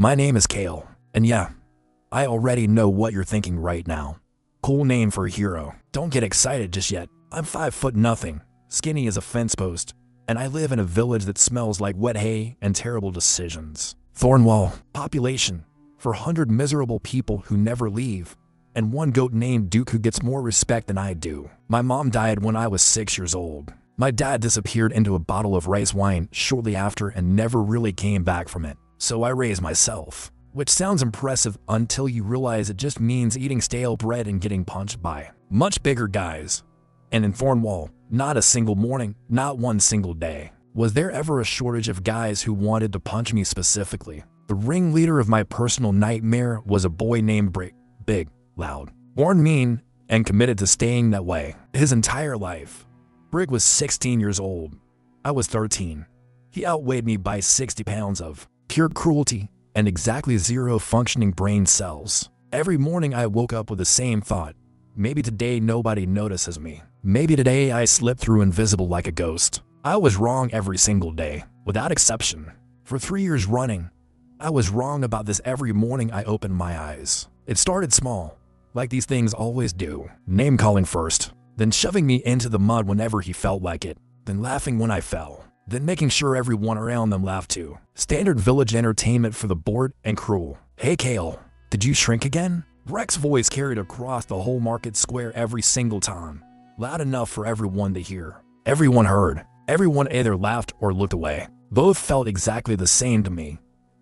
My name is Kael, and yeah, I already know what you're thinking right now. Cool name for a hero. Don't get excited just yet. I'm 5 foot nothing, skinny as a fence post, and I live in a village that smells like wet hay and terrible decisions. Thornwall, population, 400 miserable people who never leave, and one goat named Duke who gets more respect than I do. My mom died when I was 6 years old. My dad disappeared into a bottle of rice wine shortly after and never really came back from it. So I raised myself, which sounds impressive until you realize it just means eating stale bread and getting punched by much bigger guys. And in Thornwall, not a single morning, not one single day, was there ever a shortage of guys who wanted to punch me specifically. The ringleader of my personal nightmare was a boy named Brek, big, loud, born mean, and committed to staying that way his entire life. Brek was 16 years old. I was 13. He outweighed me by 60 pounds of pure cruelty and exactly 0 functioning brain cells. Every morning I woke up with the same thought. Maybe today nobody notices me. Maybe today I slip through invisible like a ghost. I was wrong every single day, without exception. For 3 years running, I was wrong about this every morning I opened my eyes. It started small, like these things always do. Name calling first, then shoving me into the mud whenever he felt like it, then laughing when I fell, then making sure everyone around them laughed too. Standard village entertainment for the bored and cruel. Hey Kael, did you shrink again? Brek's voice carried across the whole market square every single time, loud enough for everyone to hear. Everyone heard. Everyone either laughed or looked away. Both felt exactly the same to me,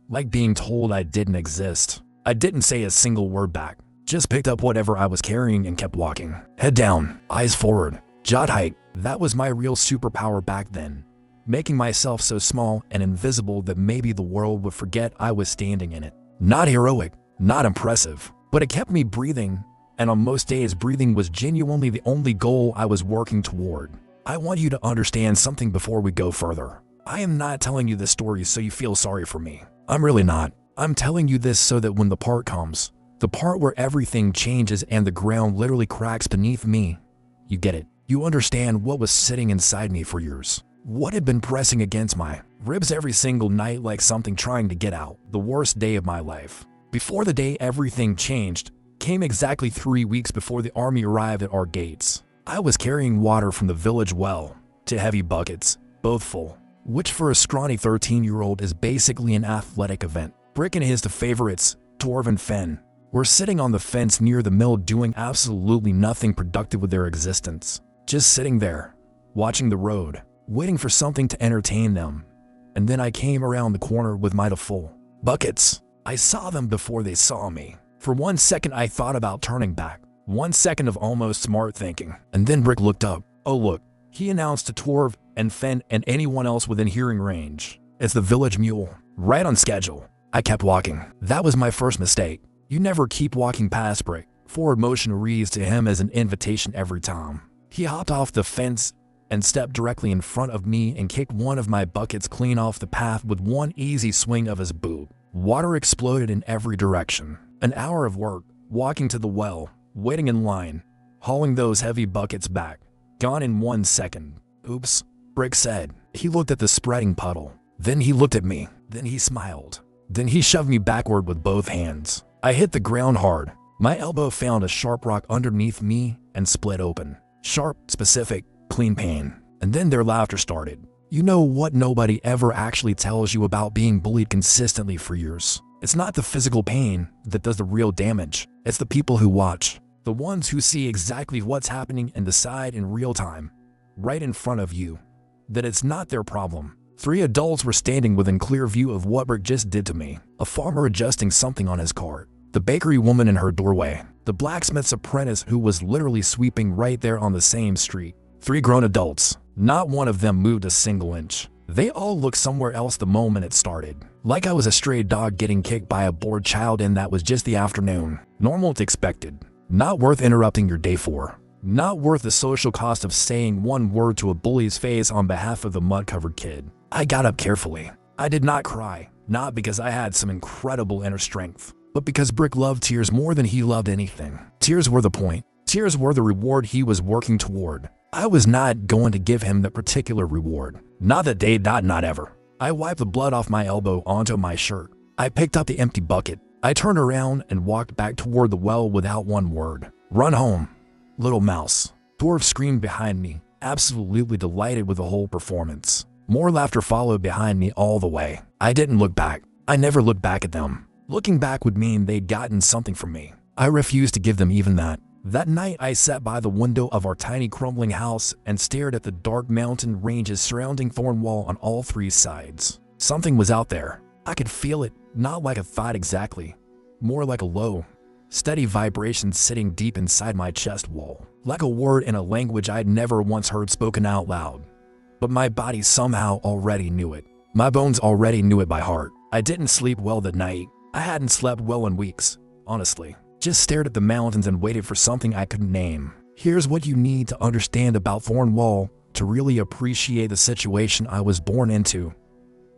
like being told I didn't exist. I didn't say a single word back, just picked up whatever I was carrying and kept walking. Head down, eyes forward, jaw height. That was my real superpower back then, making myself so small and invisible that maybe the world would forget I was standing in it. Not heroic, not impressive, but it kept me breathing, and on most days breathing was genuinely the only goal I was working toward. I want you to understand something before we go further. I am not telling you this story so you feel sorry for me. I'm really not. I'm telling you this so that when the part comes, the part where everything changes and the ground literally cracks beneath me, you get it. You understand what was sitting inside me for years. What had been pressing against my ribs every single night like something trying to get out. The worst day of my life. Before the day everything changed, came exactly 3 weeks before the army arrived at our gates. I was carrying water from the village well to heavy buckets, both full, which for a scrawny 13-year-old is basically an athletic event. Brek and his two favorites, Torv and Fen, were sitting on the fence near the mill doing absolutely nothing productive with their existence. Just sitting there, watching the road, waiting for something to entertain them. And then I came around the corner with my full buckets. I saw them before they saw me. For 1 second I thought about turning back. 1 second of almost smart thinking. And then Brek looked up. Oh look, he announced to Torv and Fen and anyone else within hearing range. It's the village mule, right on schedule. I kept walking. That was my first mistake. You never keep walking past Brek. Forward motion reads to him as an invitation every time. He hopped off the fence and stepped directly in front of me and kicked one of my buckets clean off the path with one easy swing of his boot. Water exploded in every direction. An hour of work, walking to the well, waiting in line, hauling those heavy buckets back. Gone in 1 second. Oops, Brek said. He looked at the spreading puddle. Then he looked at me. Then he smiled. Then he shoved me backward with both hands. I hit the ground hard. My elbow found a sharp rock underneath me and split open. Sharp, specific, clean pain. And then their laughter started. You know what nobody ever actually tells you about being bullied consistently for years? It's not the physical pain that does the real damage. It's the people who watch. The ones who see exactly what's happening and decide in real time, right in front of you, that it's not their problem. 3 adults were standing within clear view of what Brek just did to me. A farmer adjusting something on his cart. The bakery woman in her doorway. The blacksmith's apprentice who was literally sweeping right there on the same street. 3 grown adults. Not one of them moved a single inch. They all looked somewhere else the moment it started. Like I was a stray dog getting kicked by a bored child and that was just the afternoon. Normal to expected. Not worth interrupting your day for. Not worth the social cost of saying one word to a bully's face on behalf of the mud-covered kid. I got up carefully. I did not cry, not because I had some incredible inner strength, but because Brek loved tears more than he loved anything. Tears were the point. Tears were the reward he was working toward. I was not going to give him that particular reward. Not that day, not ever. I wiped the blood off my elbow onto my shirt. I picked up the empty bucket. I turned around and walked back toward the well without one word. Run home, little mouse. Dwarf screamed behind me, absolutely delighted with the whole performance. More laughter followed behind me all the way. I didn't look back. I never looked back at them. Looking back would mean they'd gotten something from me. I refused to give them even that. That night, I sat by the window of our tiny crumbling house and stared at the dark mountain ranges surrounding Thornwall on all three sides. Something was out there. I could feel it, not like a thought exactly, more like a low, steady vibration sitting deep inside my chest wall, like a word in a language I'd never once heard spoken out loud. But my body somehow already knew it. My bones already knew it by heart. I didn't sleep well that night. I hadn't slept well in weeks, honestly. Just stared at the mountains and waited for something I couldn't name. Here's what you need to understand about Thornwall to really appreciate the situation I was born into.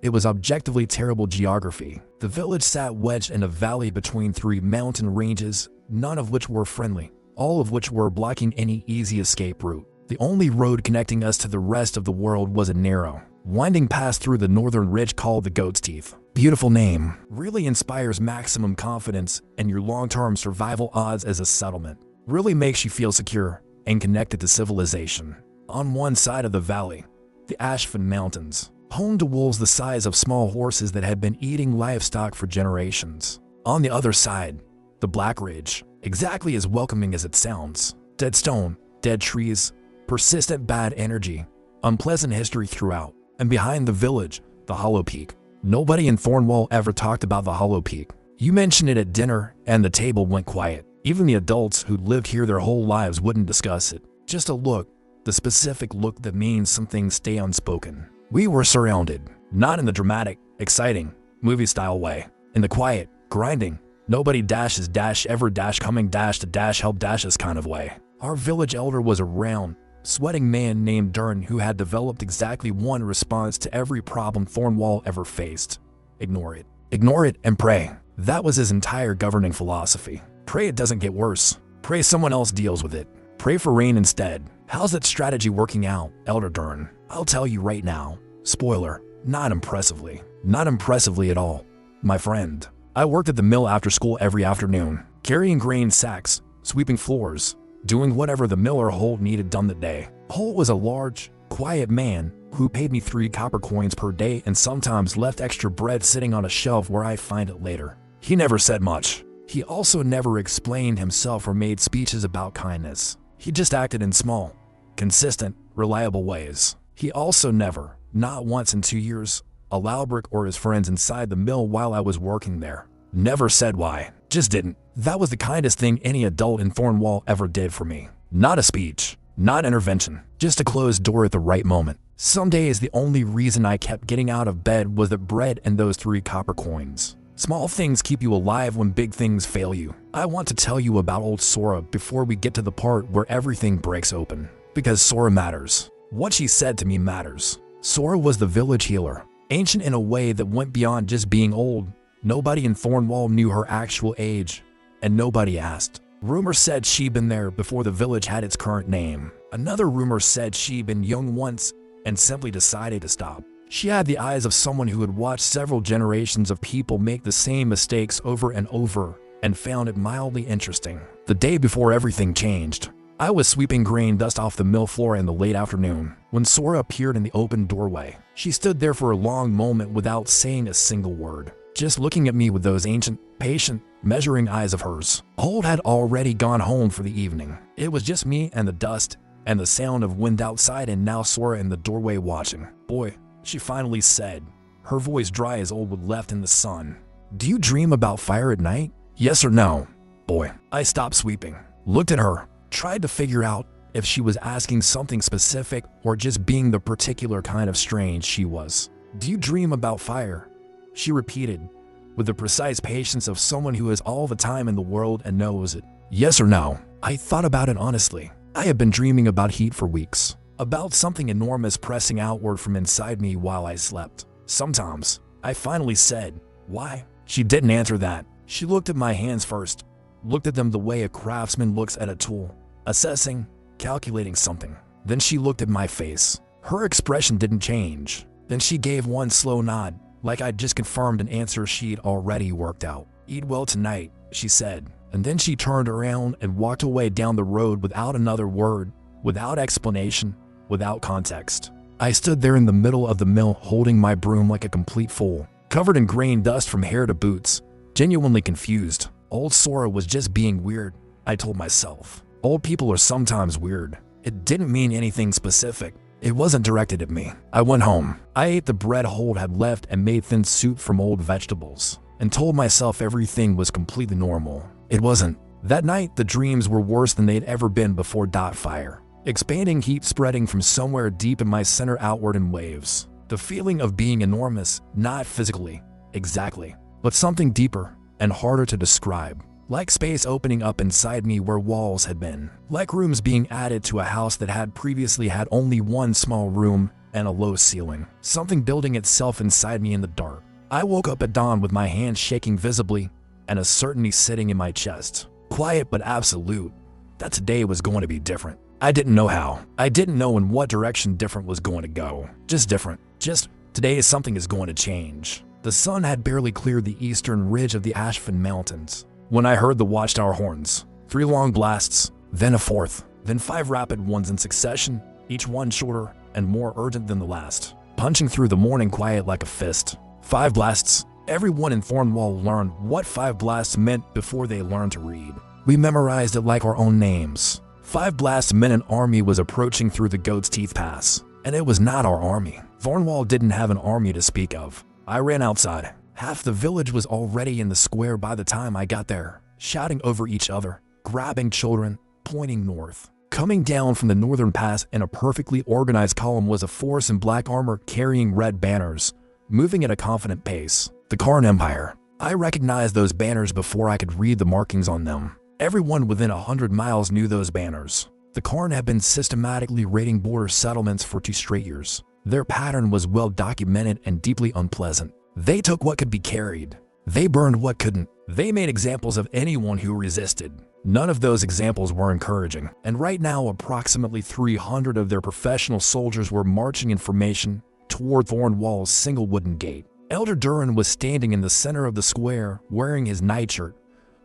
It was objectively terrible geography. The village sat wedged in a valley between three mountain ranges, none of which were friendly, all of which were blocking any easy escape route. The only road connecting us to the rest of the world was a narrow, winding path through the northern ridge called the Goat's Teeth. Beautiful name. Really inspires maximum confidence in your long-term survival odds as a settlement. Really makes you feel secure and connected to civilization. On one side of the valley, the Ashfin Mountains, home to wolves the size of small horses that had been eating livestock for generations. On the other side, the Black Ridge, exactly as welcoming as it sounds. Dead stone, dead trees, persistent bad energy, unpleasant history throughout. And behind the village, the Hollow Peak. Nobody in Thornwall ever talked about the Hollow Peak. You mentioned it at dinner, and the table went quiet. Even the adults who'd lived here their whole lives wouldn't discuss it. Just a look, the specific look that means some things stay unspoken. We were surrounded, not in the dramatic, exciting, movie-style way. In the quiet, grinding, nobody dashes dash ever dash coming dash to dash help dashes kind of way. Our village elder was a round, sweating man named Dern who had developed exactly one response to every problem Thornwall ever faced. Ignore it. Ignore it and pray. That was his entire governing philosophy. Pray it doesn't get worse. Pray someone else deals with it. Pray for rain instead. How's that strategy working out, Elder Dern? I'll tell you right now. Spoiler, not impressively. Not impressively at all. My friend. I worked at the mill after school every afternoon, carrying grain sacks, sweeping floors, doing whatever the mill or Holt needed done that day. Holt was a large, quiet man who paid me 3 copper coins per day and sometimes left extra bread sitting on a shelf where I'd find it later. He never said much. He also never explained himself or made speeches about kindness. He just acted in small, consistent, reliable ways. He also never, not once in 2 years, allowed Brek or his friends inside the mill while I was working there. Never said why. Just didn't. That was the kindest thing any adult in Thornwall ever did for me. Not a speech, not intervention, just a closed door at the right moment. Some days the only reason I kept getting out of bed was the bread and those 3 copper coins. Small things keep you alive when big things fail you. I want to tell you about old Sora before we get to the part where everything breaks open. Because Sora matters. What she said to me matters. Sora was the village healer, ancient in a way that went beyond just being old. Nobody in Thornwall knew her actual age, and nobody asked. Rumor said she'd been there before the village had its current name. Another rumor said she'd been young once and simply decided to stop. She had the eyes of someone who had watched several generations of people make the same mistakes over and over and found it mildly interesting. The day before everything changed, I was sweeping grain dust off the mill floor in the late afternoon when Sora appeared in the open doorway. She stood there for a long moment without saying a single word, just looking at me with those ancient, patient, measuring eyes of hers. Holt had already gone home for the evening. It was just me and the dust and the sound of wind outside, and now Sora in the doorway watching. Boy, she finally said, her voice dry as old wood left in the sun. Do you dream about fire at night? Yes or no? Boy, I stopped sweeping, looked at her, tried to figure out if she was asking something specific or just being the particular kind of strange she was. Do you dream about fire? She repeated, with the precise patience of someone who has all the time in the world and knows it. Yes or no? I thought about it honestly. I have been dreaming about heat for weeks. About something enormous pressing outward from inside me while I slept. Sometimes, I finally said, why? She didn't answer that. She looked at my hands first, looked at them the way a craftsman looks at a tool, assessing, calculating something. Then she looked at my face. Her expression didn't change. Then she gave one slow nod, like I'd just confirmed an answer she'd already worked out. "Eat well tonight," she said, and then she turned around and walked away down the road without another word, without explanation, without context. I stood there in the middle of the mill holding my broom like a complete fool, covered in grain dust from hair to boots, genuinely confused. Old Sora was just being weird, I told myself. Old people are sometimes weird. It didn't mean anything specific. It wasn't directed at me. I went home. I ate the bread Holt had left and made thin soup from old vegetables, and told myself everything was completely normal. It wasn't. That night, the dreams were worse than they'd ever been before. Fire. Expanding heat spreading from somewhere deep in my center outward in waves. The feeling of being enormous, not physically, exactly, but something deeper and harder to describe. Like space opening up inside me where walls had been. Like rooms being added to a house that had previously had only one small room and a low ceiling. Something building itself inside me in the dark. I woke up at dawn with my hands shaking visibly and a certainty sitting in my chest. Quiet but absolute. That today was going to be different. I didn't know how. I didn't know in what direction different was going to go. Just different. Just today something is going to change. The sun had barely cleared the eastern ridge of the Ashford Mountains when I heard the watchtower horns. 3 long blasts, then a 4th, then 5 rapid ones in succession, each one shorter and more urgent than the last, punching through the morning quiet like a fist. 5 blasts. Everyone in Thornwall learned what 5 blasts meant before they learned to read. We memorized it like our own names. 5 blasts meant an army was approaching through the Goat's Teeth Pass, and it was not our army. Thornwall didn't have an army to speak of. I ran outside. Half the village was already in the square by the time I got there, shouting over each other, grabbing children, pointing north. Coming down from the northern pass in a perfectly organized column was a force in black armor carrying red banners, moving at a confident pace. The Karn Empire. I recognized those banners before I could read the markings on them. Everyone within 100 miles knew those banners. The Karn had been systematically raiding border settlements for 2 straight years. Their pattern was well documented and deeply unpleasant. They took what could be carried. They burned what couldn't. They made examples of anyone who resisted. None of those examples were encouraging. And right now, approximately 300 of their professional soldiers were marching in formation toward Thornwall's single wooden gate. Elder Durin was standing in the center of the square, wearing his nightshirt,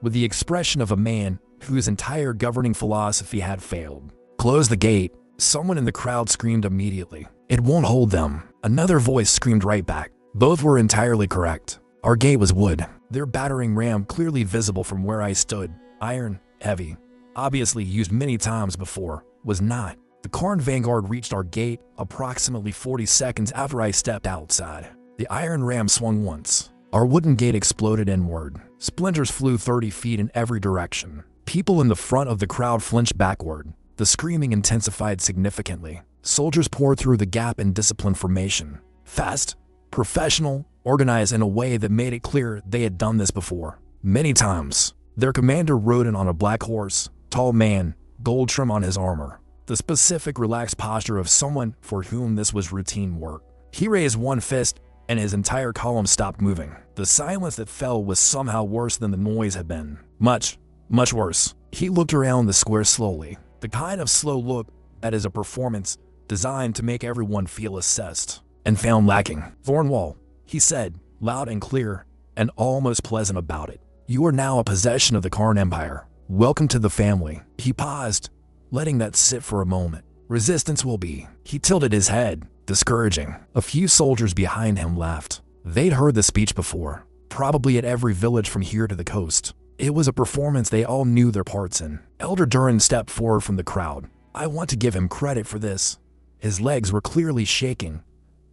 with the expression of a man whose entire governing philosophy had failed. "Close the gate," someone in the crowd screamed immediately. "It won't hold them." Another voice screamed right back. Both were entirely correct. Our gate was wood. Their battering ram, clearly visible from where I stood, iron, heavy, obviously used many times before, was not. The Karn vanguard reached our gate approximately 40 seconds after I stepped outside. The iron ram swung once. Our wooden gate exploded inward. Splinters flew 30 feet in every direction. People in the front of the crowd flinched backward. The screaming intensified significantly. Soldiers poured through the gap in disciplined formation. Fast, professional, organized in a way that made it clear they had done this before. Many times. Their commander rode in on a black horse, tall man, gold trim on his armor. The specific relaxed posture of someone for whom this was routine work. He raised one fist, and his entire column stopped moving. The silence that fell was somehow worse than the noise had been. Much, much worse. He looked around the square slowly. The kind of slow look that is a performance designed to make everyone feel assessed, and found lacking. "Thornwall," he said, loud and clear, and almost pleasant about it. "You are now a possession of the Karn Empire. Welcome to the family." He paused, letting that sit for a moment. "Resistance will be." He tilted his head, discouraging. A few soldiers behind him laughed. They'd heard the speech before, probably at every village from here to the coast. It was a performance they all knew their parts in. Elder Durin stepped forward from the crowd. I want to give him credit for this. His legs were clearly shaking,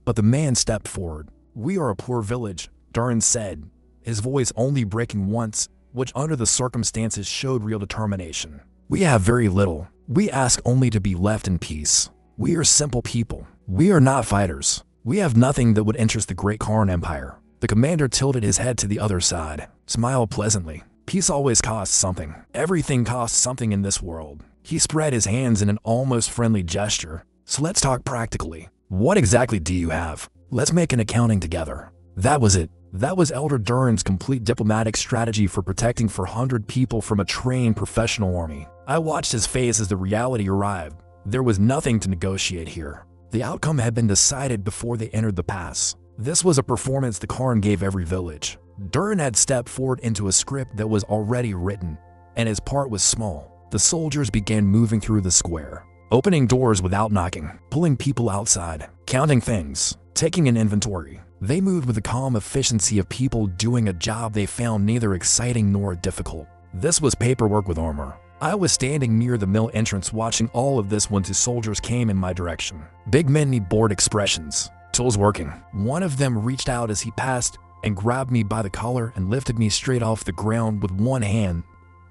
but the man stepped forward. "We are a poor village," Durin said, his voice only breaking once, which under the circumstances showed real determination. "We have very little. We ask only to be left in peace. We are simple people. We are not fighters. We have nothing that would interest the great Karn Empire." The commander tilted his head to the other side, smiled pleasantly. "Peace always costs something. Everything costs something in this world." He spread his hands in an almost friendly gesture. "So let's talk practically. What exactly do you have? Let's make an accounting together." That was it. That was Elder Durin's complete diplomatic strategy for protecting 400 people from a trained professional army. I watched his face as the reality arrived. There was nothing to negotiate here. The outcome had been decided before they entered the pass. This was a performance the Karn gave every village. Durin had stepped forward into a script that was already written, and his part was small. The soldiers began moving through the square, opening doors without knocking, pulling people outside, counting things, taking an inventory. They moved with the calm efficiency of people doing a job they found neither exciting nor difficult. This was paperwork with armor. I was standing near the mill entrance watching all of this when two soldiers came in my direction. Big men need bored expressions. Tools working. One of them reached out as he passed and grabbed me by the collar and lifted me straight off the ground with one hand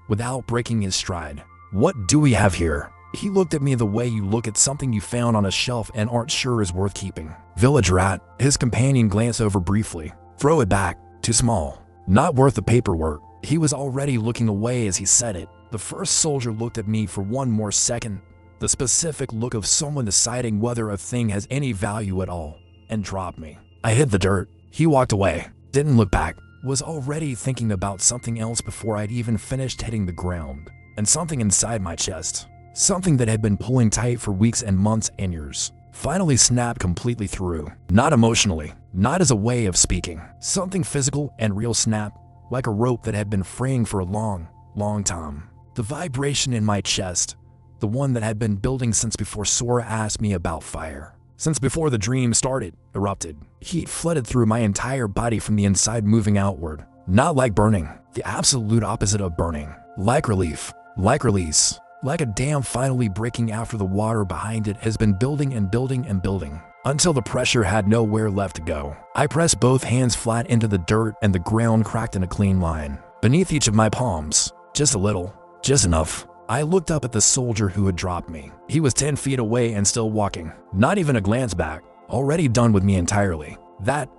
without breaking his stride. "What do we have here?" He looked at me the way you look at something you found on a shelf and aren't sure is worth keeping. "Village rat." His companion glanced over briefly. "Throw it back. Too small. Not worth the paperwork." He was already looking away as he said it. The first soldier looked at me for one more second, the specific look of someone deciding whether a thing has any value at all, and dropped me. I hit the dirt. He walked away. Didn't look back. Was already thinking about something else before I'd even finished hitting the ground. And something inside my chest, something that had been pulling tight for weeks and months and years, finally snapped completely through. Not emotionally, not as a way of speaking. Something physical and real snapped, like a rope that had been fraying for a long, long time. The vibration in my chest, the one that had been building since before Sora asked me about fire. Since before the dream started, erupted. Heat flooded through my entire body from the inside moving outward. Not like burning, the absolute opposite of burning. Like relief, like release, like a dam finally breaking after the water behind it has been building and building and building, until the pressure had nowhere left to go. I pressed both hands flat into the dirt and the ground cracked in a clean line. Beneath each of my palms, just a little, just enough. I looked up at the soldier who had dropped me. He was 10 feet away and still walking. Not even a glance back. Already done with me entirely. That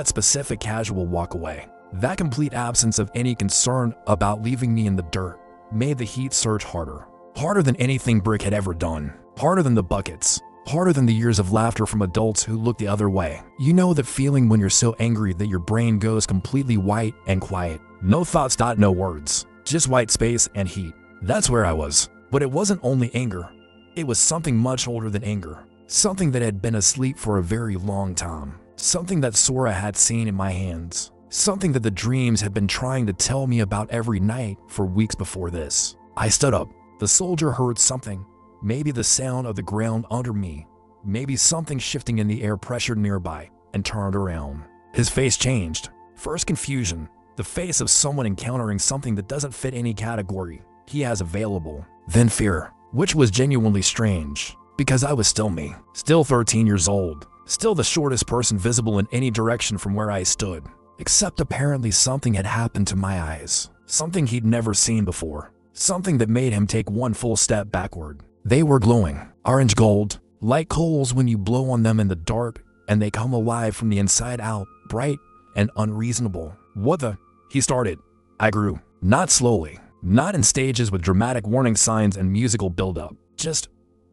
specific casual walk away. That complete absence of any concern about leaving me in the dirt made the heat surge harder. Harder than anything Brek had ever done. Harder than the buckets. Harder than the years of laughter from adults who look the other way. You know that feeling when you're so angry that your brain goes completely white and quiet. No thoughts, no words. Just white space and heat. That's where I was. But it wasn't only anger. It was something much older than anger. Something that had been asleep for a very long time. Something that Sora had seen in my hands. Something that the dreams had been trying to tell me about every night for weeks before this. I stood up. The soldier heard something. Maybe the sound of the ground under me. Maybe something shifting in the air pressure nearby, and turned around. His face changed. First confusion. The face of someone encountering something that doesn't fit any category he has available. Then fear, which was genuinely strange, because I was still me, still 13 years old, still the shortest person visible in any direction from where I stood. Except apparently something had happened to my eyes, something he'd never seen before, something that made him take one full step backward. They were glowing, orange gold, like coals when you blow on them in the dark, and they come alive from the inside out, bright and unreasonable. "What the?" he started. I grew, not slowly. Not in stages with dramatic warning signs and musical buildup. Just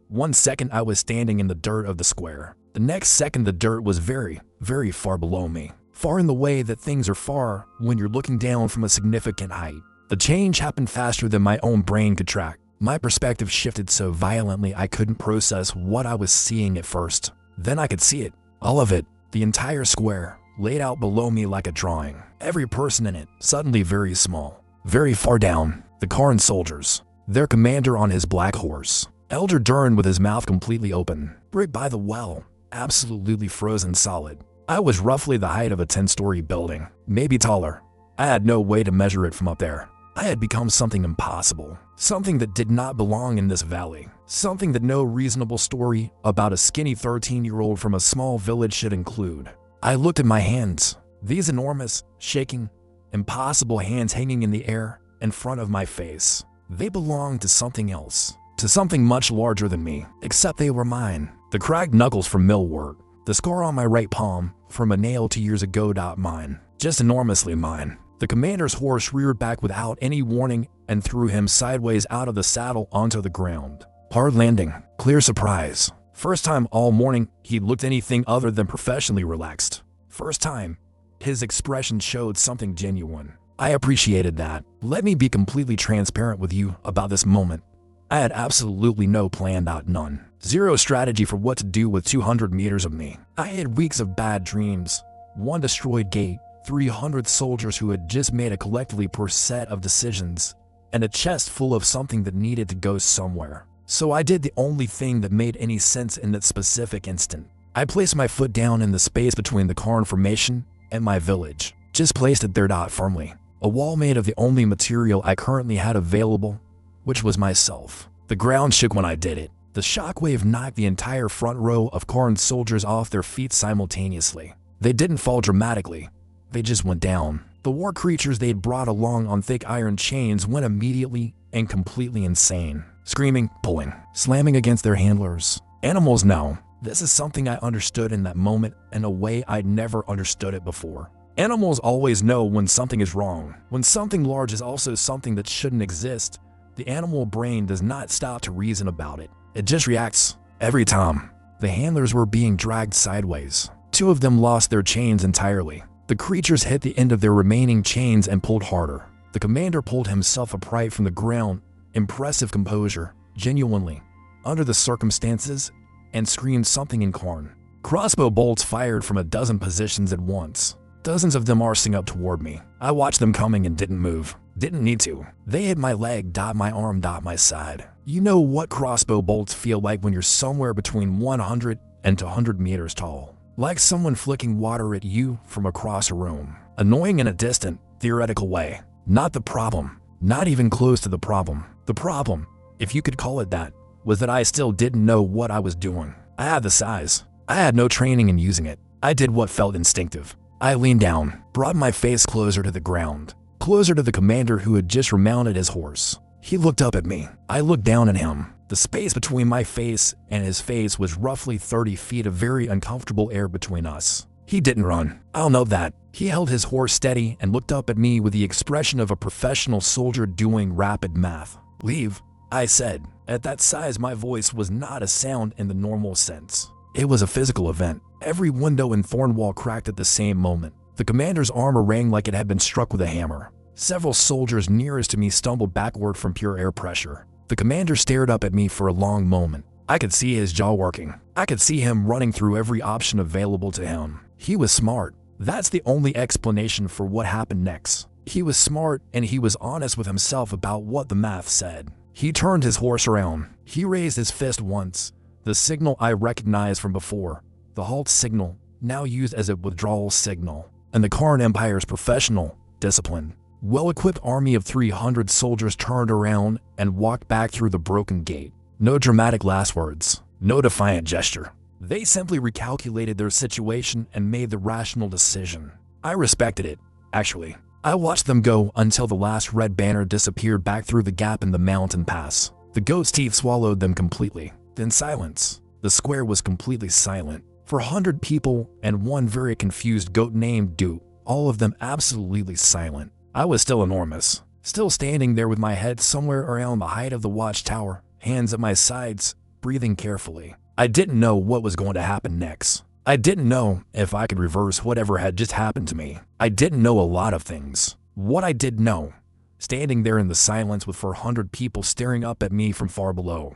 1 second I was standing in the dirt of the square. The next second the dirt was very, very far below me. Far in the way that things are far when you're looking down from a significant height. The change happened faster than my own brain could track. My perspective shifted so violently I couldn't process what I was seeing at first. Then I could see it. All of it. The entire square. Laid out below me like a drawing. Every person in it. Suddenly very small. Very far down, the Karn soldiers, their commander on his black horse, Elder Durin with his mouth completely open, Brek by the well, absolutely frozen solid. I was roughly the height of a 10-story building, maybe taller. I had no way to measure it from up there. I had become something impossible, something that did not belong in this valley, something that no reasonable story about a skinny 13-year-old from a small village should include. I looked at my hands, these enormous, shaking, impossible hands hanging in the air in front of my face. They belonged to something else, to something much larger than me, except they were mine. The cracked knuckles from mill work, the scar on my right palm from a nail 2 years ago, mine, just enormously mine. The commander's horse reared back without any warning and threw him sideways out of the saddle onto the ground. Hard landing, clear surprise. First time all morning he looked anything other than professionally relaxed. First time his expression showed something genuine. I appreciated that. Let me be completely transparent with you about this moment. I had absolutely no plan, none. Zero strategy for what to do with 200 meters of me. I had weeks of bad dreams, one destroyed gate, 300 soldiers who had just made a collectively poor set of decisions, and a chest full of something that needed to go somewhere. So I did the only thing that made any sense in that specific instant. I placed my foot down in the space between the Karn formation and my village. Just placed it there firmly. A wall made of the only material I currently had available, which was myself. The ground shook when I did it. The shockwave knocked the entire front row of Karn soldiers off their feet simultaneously. They didn't fall dramatically. They just went down. The war creatures they'd brought along on thick iron chains went immediately and completely insane. Screaming, pulling, slamming against their handlers. Animals know. This is something I understood in that moment in a way I'd never understood it before. Animals always know when something is wrong. When something large is also something that shouldn't exist, the animal brain does not stop to reason about it. It just reacts every time. The handlers were being dragged sideways. 2 of them lost their chains entirely. The creatures hit the end of their remaining chains and pulled harder. The commander pulled himself upright from the ground, impressive composure, genuinely, under the circumstances, and screamed something in Karn. Crossbow bolts fired from a dozen positions at once. Dozens of them arcing up toward me. I watched them coming and didn't move. Didn't need to. They hit my leg, my arm, my side. You know what crossbow bolts feel like when you're somewhere between 100 and 200 meters tall. Like someone flicking water at you from across a room. Annoying in a distant, theoretical way. Not the problem. Not even close to the problem. The problem, if you could call it that, was that I still didn't know what I was doing. I had the size. I had no training in using it. I did what felt instinctive. I leaned down, brought my face closer to the ground, closer to the commander who had just remounted his horse. He looked up at me. I looked down at him. The space between my face and his face was roughly 30 feet of very uncomfortable air between us. He didn't run. I'll note that. He held his horse steady and looked up at me with the expression of a professional soldier doing rapid math. Leave, I said. At that size, my voice was not a sound in the normal sense. It was a physical event. Every window in Thornwall cracked at the same moment. The commander's armor rang like it had been struck with a hammer. Several soldiers nearest to me stumbled backward from pure air pressure. The commander stared up at me for a long moment. I could see his jaw working. I could see him running through every option available to him. He was smart. That's the only explanation for what happened next. He was smart and he was honest with himself about what the math said. He turned his horse around. He raised his fist once, the signal I recognized from before, the halt signal, now used as a withdrawal signal, and the Karn Empire's professional, disciplined, well-equipped army of 300 soldiers turned around and walked back through the broken gate. No dramatic last words, no defiant gesture. They simply recalculated their situation and made the rational decision. I respected it, actually. I watched them go until the last red banner disappeared back through the gap in the mountain pass. The goat's teeth swallowed them completely. Then silence. The square was completely silent. For 100 people and one very confused goat named Duke, all of them absolutely silent. I was still enormous, still standing there with my head somewhere around the height of the watchtower, hands at my sides, breathing carefully. I didn't know what was going to happen next. I didn't know if I could reverse whatever had just happened to me. I didn't know a lot of things. What I did know, standing there in the silence with 400 people staring up at me from far below,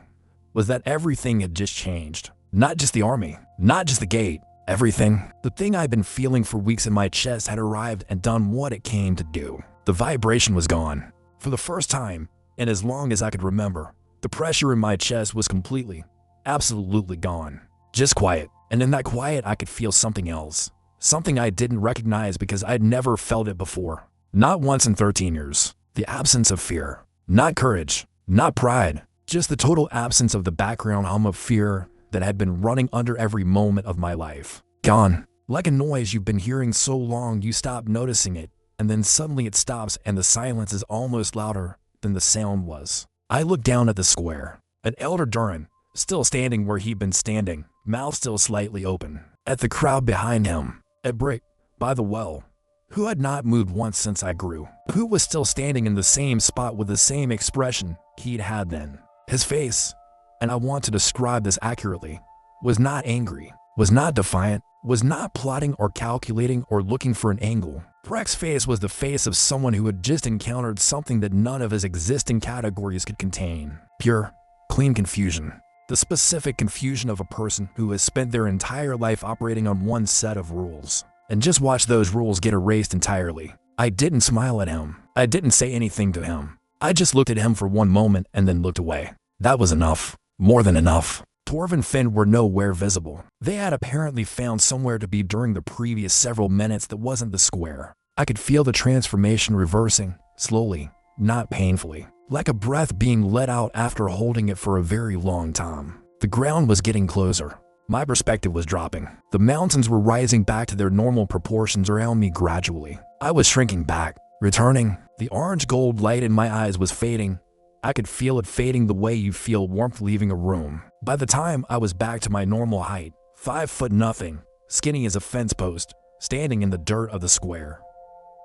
was that everything had just changed. Not just the army, not just the gate, everything. The thing I'd been feeling for weeks in my chest had arrived and done what it came to do. The vibration was gone. For the first time, and as long as I could remember, the pressure in my chest was completely, absolutely gone. Just quiet. And in that quiet, I could feel something else. Something I didn't recognize because I'd never felt it before. Not once in 13 years. The absence of fear. Not courage. Not pride. Just the total absence of the background hum of fear that had been running under every moment of my life. Gone. Like a noise you've been hearing so long you stop noticing it, and then suddenly it stops and the silence is almost louder than the sound was. I looked down at the square. An elder Durin, still standing where he'd been standing, mouth still slightly open. At the crowd behind him. At Brek, by the well, who had not moved once since I grew. Who was still standing in the same spot with the same expression he'd had then. His face, and I want to describe this accurately, was not angry, was not defiant, was not plotting or calculating or looking for an angle. Brek's face was the face of someone who had just encountered something that none of his existing categories could contain. Pure, clean confusion. The specific confusion of a person who has spent their entire life operating on one set of rules. and just watch those rules get erased entirely. I didn't smile at him. I didn't say anything to him. I just looked at him for one moment and then looked away. That was enough. More than enough. Torv and Finn were nowhere visible. They had apparently found somewhere to be during the previous several minutes that wasn't the square. I could feel the transformation reversing, slowly, not painfully, like a breath being let out after holding it for a very long time. The ground was getting closer. My perspective was dropping. The mountains were rising back to their normal proportions around me gradually. I was shrinking back, returning. The orange-gold light in my eyes was fading. I could feel it fading the way you feel warmth leaving a room. By the time I was back to my normal height, 5 foot nothing, skinny as a fence post, standing in the dirt of the square.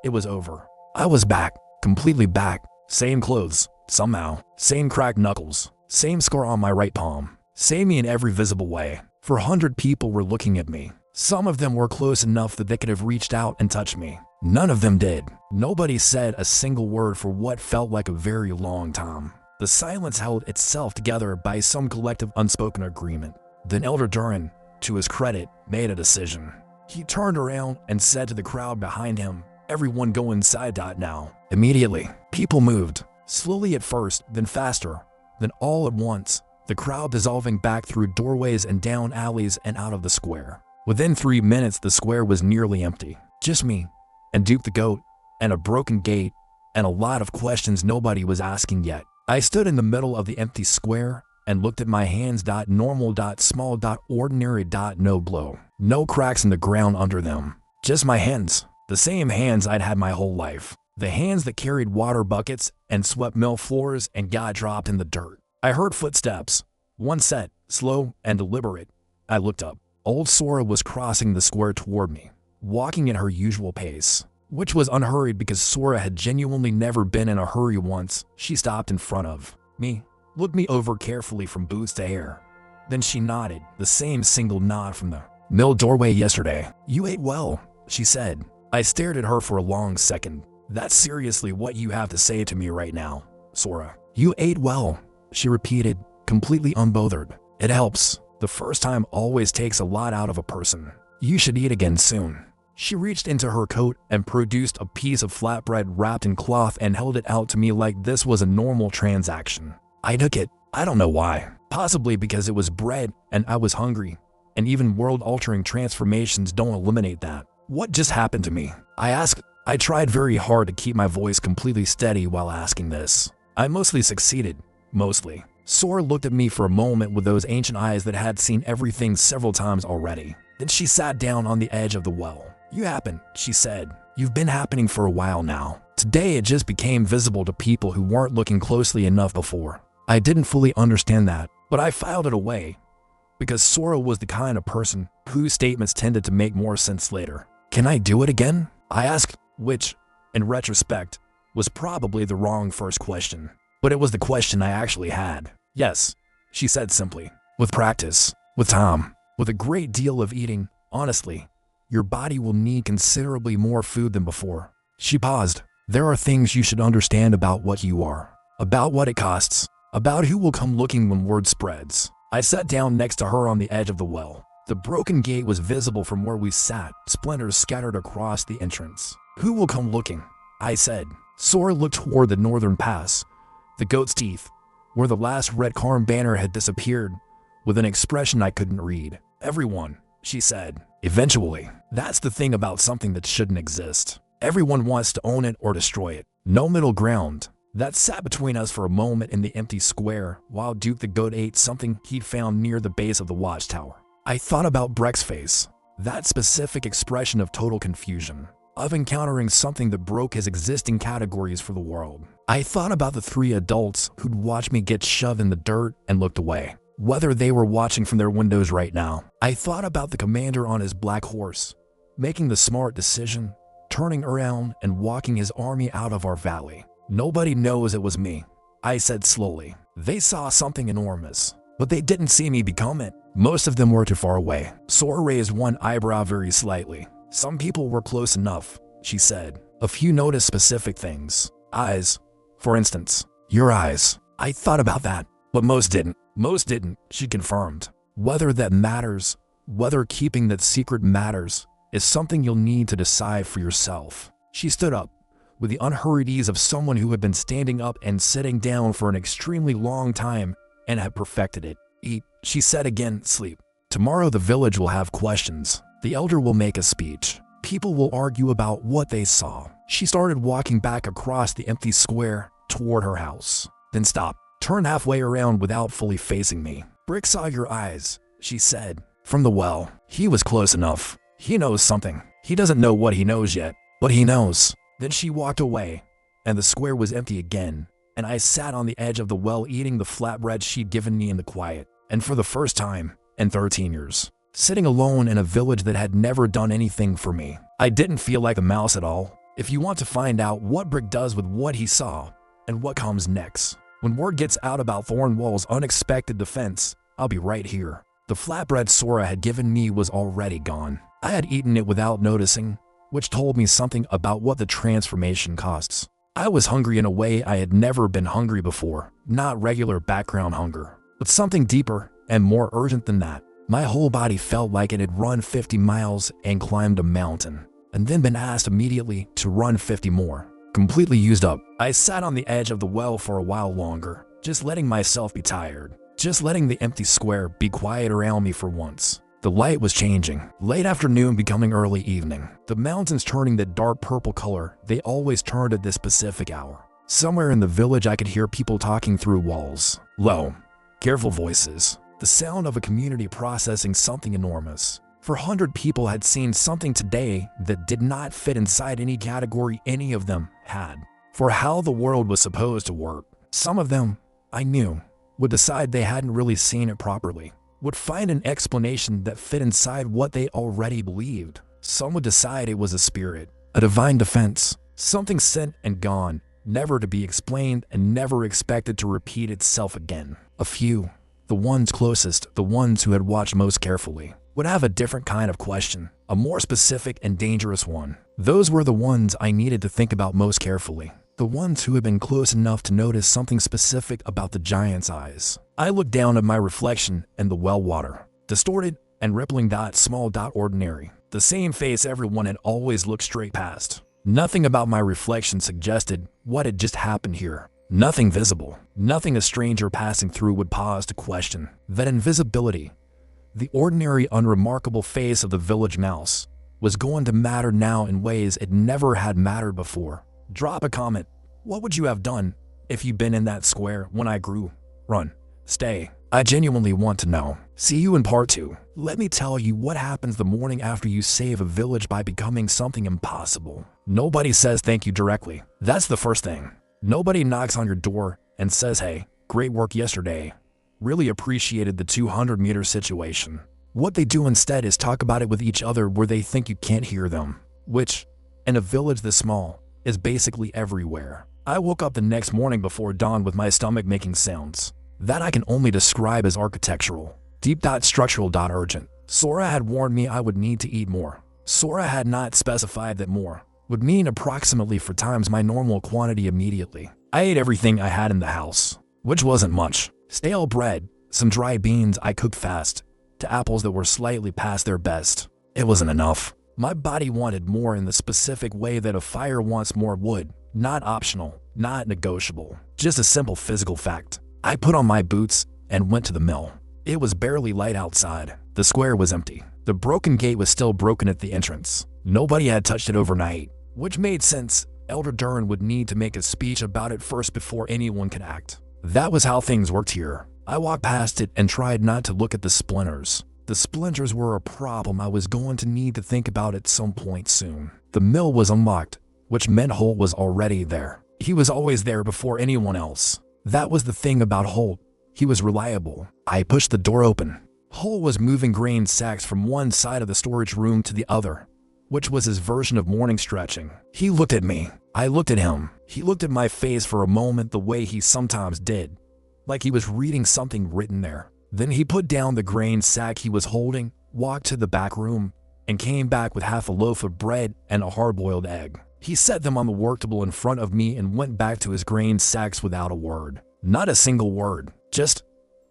It was over. I was back, completely back. Same clothes, somehow. Same cracked knuckles. Same scar on my right palm. Same me in every visible way. 400 people were looking at me. Some of them were close enough that they could have reached out and touched me. None of them did. Nobody said a single word for what felt like a very long time. The silence held itself together by some collective unspoken agreement. Then Elder Durin, to his credit, made a decision. He turned around and said to the crowd behind him, "Everyone go inside now." Immediately, people moved. Slowly at first, then faster, then all at once, the crowd dissolving back through doorways and down alleys and out of the square. Within 3 minutes, the square was nearly empty. Just me, and Duke the Goat, and a broken gate, and a lot of questions nobody was asking yet. I stood in the middle of the empty square and looked at my hands. Normal, small, ordinary, no glow. No cracks in the ground under them. Just my hands. The same hands I'd had my whole life. The hands that carried water buckets and swept mill floors and got dropped in the dirt. I heard footsteps. One set, slow and deliberate. I looked up. Old Sora was crossing the square toward me, walking at her usual pace, which was unhurried because Sora had genuinely never been in a hurry once. She stopped in front of me, looked me over carefully from boots to hair. Then she nodded, the same single nod from the mill doorway yesterday. "You ate well," she said. I stared at her for a long second. "That's seriously what you have to say to me right now, Sora?" "You ate well," she repeated, completely unbothered. "It helps. The first time always takes a lot out of a person. You should eat again soon." She reached into her coat and produced a piece of flatbread wrapped in cloth and held it out to me like this was a normal transaction. I took it. I don't know why. Possibly because it was bread and I was hungry, and even world-altering transformations don't eliminate that. "What just happened to me?" I asked. I tried very hard to keep my voice completely steady while asking this. I mostly succeeded. Mostly. Sora looked at me for a moment with those ancient eyes that had seen everything several times already. Then she sat down on the edge of the well. "You happen," she said. "You've been happening for a while now. Today it just became visible to people who weren't looking closely enough before." I didn't fully understand that, but I filed it away, because Sora was the kind of person whose statements tended to make more sense later. "Can I do it again?" I asked, which, in retrospect, was probably the wrong first question. But it was the question I actually had. "Yes," she said simply. "With practice, with time, with a great deal of eating, honestly, your body will need considerably more food than before." She paused. "There are things you should understand about what you are, about what it costs, about who will come looking when word spreads." I sat down next to her on the edge of the well. The broken gate was visible from where we sat, splinters scattered across the entrance. "Who will come looking?" I said. Sora looked toward the northern pass, the goat's teeth, where the last red Karn banner had disappeared, with an expression I couldn't read. "Everyone," she said. "Eventually. That's the thing about something that shouldn't exist. Everyone wants to own it or destroy it. No middle ground." That sat between us for a moment in the empty square while Duke the Goat ate something he'd found near the base of the watchtower. I thought about Brek's face, that specific expression of total confusion, of encountering something that broke his existing categories for the world. I thought about the 3 adults who'd watched me get shoved in the dirt and looked away, whether they were watching from their windows right now. I thought about the commander on his black horse, making the smart decision, turning around and walking his army out of our valley. "Nobody knows it was me," I said slowly. "They saw something enormous, but they didn't see me become it. Most of them were too far away." Sora raised one eyebrow very slightly. "Some people were close enough," she said. "A few noticed specific things. Eyes, for instance. Your eyes." I thought about that, but most didn't. "Most didn't," she confirmed. "Whether that matters, whether keeping that secret matters, is something you'll need to decide for yourself." She stood up, with the unhurried ease of someone who had been standing up and sitting down for an extremely long time and had perfected it. "Eat," she said again. "Sleep. Tomorrow the village will have questions. The elder will make a speech. People will argue about what they saw." She started walking back across the empty square toward her house. Then stopped, turned halfway around without fully facing me. "Brek saw your eyes," she said. "From the well. He was close enough. He knows something. He doesn't know what he knows yet, but he knows." Then she walked away, and the square was empty again, and I sat on the edge of the well eating the flatbread she'd given me in the quiet. And for the first time in 13 years, sitting alone in a village that had never done anything for me, I didn't feel like a mouse at all. If you want to find out what Brek does with what he saw and what comes next, when word gets out about Thornwall's unexpected defense, I'll be right here. The flatbread Sora had given me was already gone. I had eaten it without noticing, which told me something about what the transformation costs. I was hungry in a way I had never been hungry before, not regular background hunger, but something deeper and more urgent than that. My whole body felt like it had run 50 miles and climbed a mountain, and then been asked immediately to run 50 more. Completely used up, I sat on the edge of the well for a while longer, just letting myself be tired, just letting the empty square be quiet around me for once. The light was changing, late afternoon becoming early evening. The mountains turning that dark purple color they always turned at this specific hour. Somewhere in the village I could hear people talking through walls. Low, careful voices. The sound of a community processing something enormous. 400 people had seen something today that did not fit inside any category any of them had. For how the world was supposed to work. Some of them, I knew, would decide they hadn't really seen it properly. Would find an explanation that fit inside what they already believed. Some would decide it was a spirit, a divine defense, something sent and gone, never to be explained and never expected to repeat itself again. A few, the ones closest, the ones who had watched most carefully, would have a different kind of question, a more specific and dangerous one. Those were the ones I needed to think about most carefully. The ones who had been close enough to notice something specific about the giant's eyes. I looked down at my reflection in the well water. Distorted and rippling small ordinary. The same face everyone had always looked straight past. Nothing about my reflection suggested what had just happened here. Nothing visible. Nothing a stranger passing through would pause to question. That invisibility, the ordinary unremarkable face of the village mouse, was going to matter now in ways it never had mattered before. Drop a comment. What would you have done if you'd been in that square when I grew? Run. Stay. I genuinely want to know. See you in part 2. Let me tell you what happens the morning after you save a village by becoming something impossible. Nobody says thank you directly. That's the first thing. Nobody knocks on your door and says, "Hey, great work yesterday. Really appreciated the 200-meter situation." What they do instead is talk about it with each other where they think you can't hear them, which, in a village this small, is basically everywhere. I woke up the next morning before dawn with my stomach making sounds that I can only describe as architectural. Deep structural urgent. Sora had warned me I would need to eat more. Sora had not specified that more would mean approximately 4 times my normal quantity immediately. I ate everything I had in the house, which wasn't much. Stale bread, some dry beans I cooked fast, to apples that were slightly past their best. It wasn't enough. My body wanted more in the specific way that a fire wants more wood. Not optional, not negotiable, just a simple physical fact. I put on my boots and went to the mill. It was barely light outside. The square was empty. The broken gate was still broken at the entrance. Nobody had touched it overnight, which made sense. Elder Durin would need to make a speech about it first before anyone could act. That was how things worked here. I walked past it and tried not to look at the splinters. The splinters were a problem I was going to need to think about at some point soon. The mill was unlocked, which meant Holt was already there. He was always there before anyone else. That was the thing about Holt. He was reliable. I pushed the door open. Holt was moving grain sacks from one side of the storage room to the other, which was his version of morning stretching. He looked at me. I looked at him. He looked at my face for a moment the way he sometimes did, like he was reading something written there. Then he put down the grain sack he was holding, walked to the back room, and came back with half a loaf of bread and a hard-boiled egg. He set them on the work table in front of me and went back to his grain sacks without a word. Not a single word. Just,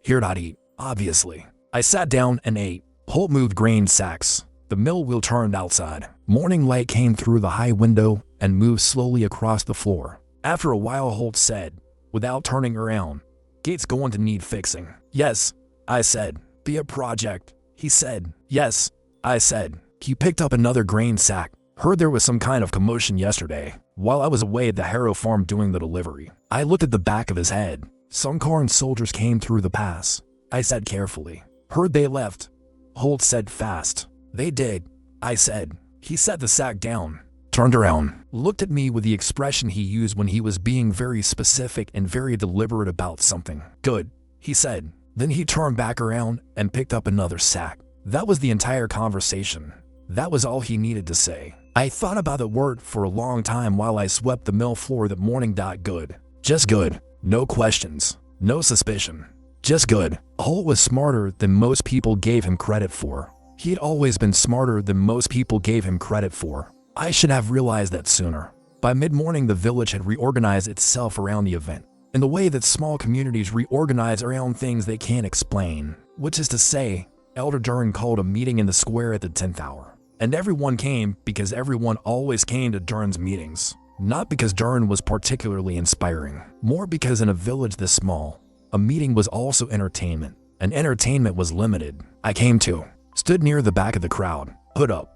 "Here, not eat," obviously. I sat down and ate. Holt moved grain sacks. The mill wheel turned outside. Morning light came through the high window and moved slowly across the floor. After a while, Holt said, without turning around, "Gate's going to need fixing." "Yes," I said. "Be a project." He said. "Yes," I said. He picked up another grain sack. "Heard there was some kind of commotion yesterday while I was away at the Harrow farm doing the delivery." I looked at the back of his head. "Some Karn soldiers came through the pass," I said carefully. "Heard they left," Holt said fast. "They did," I said. He set the sack down, turned around, looked at me with the expression he used when he was being very specific and very deliberate about something. "Good," he said. Then he turned back around and picked up another sack. That was the entire conversation. That was all he needed to say. I thought about the word for a long time while I swept the mill floor that morning. Good. Just good. No questions. No suspicion. Just good. Holt was smarter than most people gave him credit for. He had always been smarter than most people gave him credit for. I should have realized that sooner. By mid-morning, the village had reorganized itself around the event, in the way that small communities reorganize around things they can't explain. Which is to say, Elder Durin called a meeting in the square at the 10th hour. And everyone came because everyone always came to Durin's meetings. Not because Durin was particularly inspiring, more because in a village this small, a meeting was also entertainment, and entertainment was limited. I came to, stood near the back of the crowd, hood up.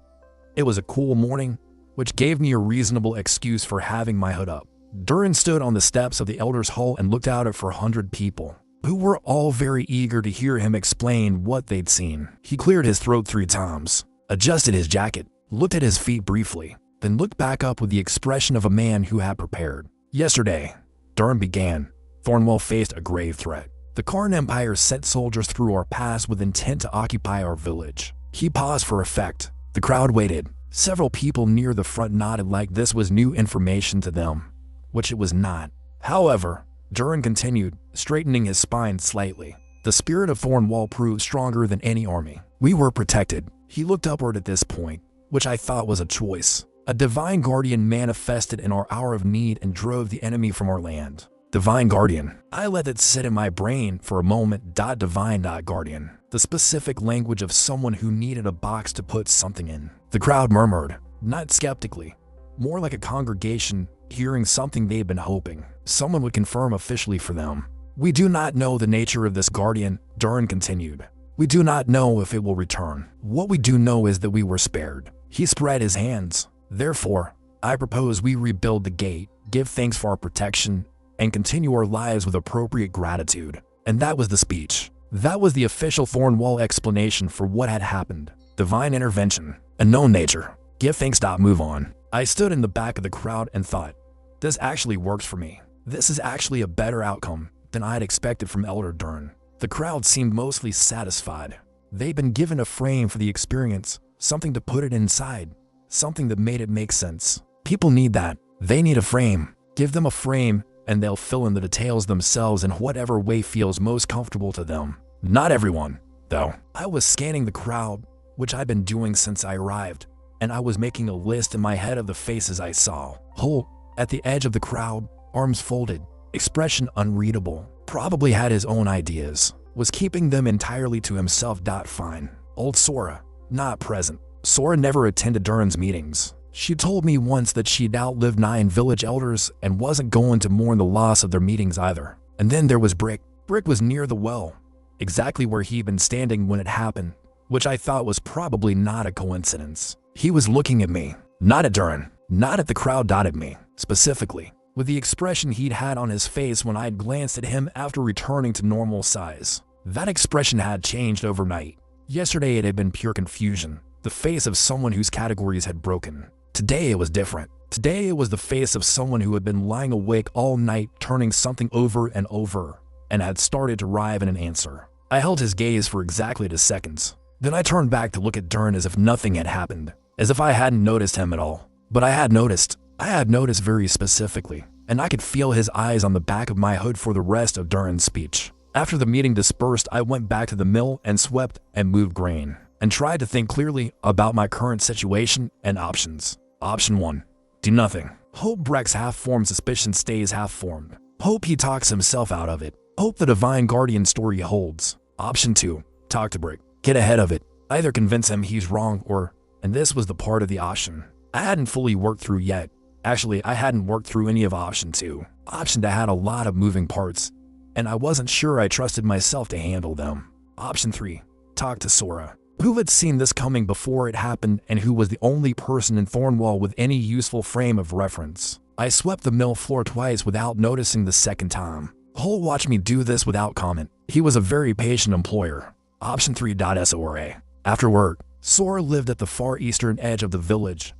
It was a cool morning, which gave me a reasonable excuse for having my hood up. Durin stood on the steps of the Elders' Hall and looked out at 400 people, who were all very eager to hear him explain what they'd seen. He cleared his throat 3 times, adjusted his jacket, looked at his feet briefly, then looked back up with the expression of a man who had prepared. "Yesterday," Durin began, "Thornwell faced a grave threat. The Karn Empire sent soldiers through our pass with intent to occupy our village." He paused for effect. The crowd waited. Several people near the front nodded like this was new information to them, which it was not. However, Durin continued, straightening his spine slightly. "The spirit of Thornwall proved stronger than any army. We were protected." He looked upward at this point, which I thought was a choice. "A divine guardian manifested in our hour of need and drove the enemy from our land." Divine guardian. I let that sit in my brain for a moment. Divine guardian. The specific language of someone who needed a box to put something in. The crowd murmured, not skeptically, more like a congregation hearing something they'd been hoping someone would confirm officially for them. "We do not know the nature of this guardian," Durin continued. "We do not know if it will return. What we do know is that we were spared." He spread his hands. "Therefore, I propose we rebuild the gate, give thanks for our protection, and continue our lives with appropriate gratitude." And that was the speech. That was the official Thornwall explanation for what had happened. Divine intervention. A known nature. Give thanks. Move on. I stood in the back of the crowd and thought, this actually works for me. This is actually a better outcome than I had expected from Elder Durin. The crowd seemed mostly satisfied. They'd been given a frame for the experience, something to put it inside, something that made it make sense. People need that. They need a frame. Give them a frame, and they'll fill in the details themselves in whatever way feels most comfortable to them. Not everyone, though. I was scanning the crowd, which I'd been doing since I arrived, and I was making a list in my head of the faces I saw. Holt, at the edge of the crowd, arms folded, expression unreadable, probably had his own ideas, was keeping them entirely to himself. Fine. Old Sora, not present. Sora never attended Durin's meetings. She told me once that she'd outlived 9 village elders and wasn't going to mourn the loss of their meetings either. And then there was Brek. Brek was near the well, exactly where he'd been standing when it happened, which I thought was probably not a coincidence. He was looking at me, not at Durin, not at the crowd. At me, specifically, with the expression he'd had on his face when I'd glanced at him after returning to normal size. That expression had changed overnight. Yesterday it had been pure confusion, the face of someone whose categories had broken. Today it was different. Today it was the face of someone who had been lying awake all night turning something over and over, and had started to arrive in an answer. I held his gaze for exactly 2 seconds. Then I turned back to look at Durin as if nothing had happened, as if I hadn't noticed him at all. But I had noticed. I had noticed very specifically, and I could feel his eyes on the back of my hood for the rest of Durin's speech. After the meeting dispersed, I went back to the mill and swept and moved grain, and tried to think clearly about my current situation and options. Option 1. Do nothing. Hope Brek's half-formed suspicion stays half-formed. Hope he talks himself out of it. Hope the Divine Guardian story holds. Option 2. Talk to Brek. Get ahead of it. Either convince him he's wrong or And this was the part of the option I hadn't fully worked through yet. Actually, I hadn't worked through any of option 2. Option that had a lot of moving parts, and I wasn't sure I trusted myself to handle them. Option 3. Talk to Sora, who had seen this coming before it happened and who was the only person in Thornwall with any useful frame of reference. I swept the mill floor twice without noticing the second time. Cole watched me do this without comment. He was a very patient employer. Option 3. Sora. After work, Sora lived at the far eastern edge of the village,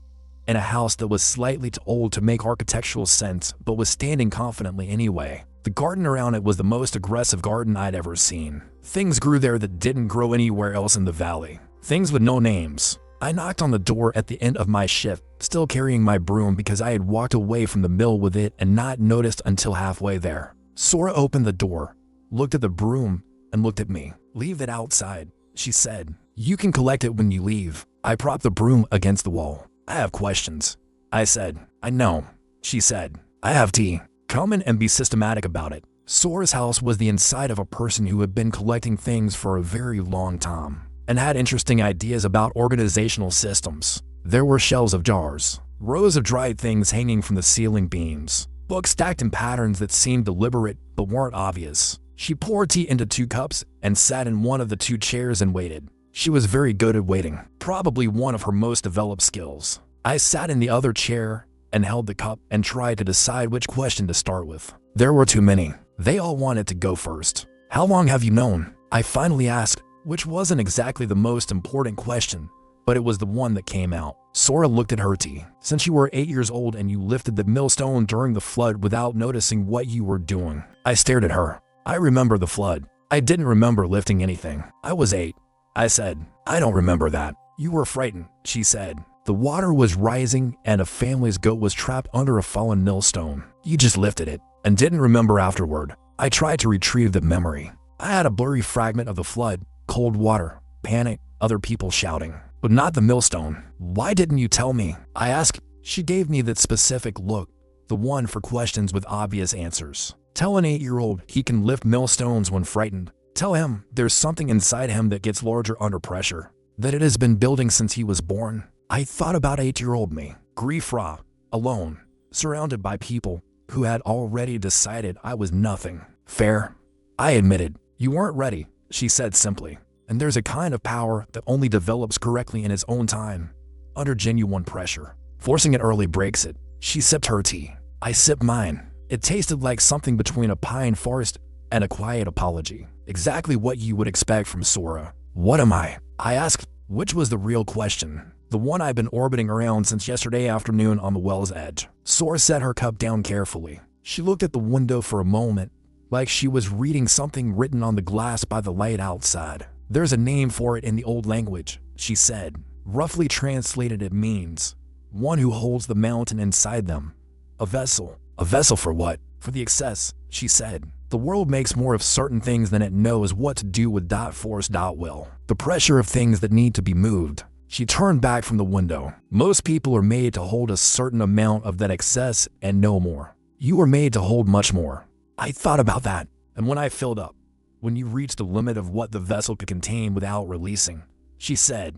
in a house that was slightly too old to make architectural sense, but was standing confidently anyway. The garden around it was the most aggressive garden I'd ever seen. Things grew there that didn't grow anywhere else in the valley. Things with no names. I knocked on the door at the end of my shift, still carrying my broom because I had walked away from the mill with it and not noticed until halfway there. Sora opened the door, looked at the broom, and looked at me. "Leave it outside," she said. "You can collect it when you leave." I propped the broom against the wall. "I have questions," I said. "I know," she said. "I have tea. Come in and be systematic about it." Sora's house was the inside of a person who had been collecting things for a very long time and had interesting ideas about organizational systems. There were shelves of jars, rows of dried things hanging from the ceiling beams, books stacked in patterns that seemed deliberate but weren't obvious. She poured tea into 2 cups and sat in one of the 2 chairs and waited. She was very good at waiting, probably one of her most developed skills. I sat in the other chair and held the cup and tried to decide which question to start with. There were too many. They all wanted to go first. "How long have you known?" I finally asked, which wasn't exactly the most important question, but it was the one that came out. Sora looked at her tea. "Since you were 8 years old and you lifted the millstone during the flood without noticing what you were doing." I stared at her. "I remember the flood. I didn't remember lifting anything. I was 8. I said. "I don't remember that." "You were frightened," she said. "The water was rising and a family's goat was trapped under a fallen millstone. You just lifted it and didn't remember afterward." I tried to retrieve the memory. I had a blurry fragment of the flood, cold water, panic, other people shouting, but not the millstone. "Why didn't you tell me?" I asked. She gave me that specific look, the one for questions with obvious answers. "Tell an 8-year-old he can lift millstones when frightened. Tell him there's something inside him that gets larger under pressure, that it has been building since he was born." I thought about 8-year-old me, grief-raw, alone, surrounded by people who had already decided I was nothing. "Fair," I admitted. "You weren't ready," she said simply. "And there's a kind of power that only develops correctly in its own time, under genuine pressure. Forcing it early breaks it." She sipped her tea. I sipped mine. It tasted like something between a pine forest and a quiet apology. Exactly what you would expect from Sora. "What am I?" I asked, which was the real question. The one I've been orbiting around since yesterday afternoon on the well's edge. Sora set her cup down carefully. She looked at the window for a moment, like she was reading something written on the glass by the light outside. "There's a name for it in the old language," she said. "Roughly translated, it means one who holds the mountain inside them. A vessel." "A vessel for what?" "For the excess," she said. "The world makes more of certain things than it knows what to do with. Force. Will. The pressure of things that need to be moved." She turned back from the window. "Most people are made to hold a certain amount of that excess and no more. You are made to hold much more." I thought about that. "And when I filled up, when you reached the limit of what the vessel could contain without releasing," she said,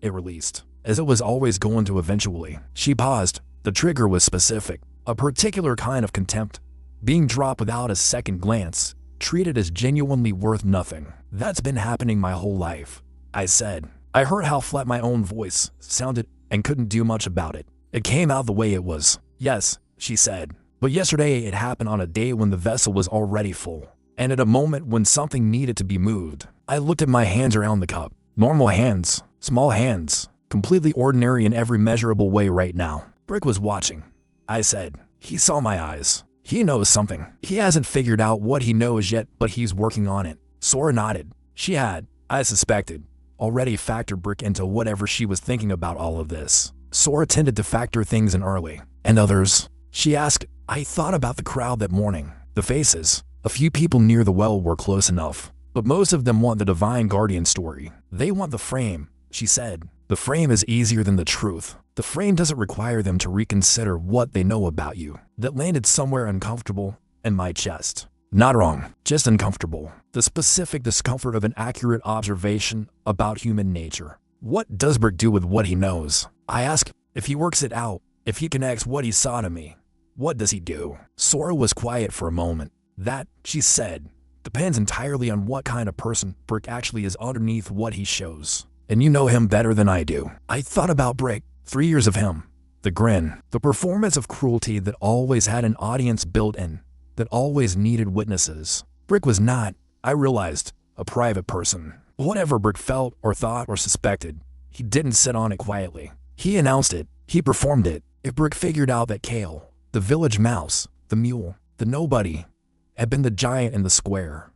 "it released, as it was always going to eventually." She paused. The trigger was specific. A particular kind of contempt, being dropped without a second glance, treated as genuinely worth nothing. "That's been happening my whole life," I said. I heard how flat my own voice sounded and couldn't do much about it. It came out the way it was. "Yes," she said. "But yesterday it happened on a day when the vessel was already full, and at a moment when something needed to be moved." I looked at my hands around the cup. Normal hands, small hands, completely ordinary in every measurable way right now. "Brek was watching," I said. "He saw my eyes. He knows something. He hasn't figured out what he knows yet, but he's working on it." Sora nodded. She had, I suspected, already factored Brek into whatever she was thinking about all of this. Sora tended to factor things in early. "And others?" she asked. I thought about the crowd that morning. The faces. A few people near the well were close enough, but most of them want the Divine Guardian story. They want the frame, she said. "The frame is easier than the truth. The frame doesn't require them to reconsider what they know about you." That landed somewhere uncomfortable in my chest. Not wrong, just uncomfortable. The specific discomfort of an accurate observation about human nature. What does Brek do with what he knows? I ask. If he works it out, if he connects what he saw to me, what does he do? Sora was quiet for a moment. That, she said, depends entirely on what kind of person Brek actually is underneath what he shows. And you know him better than I do. I thought about Brek, 3 years of him. The grin, the performance of cruelty that always had an audience built in, that always needed witnesses. Brek was not, I realized, a private person. Whatever Brek felt or thought or suspected, he didn't sit on it quietly. He announced it. He performed it. If Brek figured out that Kael, the village mouse, the mule, the nobody, had been the giant in the square,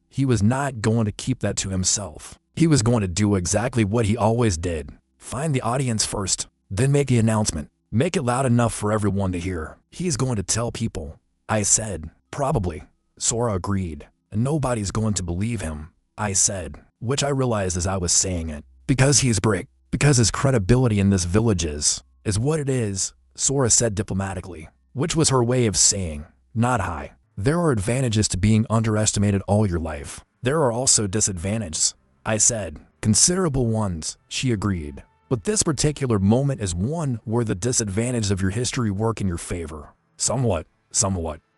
he was not going to keep that to himself. He was going to do exactly what he always did. Find the audience first, then make the announcement. Make it loud enough for everyone to hear. He's going to tell people. I said. Probably. Sora agreed. And nobody's going to believe him. I said. Which I realized as I was saying it. Because he's Brek. Because his credibility in this village is what it is, Sora said diplomatically. Which was her way of saying, not high. There are advantages to being underestimated all your life. There are also disadvantages. I said. Considerable ones, she agreed. But this particular moment is one where the disadvantages of your history work in your favor. Somewhat.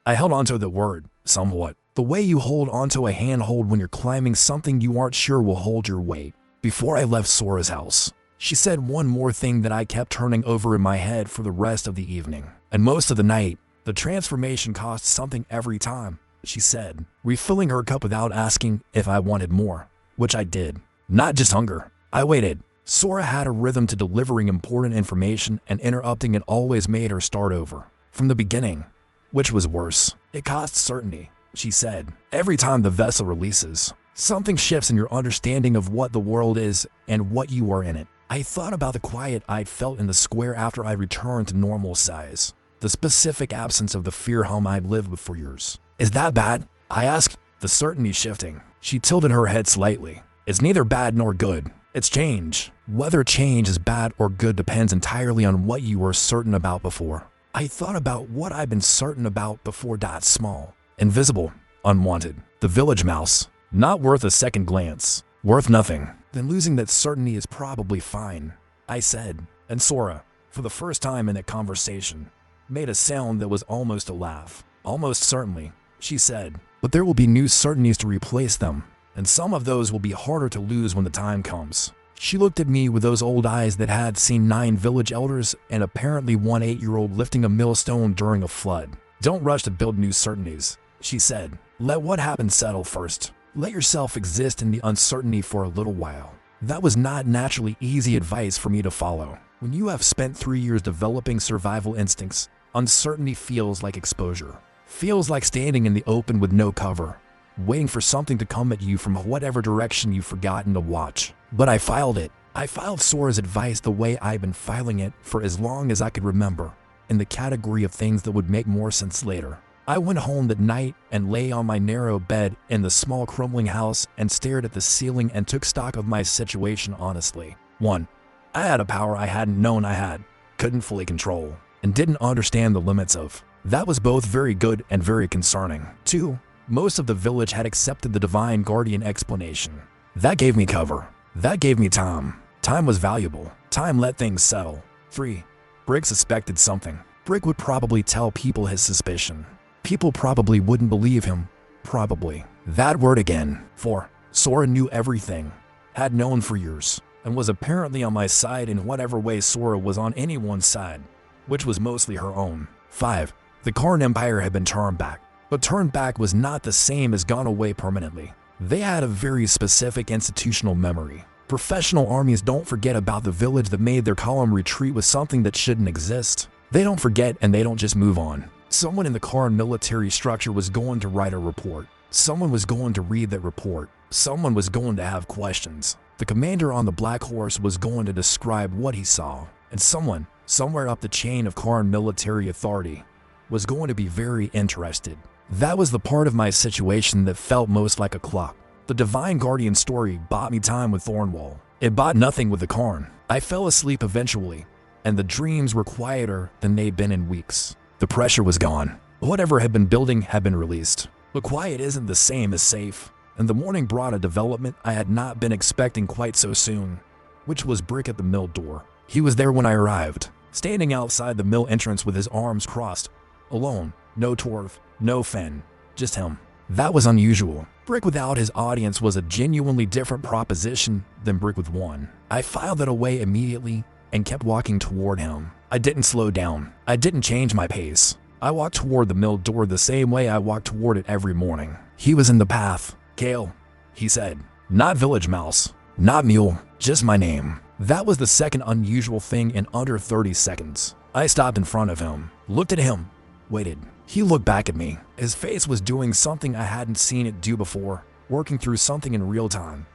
I held onto the word, somewhat. The way you hold onto a handhold when you're climbing something you aren't sure will hold your weight. Before I left Sora's house, she said one more thing that I kept turning over in my head for the rest of the evening. And most of the night, the transformation cost something every time, she said, refilling her cup without asking if I wanted more, which I did. Not just hunger. I waited. Sora had a rhythm to delivering important information, and interrupting it always made her start over. From the beginning. Which was worse. It cost certainty, she said. Every time the vessel releases, something shifts in your understanding of what the world is and what you are in it. I thought about the quiet I'd felt in the square after I returned to normal size. The specific absence of the fear home I'd lived with for years. Is that bad? I asked, the certainty shifting. She tilted her head slightly. It's neither bad nor good. It's change. Whether change is bad or good depends entirely on what you were certain about before. I thought about what I'd been certain about before. Small, invisible, unwanted. The village mouse. Not worth a second glance. Worth nothing. Then losing that certainty is probably fine, I said. And Sora, for the first time in that conversation, made a sound that was almost a laugh. Almost certainly, she said. But there will be new certainties to replace them. And some of those will be harder to lose when the time comes. She looked at me with those old eyes that had seen 9 village elders and apparently one 8-year-old lifting a millstone during a flood. Don't rush to build new certainties, she said. Let what happened settle first. Let yourself exist in the uncertainty for a little while. That was not naturally easy advice for me to follow. When you have spent 3 years developing survival instincts, uncertainty feels like exposure. Feels like standing in the open with no cover, waiting for something to come at you from whatever direction you've forgotten to watch. But I filed it. I filed Sora's advice the way I've been filing it for as long as I could remember, in the category of things that would make more sense later. I went home that night and lay on my narrow bed in the small crumbling house and stared at the ceiling and took stock of my situation honestly. 1. I had a power I hadn't known I had, couldn't fully control, and didn't understand the limits of. That was both very good and very concerning. 2. Most of the village had accepted the Divine Guardian explanation. That gave me cover. That gave me time. Time was valuable. Time let things settle. 3. Brek suspected something. Brek would probably tell people his suspicion. People probably wouldn't believe him. Probably. That word again. 4. Sora knew everything. Had known for years. And was apparently on my side in whatever way Sora was on anyone's side, which was mostly her own. 5. The Karn Empire had been turned back. But turned back was not the same as gone away permanently. They had a very specific institutional memory. Professional armies don't forget about the village that made their column retreat with something that shouldn't exist. They don't forget and they don't just move on. Someone in the Karn military structure was going to write a report. Someone was going to read that report. Someone was going to have questions. The commander on the black horse was going to describe what he saw. And someone, somewhere up the chain of Karn military authority, was going to be very interested. That was the part of my situation that felt most like a clock. The Divine Guardian story bought me time with Thornwall. It bought nothing with the Karn. I fell asleep eventually, and the dreams were quieter than they'd been in weeks. The pressure was gone. Whatever had been building had been released. But quiet isn't the same as safe, and the morning brought a development I had not been expecting quite so soon. which was Brek at the mill door. He was there when I arrived, standing outside the mill entrance with his arms crossed, alone, no Torv, no Fen, just him. That was unusual. Brek without his audience was a genuinely different proposition than Brek with one. I filed it away immediately and kept walking toward him. I didn't slow down. I didn't change my pace. I walked toward the mill door the same way I walked toward it every morning. He was in the path. Kael, he said. Not village mouse, not mule, just my name. That was the second unusual thing in under 30 seconds. I stopped in front of him, looked at him, waited. He looked back at me. His face was doing something I hadn't seen it do before, working through something in real time,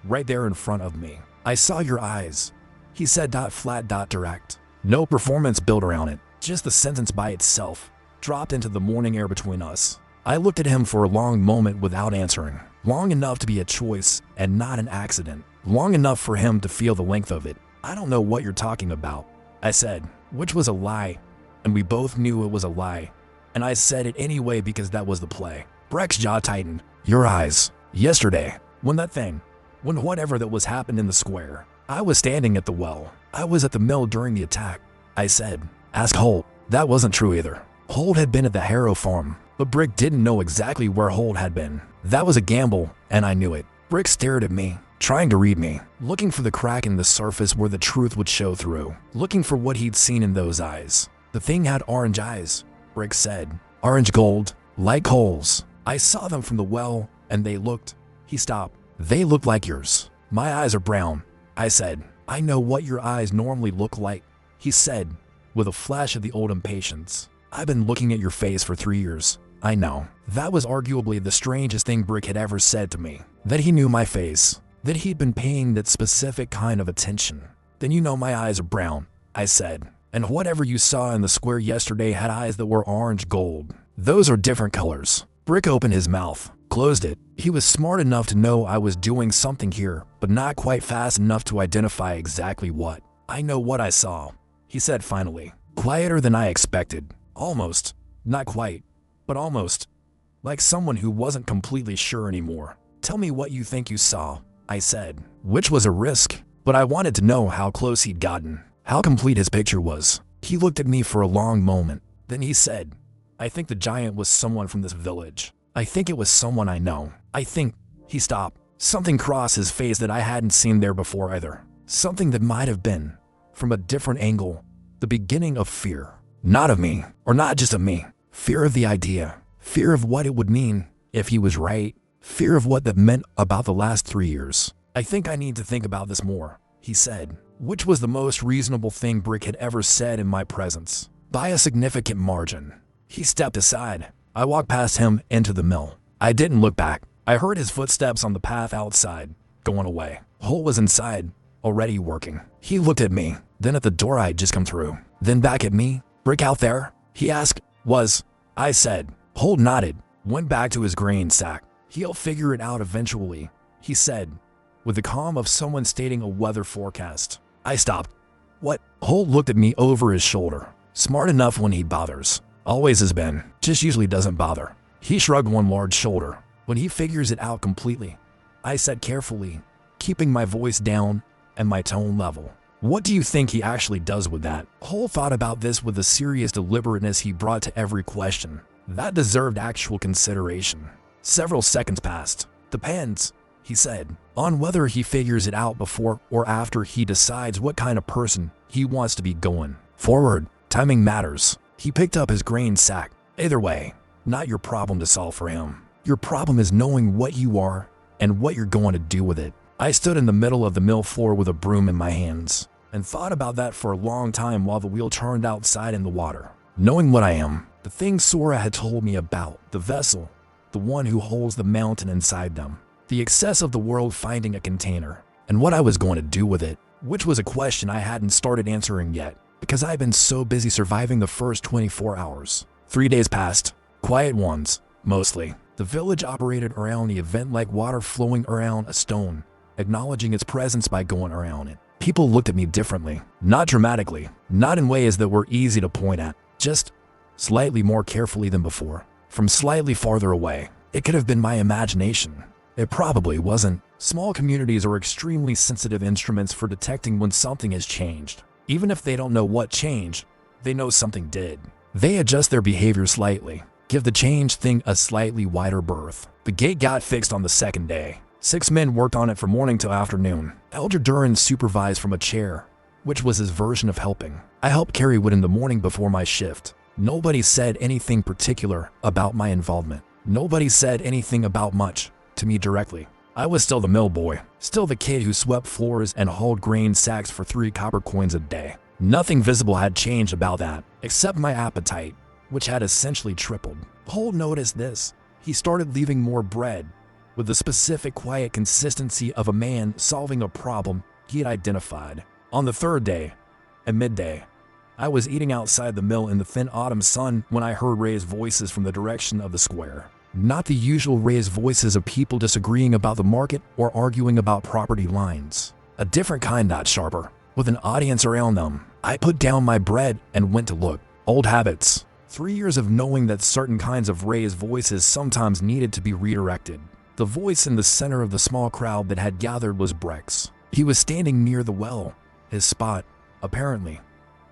right there in front of me. I saw your eyes, he said, flat, direct. No performance built around it, just the sentence by itself, dropped into the morning air between us. I looked at him for a long moment without answering, long enough to be a choice and not an accident, long enough for him to feel the length of it. I don't know what you're talking about, I said, which was a lie, and we both knew it was a lie. And I said it anyway because that was the play. Brek's jaw tightened. Your eyes. Yesterday, when whatever that was happened in the square. I was standing at the well. I was at the mill during the attack. I said, ask Holt. That wasn't true either. Holt had been at the Harrow farm, but Brek didn't know exactly where Holt had been. That was a gamble, and I knew it. Brek stared at me, trying to read me, looking for the crack in the surface where the truth would show through, looking for what he'd seen in those eyes. The thing had orange eyes, Brek said. Orange gold, like coals. I saw them from the well, and they looked. He stopped. They look like yours. My eyes are brown, I said. I know what your eyes normally look like, he said, with a flash of the old impatience. I've been looking at your face for 3 years. I know. That was arguably the strangest thing Brek had ever said to me. That he knew my face. That he'd been paying that specific kind of attention. Then you know my eyes are brown, I said. And whatever you saw in the square yesterday had eyes that were orange gold. Those are different colors. Brek opened his mouth, closed it. He was smart enough to know I was doing something here, but not quite fast enough to identify exactly what. I know what I saw, he said finally. Quieter than I expected. Almost. Not quite, but almost. Like someone who wasn't completely sure anymore. Tell me what you think you saw, I said, which was a risk, but I wanted to know how close he'd gotten. How complete his picture was. He looked at me for a long moment. Then he said, I think the giant was someone from this village. I think it was someone I know. I think, he stopped. Something crossed his face that I hadn't seen there before either. Something that might have been, from a different angle, the beginning of fear. Not of me, or not just of me. Fear of the idea. Fear of what it would mean if he was right. Fear of what that meant about the last 3 years. I think I need to think about this more, he said. Which was the most reasonable thing Brek had ever said in my presence, by a significant margin. He stepped aside. I walked past him into the mill. I didn't look back. I heard his footsteps on the path outside, going away. Holt was inside, already working. He looked at me, then at the door I'd just come through, then back at me. Brek out there? He asked. I said. Holt nodded, went back to his grain sack. He'll figure it out eventually, he said, with the calm of someone stating a weather forecast. I stopped. What? Holt looked at me over his shoulder. Smart enough when he bothers. Always has been. Just usually doesn't bother. He shrugged one large shoulder. When he figures it out completely, I said carefully, keeping my voice down and my tone level. What do you think he actually does with that? Holt thought about this with the serious deliberateness he brought to every question. That deserved actual consideration. Several seconds passed. Depends, he said, on whether he figures it out before or after he decides what kind of person he wants to be going forward. Timing matters. He picked up his grain sack. Either way, not your problem to solve for him. Your problem is knowing what you are and what you're going to do with it. I stood in the middle of the mill floor with a broom in my hands and thought about that for a long time while the wheel turned outside in the water. Knowing what I am, the things Sora had told me about, the vessel, the one who holds the mountain inside them, the excess of the world finding a container, and what I was going to do with it, which was a question I hadn't started answering yet, because I'd been so busy surviving the first 24 hours. 3 days passed, quiet ones, mostly. The village operated around the event like water flowing around a stone, acknowledging its presence by going around it. People looked at me differently, not dramatically, not in ways that were easy to point at, just slightly more carefully than before, from slightly farther away. It could have been my imagination, It probably wasn't. Small communities are extremely sensitive instruments for detecting when something has changed. Even if they don't know what changed, they know something did. They adjust their behavior slightly, give the changed thing a slightly wider berth. The gate got fixed on the second day. 6 men worked on it from morning till afternoon. Elder Duran supervised from a chair, which was his version of helping. I helped carry wood in the morning before my shift. Nobody said anything particular about my involvement. Nobody said anything about much to me directly. I was still the mill boy, still the kid who swept floors and hauled grain sacks for 3 copper coins a day. Nothing visible had changed about that, except my appetite, which had essentially tripled. Cole noticed this. He started leaving more bread, with the specific quiet consistency of a man solving a problem he had identified. On the 3rd day, at midday, I was eating outside the mill in the thin autumn sun when I heard raised voices from the direction of the square. Not the usual raised voices of people disagreeing about the market or arguing about property lines. A different kind, not sharper, with an audience around them. I put down my bread and went to look. Old habits. 3 years of knowing that certain kinds of raised voices sometimes needed to be redirected. The voice in the center of the small crowd that had gathered was Brek's. He was standing near the well, his spot, apparently,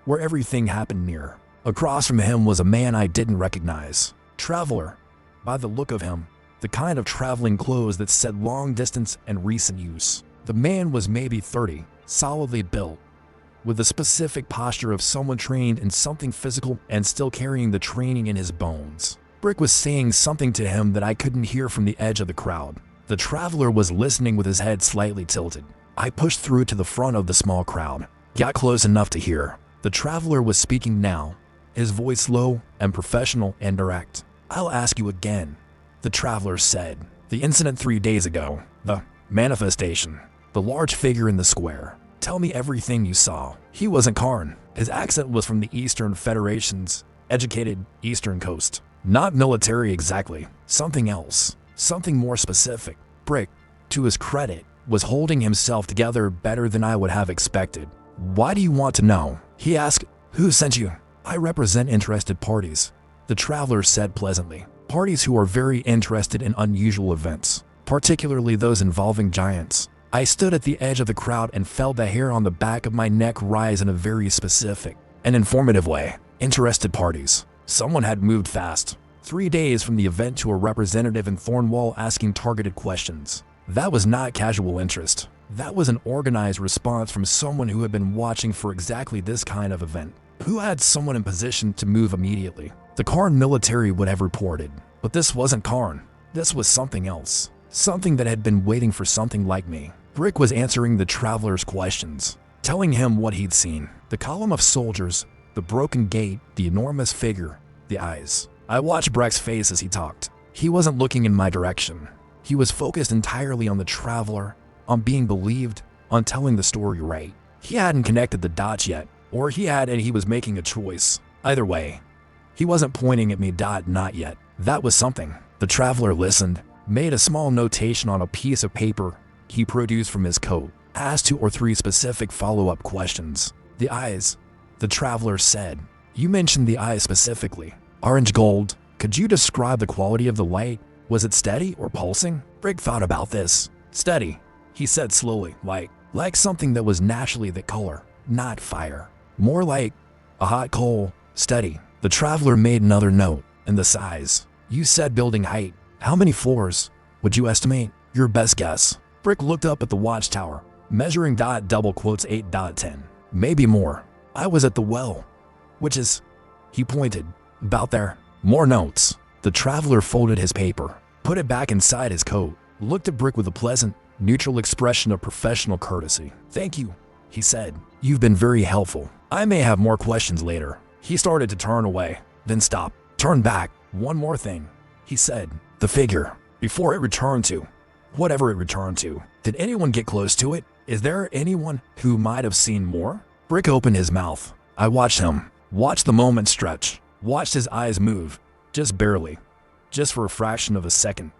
where everything happened near. Across from him was a man I didn't recognize. Traveler, by the look of him, the kind of traveling clothes that said long distance and recent use. The man was maybe 30, solidly built, with the specific posture of someone trained in something physical and still carrying the training in his bones. Brek was saying something to him that I couldn't hear from the edge of the crowd. The traveler was listening with his head slightly tilted. I pushed through to the front of the small crowd, got close enough to hear. The traveler was speaking now, his voice low and professional and direct. "I'll ask you again," the traveler said. "The incident 3 days ago, the manifestation, the large figure in the square. Tell me everything you saw." He wasn't Karn. His accent was from the Eastern Federation's educated Eastern Coast. Not military exactly, something else, something more specific. Brek, to his credit, was holding himself together better than I would have expected. "Why do you want to know?" he asked. "Who sent you?" "I represent interested parties," the traveler said pleasantly. "Parties who are very interested in unusual events, particularly those involving giants." I stood at the edge of the crowd and felt the hair on the back of my neck rise in a very specific and informative way. Interested parties. Someone had moved fast. 3 days from the event to a representative in Thornwall asking targeted questions. That was not casual interest. That was an organized response from someone who had been watching for exactly this kind of event, who had someone in position to move immediately. The Karn military would have reported, but this wasn't Karn. This was something else. Something that had been waiting for something like me. Brek was answering the traveler's questions, telling him what he'd seen. The column of soldiers, the broken gate, the enormous figure, the eyes. I watched Brek's face as he talked. He wasn't looking in my direction. He was focused entirely on the traveler, on being believed, on telling the story right. He hadn't connected the dots yet, or he had and he was making a choice. Either way, he wasn't pointing at me. Not yet. That was something. The traveler listened, made a small notation on a piece of paper he produced from his coat, asked 2 or 3 specific follow-up questions. "The eyes," the traveler said. "You mentioned the eyes specifically. Orange gold. Could you describe the quality of the light? Was it steady or pulsing?" Brek thought about this. "Steady," he said slowly, like something that was naturally that color, not fire. "More like a hot coal. Steady." The traveler made another note. "And the size. You said building height. How many floors would you estimate?" "Your best guess." Brek looked up at the watchtower, measuring double quotes 8.10. "Maybe more. I was at the well, which is," he pointed, "about there." More notes. The traveler folded his paper, put it back inside his coat, looked at Brek with a pleasant, neutral expression of professional courtesy. "Thank you," he said. "You've been very helpful. I may have more questions later." He started to turn away, then stopped. "Turn back. One more thing," he said. "The figure. Before it returned to whatever it returned to. Did anyone get close to it? Is there anyone who might have seen more?" Brek opened his mouth. I watched him, watched the moment stretch, watched his eyes move, just barely, just for a fraction of a second,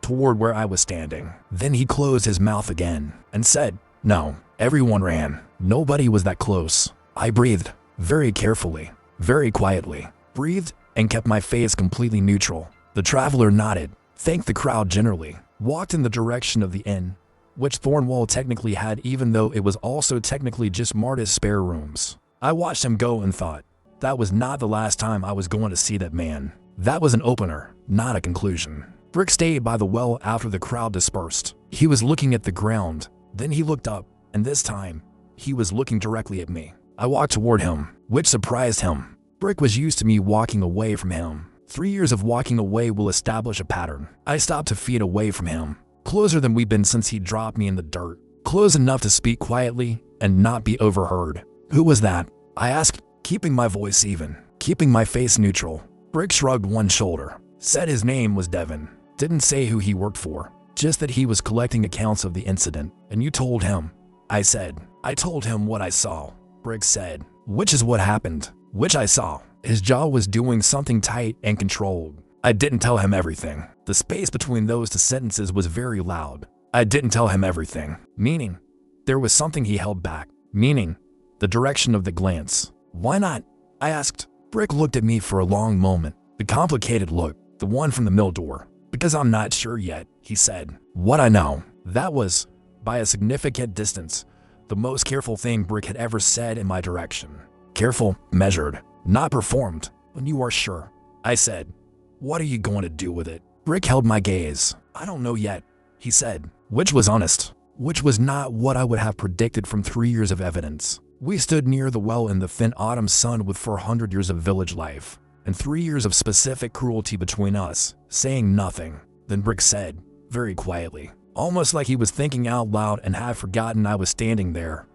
toward where I was standing. Then he closed his mouth again and said, "No." Everyone ran. Nobody was that close. I breathed, very carefully, very quietly, breathed and kept my face completely neutral. The traveler nodded, thanked the crowd generally, walked in the direction of the inn, which Thornwall technically had, even though it was also technically just Marta's spare rooms. I watched him go and thought, that was not the last time I was going to see that man. That was an opener, not a conclusion. Brek stayed by the well after the crowd dispersed. He was looking at the ground, then he looked up, and this time, he was looking directly at me. I walked toward him, which surprised him. Brek was used to me walking away from him. 3 years of walking away will establish a pattern. I stopped 2 feet away from him, closer than we'd been since he dropped me in the dirt, close enough to speak quietly and not be overheard. Who was that? I asked, keeping my voice even, keeping my face neutral. Brek shrugged one shoulder, said his name was Devin, didn't say who he worked for, just that he was collecting accounts of the incident. And you told him? I said. I told him what I saw. Brek said, which is what happened, which I saw. His jaw was doing something tight and controlled. I didn't tell him everything. The space between those 2 sentences was very loud. I didn't tell him everything, meaning there was something he held back, meaning the direction of the glance. Why not? I asked. Brek looked at me for a long moment, the complicated look, the one from the mill door. Because I'm not sure yet, he said. What I know. That was, by a significant distance, the most careful thing Brek had ever said in my direction. Careful, measured, not performed. When you are sure, I said. What are you going to do with it? Brek held my gaze. I don't know yet, he said, which was honest, which was not what I would have predicted from 3 years of evidence. We stood near the well in the thin autumn sun with 400 years of village life, and 3 years of specific cruelty between us, saying nothing. Then Brek said, very quietly, almost like he was thinking out loud and had forgotten I was standing there.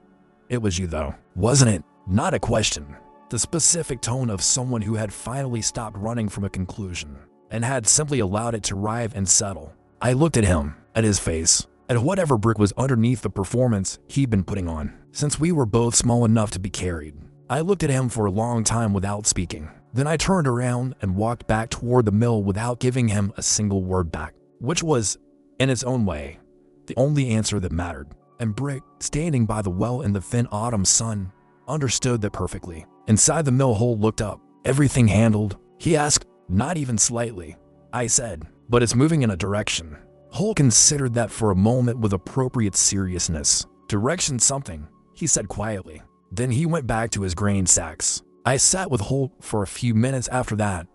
It was you though, wasn't it? Not a question. The specific tone of someone who had finally stopped running from a conclusion, and had simply allowed it to arrive and settle. I looked at him, at his face, at whatever Brek was underneath the performance he'd been putting on, since we were both small enough to be carried. I looked at him for a long time without speaking. Then I turned around and walked back toward the mill without giving him a single word back, which was, in its own way, the only answer that mattered. And Brek, standing by the well in the thin autumn sun, understood that perfectly. Inside the mill, Hole looked up. Everything handled? He asked. Not even slightly, I said, but it's moving in a direction. Hole considered that for a moment with appropriate seriousness. Direction something, he said quietly. Then he went back to his grain sacks. I sat with Holt for a few minutes after that,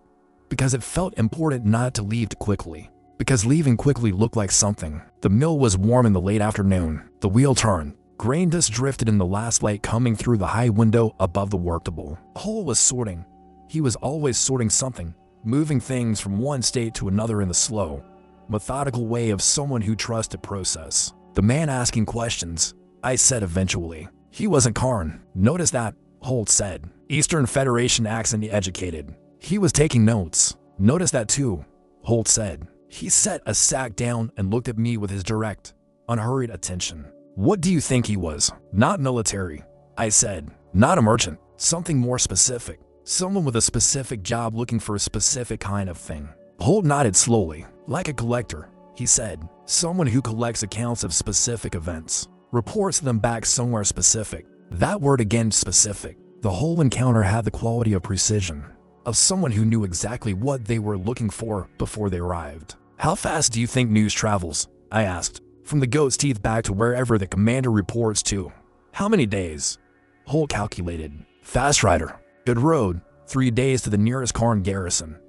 because it felt important not to leave quickly, because leaving quickly looked like something. The mill was warm in the late afternoon. The wheel turned. Grain dust drifted in the last light coming through the high window above the worktable. Holt was sorting. He was always sorting something, moving things from one state to another in the slow, methodical way of someone who trusts a process. The man asking questions, I said eventually. He wasn't Karn. Notice that, Holt said. Eastern Federation accent educated. He was taking notes. Notice that too, Holt said. He set a sack down and looked at me with his direct, unhurried attention. What do you think he was? Not military, I said. Not a merchant. Something more specific. Someone with a specific job looking for a specific kind of thing. Holt nodded slowly. Like a collector, he said. Someone who collects accounts of specific events, reports them back somewhere specific. That word again, specific. The whole encounter had the quality of precision, of someone who knew exactly what they were looking for before they arrived. How fast do you think news travels? I asked. From the goat's teeth back to wherever the commander reports to. How many days? Holt calculated. Fast rider. Good road. 3 days to the nearest Karn garrison.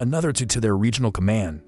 Another 2 to their regional command.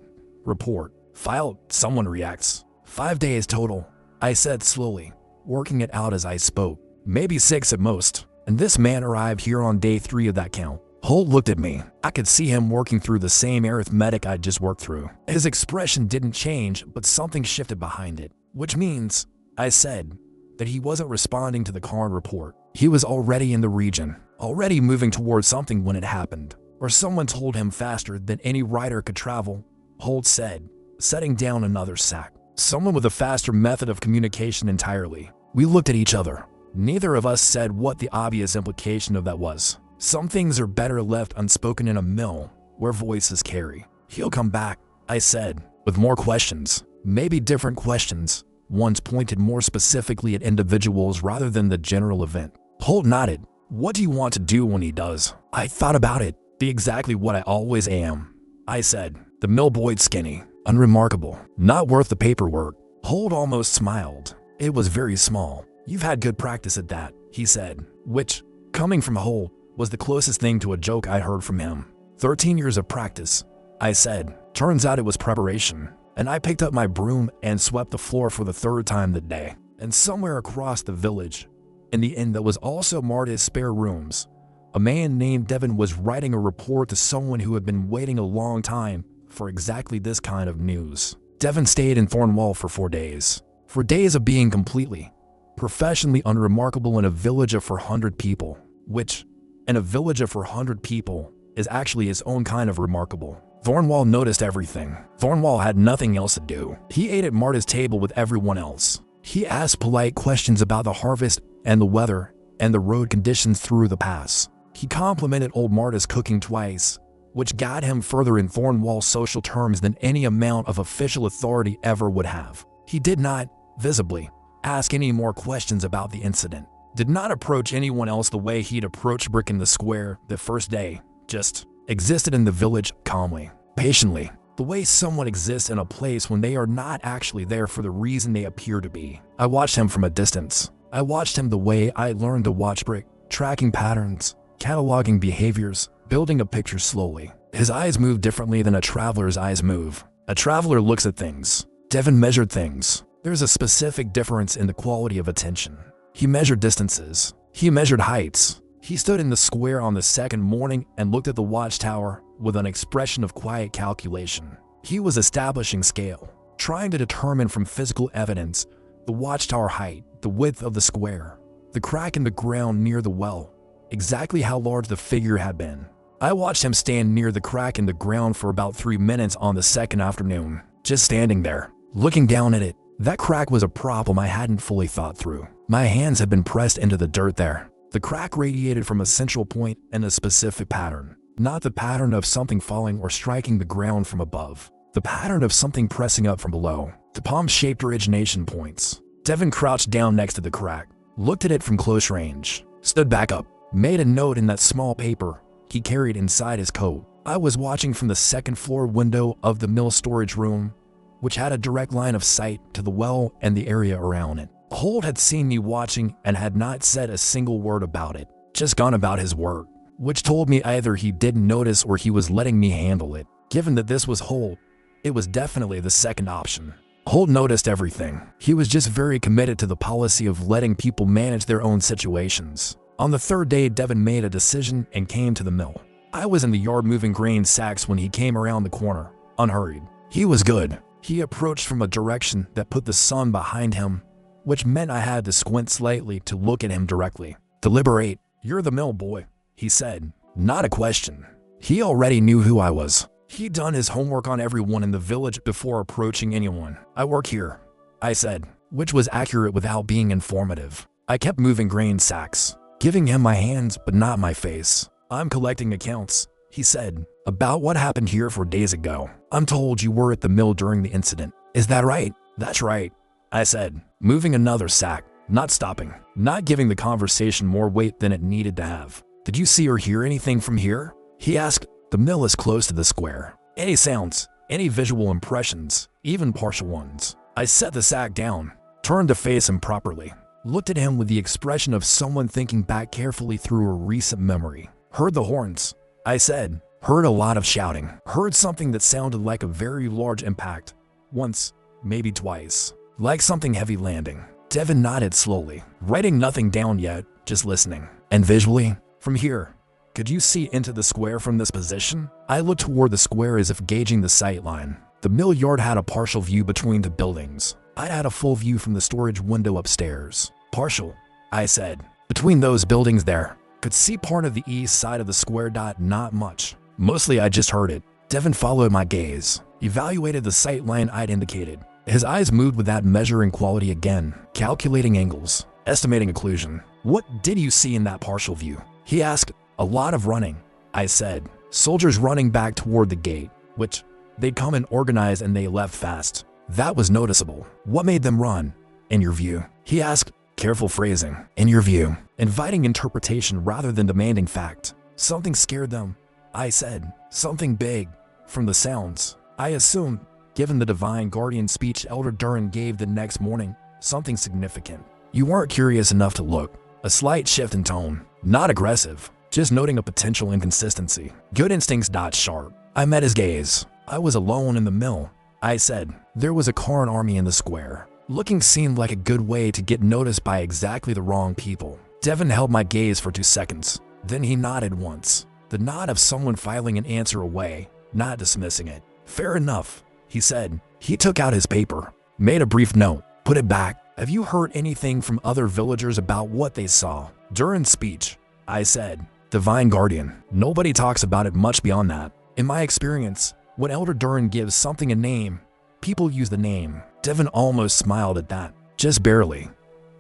Report. File. Someone reacts. 5 days total, I said slowly, working it out as I spoke. Maybe 6 at most. And this man arrived here on day 3 of that count. Holt looked at me. I could see him working through the same arithmetic I'd just worked through. His expression didn't change, but something shifted behind it. Which means, I said, that he wasn't responding to the Karn report. He was already in the region, already moving towards something when it happened. Or someone told him faster than any rider could travel, Holt said, setting down another sack. Someone with a faster method of communication entirely. We looked at each other. Neither of us said what the obvious implication of that was. Some things are better left unspoken in a mill, where voices carry. He'll come back, I said, with more questions. Maybe different questions. Ones pointed more specifically at individuals rather than the general event. Holt nodded. What do you want to do when he does? I thought about it. Be exactly what I always am, I said. The mill boy's skinny. Unremarkable. Not worth the paperwork. Holt almost smiled. It was very small. You've had good practice at that, he said, which, coming from Holt, was the closest thing to a joke I heard from him. 13 years of practice, I said. Turns out it was preparation. And I picked up my broom and swept the floor for the third time that day. And somewhere across the village, in the inn that was also marked as spare rooms, a man named Devin was writing a report to someone who had been waiting a long time for exactly this kind of news. Devin stayed in Thornwall for 4 days. 4 days of being completely, professionally unremarkable in a village of 400 people, which, in a village of 400 people, is actually its own kind of remarkable. Thornwall noticed everything. Thornwall had nothing else to do. He ate at Marta's table with everyone else. He asked polite questions about the harvest and the weather and the road conditions through the pass. He complimented old Marta's cooking twice, which got him further in Thornwall's social terms than any amount of official authority ever would have. He did not, visibly, ask any more questions about the incident. Did not approach anyone else the way he'd approached Brek in the square the first day. Just existed in the village calmly, patiently, the way someone exists in a place when they are not actually there for the reason they appear to be. I watched him from a distance. I watched him the way I learned to watch Brek, tracking patterns, cataloging behaviors, building a picture slowly. His eyes moved differently than a traveler's eyes move. A traveler looks at things. Devin measured things. There's a specific difference in the quality of attention. He measured distances. He measured heights. He stood in the square on the second morning and looked at the watchtower with an expression of quiet calculation. He was establishing scale, trying to determine from physical evidence the watchtower height, the width of the square, the crack in the ground near the well, exactly how large the figure had been. I watched him stand near the crack in the ground for about 3 minutes on the second afternoon, just standing there, looking down at it. That crack was a problem I hadn't fully thought through. My hands had been pressed into the dirt there. The crack radiated from a central point in a specific pattern, not the pattern of something falling or striking the ground from above, the pattern of something pressing up from below, the palm-shaped origination points. Devin crouched down next to the crack, looked at it from close range, stood back up, made a note in that small paper he carried inside his coat. I was watching from the second floor window of the mill storage room, which had a direct line of sight to the well and the area around it. Holt had seen me watching and had not said a single word about it, just gone about his work, which told me either he didn't notice or he was letting me handle it. Given that this was Holt, it was definitely the second option. Holt noticed everything. He was just very committed to the policy of letting people manage their own situations. On the third day, Devin made a decision and came to the mill. I was in the yard moving grain sacks when he came around the corner, unhurried. He was good. He approached from a direction that put the sun behind him, which meant I had to squint slightly to look at him directly. Deliberate. "You're the mill boy," he said. Not a question. He already knew who I was. He'd done his homework on everyone in the village before approaching anyone. "I work here," I said, which was accurate without being informative. I kept moving grain sacks, giving him my hands but not my face. "I'm collecting accounts," he said, "about what happened here 4 days ago. I'm told you were at the mill during the incident. Is that right?" "That's right," I said, moving another sack, not stopping, not giving the conversation more weight than it needed to have. "Did you see or hear anything from here?" he asked. "The mill is close to the square. Any sounds, any visual impressions, even partial ones?" I set the sack down, turned to face him properly, looked at him with the expression of someone thinking back carefully through a recent memory. "Heard the horns," I said. "Heard a lot of shouting. Heard something that sounded like a very large impact. Once, maybe twice. Like something heavy landing." Devin nodded slowly, writing nothing down yet, just listening. "And visually? From here, could you see into the square from this position?" I looked toward the square as if gauging the sight line. The mill yard had a partial view between the buildings. I'd had a full view from the storage window upstairs. "Partial," I said. "Between those buildings there. Could see part of the east side of the square. Not much. Mostly I just heard it." Devin followed my gaze, evaluated the sight line I'd indicated. His eyes moved with that measuring quality again, calculating angles, estimating occlusion. "What did you see in that partial view?" he asked. "A lot of running," I said. "Soldiers running back toward the gate, which they'd come and organize and they left fast. That was noticeable." "What made them run, in your view?" he asked. Careful phrasing. "In your view," inviting interpretation rather than demanding fact. "Something scared them," I said. "Something big. From the sounds, I assumed given the Divine Guardian speech Elder Durin gave the next morning, something significant. You weren't curious enough to look. A slight shift in tone. Not aggressive, just noting a potential inconsistency. Good instincts. Sharp. I met his gaze. I was alone in the mill. I said, there was a Karn army in the square. Looking seemed like a good way to get noticed by exactly the wrong people. Devin held my gaze for 2 seconds. Then he nodded once. The nod of someone filing an answer away, not dismissing it. Fair enough, he said. He took out his paper, made a brief note, put it back. Have you heard anything from other villagers about what they saw? During speech, I said, Divine Guardian. Nobody talks about it much beyond that. In my experience, when Elder Durin gives something a name, people use the name. Devin almost smiled at that. Just barely.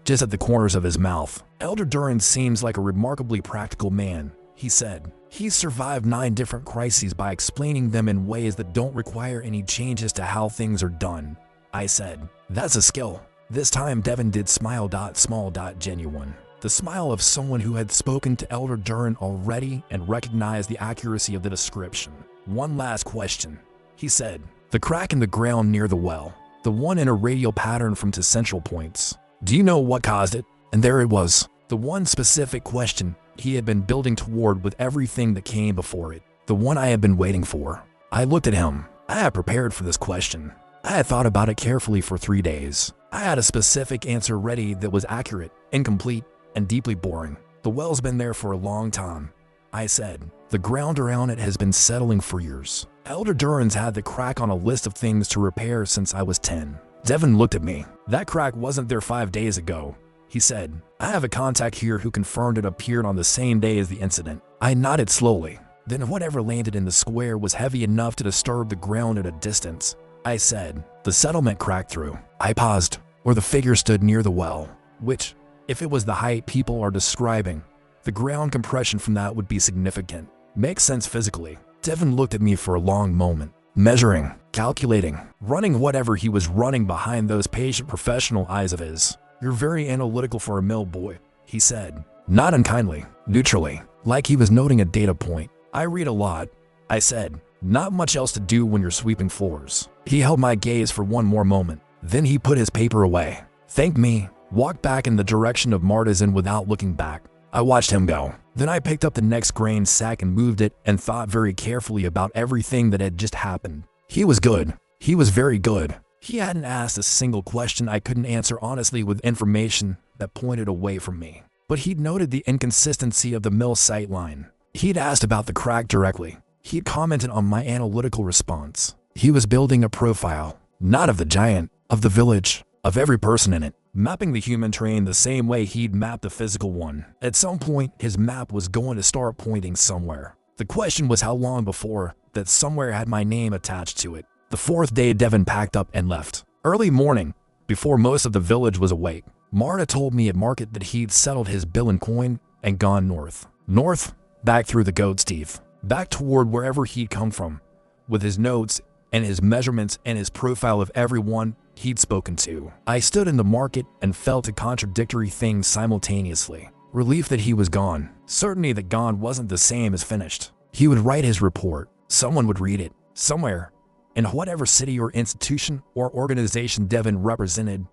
Just at the corners of his mouth. Elder Durin seems like a remarkably practical man, he said. He's survived 9 different crises by explaining them in ways that don't require any changes to how things are done. I said, that's a skill. This time Devin did smile. Small. Genuine. The smile of someone who had spoken to Elder Durin already and recognized the accuracy of the description. One last question, he said. The crack in the ground near the well. The one in a radial pattern from 2 central points. Do you know what caused it? And there it was. The one specific question he had been building toward with everything that came before it. The one I had been waiting for. I looked at him. I had prepared for this question. I had thought about it carefully for 3 days. I had a specific answer ready that was accurate, incomplete, and deeply boring. The well's been there for a long time, I said. The ground around it has been settling for years. Elder Durin's had the crack on a list of things to repair since I was 10. Devin looked at me. That crack wasn't there 5 days ago, he said. I have a contact here who confirmed it appeared on the same day as the incident. I nodded slowly. Then whatever landed in the square was heavy enough to disturb the ground at a distance, I said. The settlement cracked through. I paused, where the figure stood near the well, which, if it was the height people are describing, the ground compression from that would be significant. Makes sense physically. Devin looked at me for a long moment, measuring, calculating, running whatever he was running behind those patient professional eyes of his. You're very analytical for a mill boy, he said. Not unkindly, neutrally, like he was noting a data point. I read a lot, I said. Not much else to do when you're sweeping floors. He held my gaze for one more moment. Then he put his paper away, thanked me, walked back in the direction of Martisan without looking back. I watched him go. Then I picked up the next grain sack and moved it and thought very carefully about everything that had just happened. He was good. He was very good. He hadn't asked a single question I couldn't answer honestly with information that pointed away from me. But he'd noted the inconsistency of the mill sightline. He'd asked about the crack directly. He'd commented on my analytical response. He was building a profile, not of the giant, of the village, of every person in it, mapping the human terrain the same way he'd mapped the physical one. At some point, his map was going to start pointing somewhere. The question was how long before that somewhere had my name attached to it. The 4th day Devin packed up and left. Early morning, before most of the village was awake, Marta told me at market that he'd settled his bill and coin and gone north. North, back through the goat's teeth, back toward wherever he'd come from, with his notes and his measurements and his profile of everyone he'd spoken to. I stood in the market and felt a contradictory things simultaneously. Relief that he was gone. Certainty that gone wasn't the same as finished. He would write his report. Someone would read it. Somewhere. In whatever city or institution or organization Devin represented,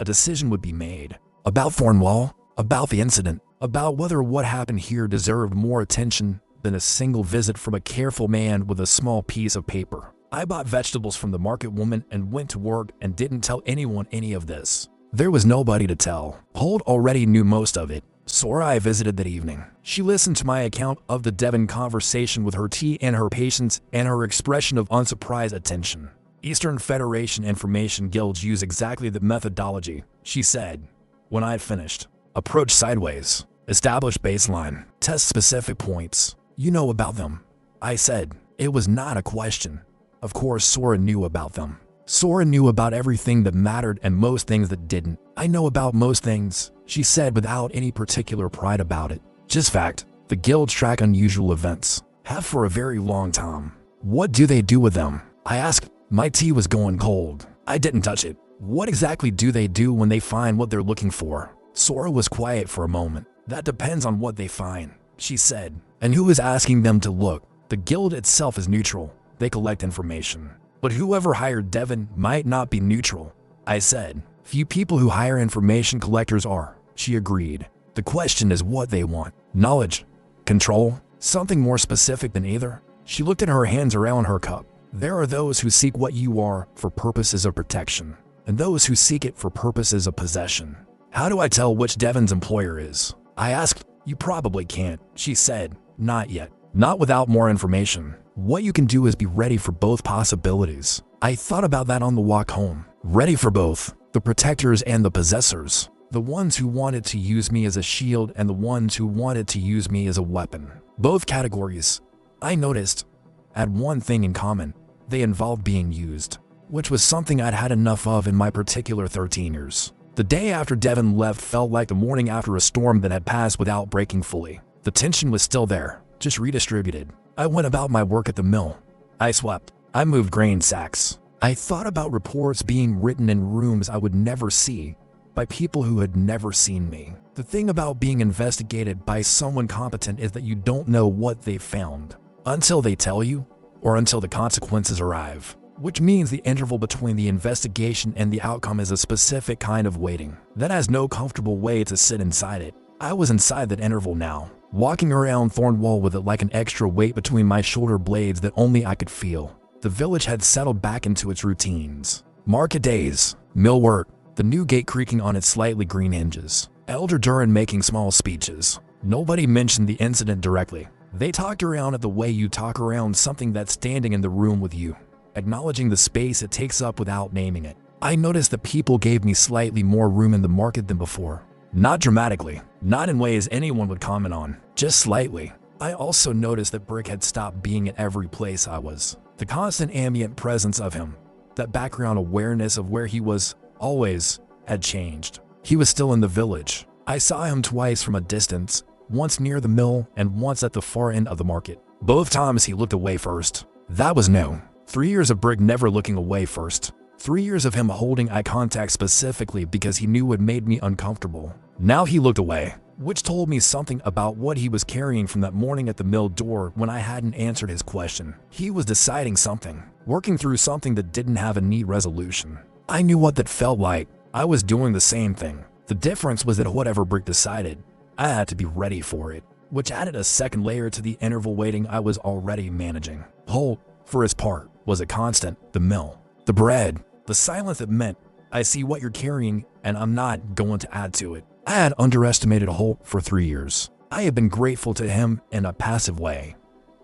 a decision would be made. About Thornwall, about the incident, about whether what happened here deserved more attention than a single visit from a careful man with a small piece of paper. I bought vegetables from the market woman and went to work and didn't tell anyone any of this. There was nobody to tell. Holt already knew most of it. Sora I visited that evening. She listened to my account of the Devin conversation with her tea and her patience and her expression of unsurprised attention. Eastern Federation Information Guilds use exactly the methodology, she said. When I had finished, approach sideways, establish baseline, test specific points. You know about them, I said. It was not a question. Of course, Sora knew about them. Sora knew about everything that mattered and most things that didn't. I know about most things, she said without any particular pride about it. Just fact. The guilds track unusual events. Have for a very long time. What do they do with them? I asked. My tea was going cold. I didn't touch it. What exactly do they do when they find what they're looking for? Sora was quiet for a moment. That depends on what they find, she said. And who is asking them to look? The guild itself is neutral. They collect information. But whoever hired Devon might not be neutral, I said. Few people who hire information collectors are, she agreed. The question is what they want. Knowledge? Control? Something more specific than either? She looked at her hands around her cup. There are those who seek what you are for purposes of protection, and those who seek it for purposes of possession. How do I tell which Devon's employer is? I asked. You probably can't, she said. Not yet. Not without more information. What you can do is be ready for both possibilities. I thought about that on the walk home. Ready for both. The protectors and the possessors. The ones who wanted to use me as a shield and the ones who wanted to use me as a weapon. Both categories, I noticed, had one thing in common. They involved being used, which was something I'd had enough of in my particular 13 years. The day after Devon left felt like the morning after a storm that had passed without breaking fully. The tension was still there, just redistributed. I went about my work at the mill. I swept. I moved grain sacks. I thought about reports being written in rooms I would never see, by people who had never seen me. The thing about being investigated by someone competent is that you don't know what they've found until they tell you, or until the consequences arrive. Which means the interval between the investigation and the outcome is a specific kind of waiting that has no comfortable way to sit inside it. I was inside that interval now, walking around Thornwall with it like an extra weight between my shoulder blades that only I could feel. The village had settled back into its routines. Market days, mill work, the new gate creaking on its slightly green hinges, Elder Duran making small speeches. Nobody mentioned the incident directly. They talked around it the way you talk around something that's standing in the room with you, acknowledging the space it takes up without naming it. I noticed that people gave me slightly more room in the market than before. Not dramatically, not in ways anyone would comment on, just slightly. I also noticed that Brek had stopped being at every place I was. The constant ambient presence of him, that background awareness of where he was always, had changed. He was still in the village. I saw him twice from a distance, once near the mill and once at the far end of the market. Both times he looked away first. That was new. 3 years of Brek never looking away first. 3 years of him holding eye contact specifically because he knew it made me uncomfortable. Now he looked away, which told me something about what he was carrying from that morning at the mill door when I hadn't answered his question. He was deciding something, working through something that didn't have a neat resolution. I knew what that felt like. I was doing the same thing. The difference was that whatever Brek decided, I had to be ready for it, which added a second layer to the interval waiting I was already managing. Holt, for his part, was a constant. The mill, the bread, the silence that meant, I see what you're carrying and I'm not going to add to it. I had underestimated Holt for 3 years. I had been grateful to him in a passive way.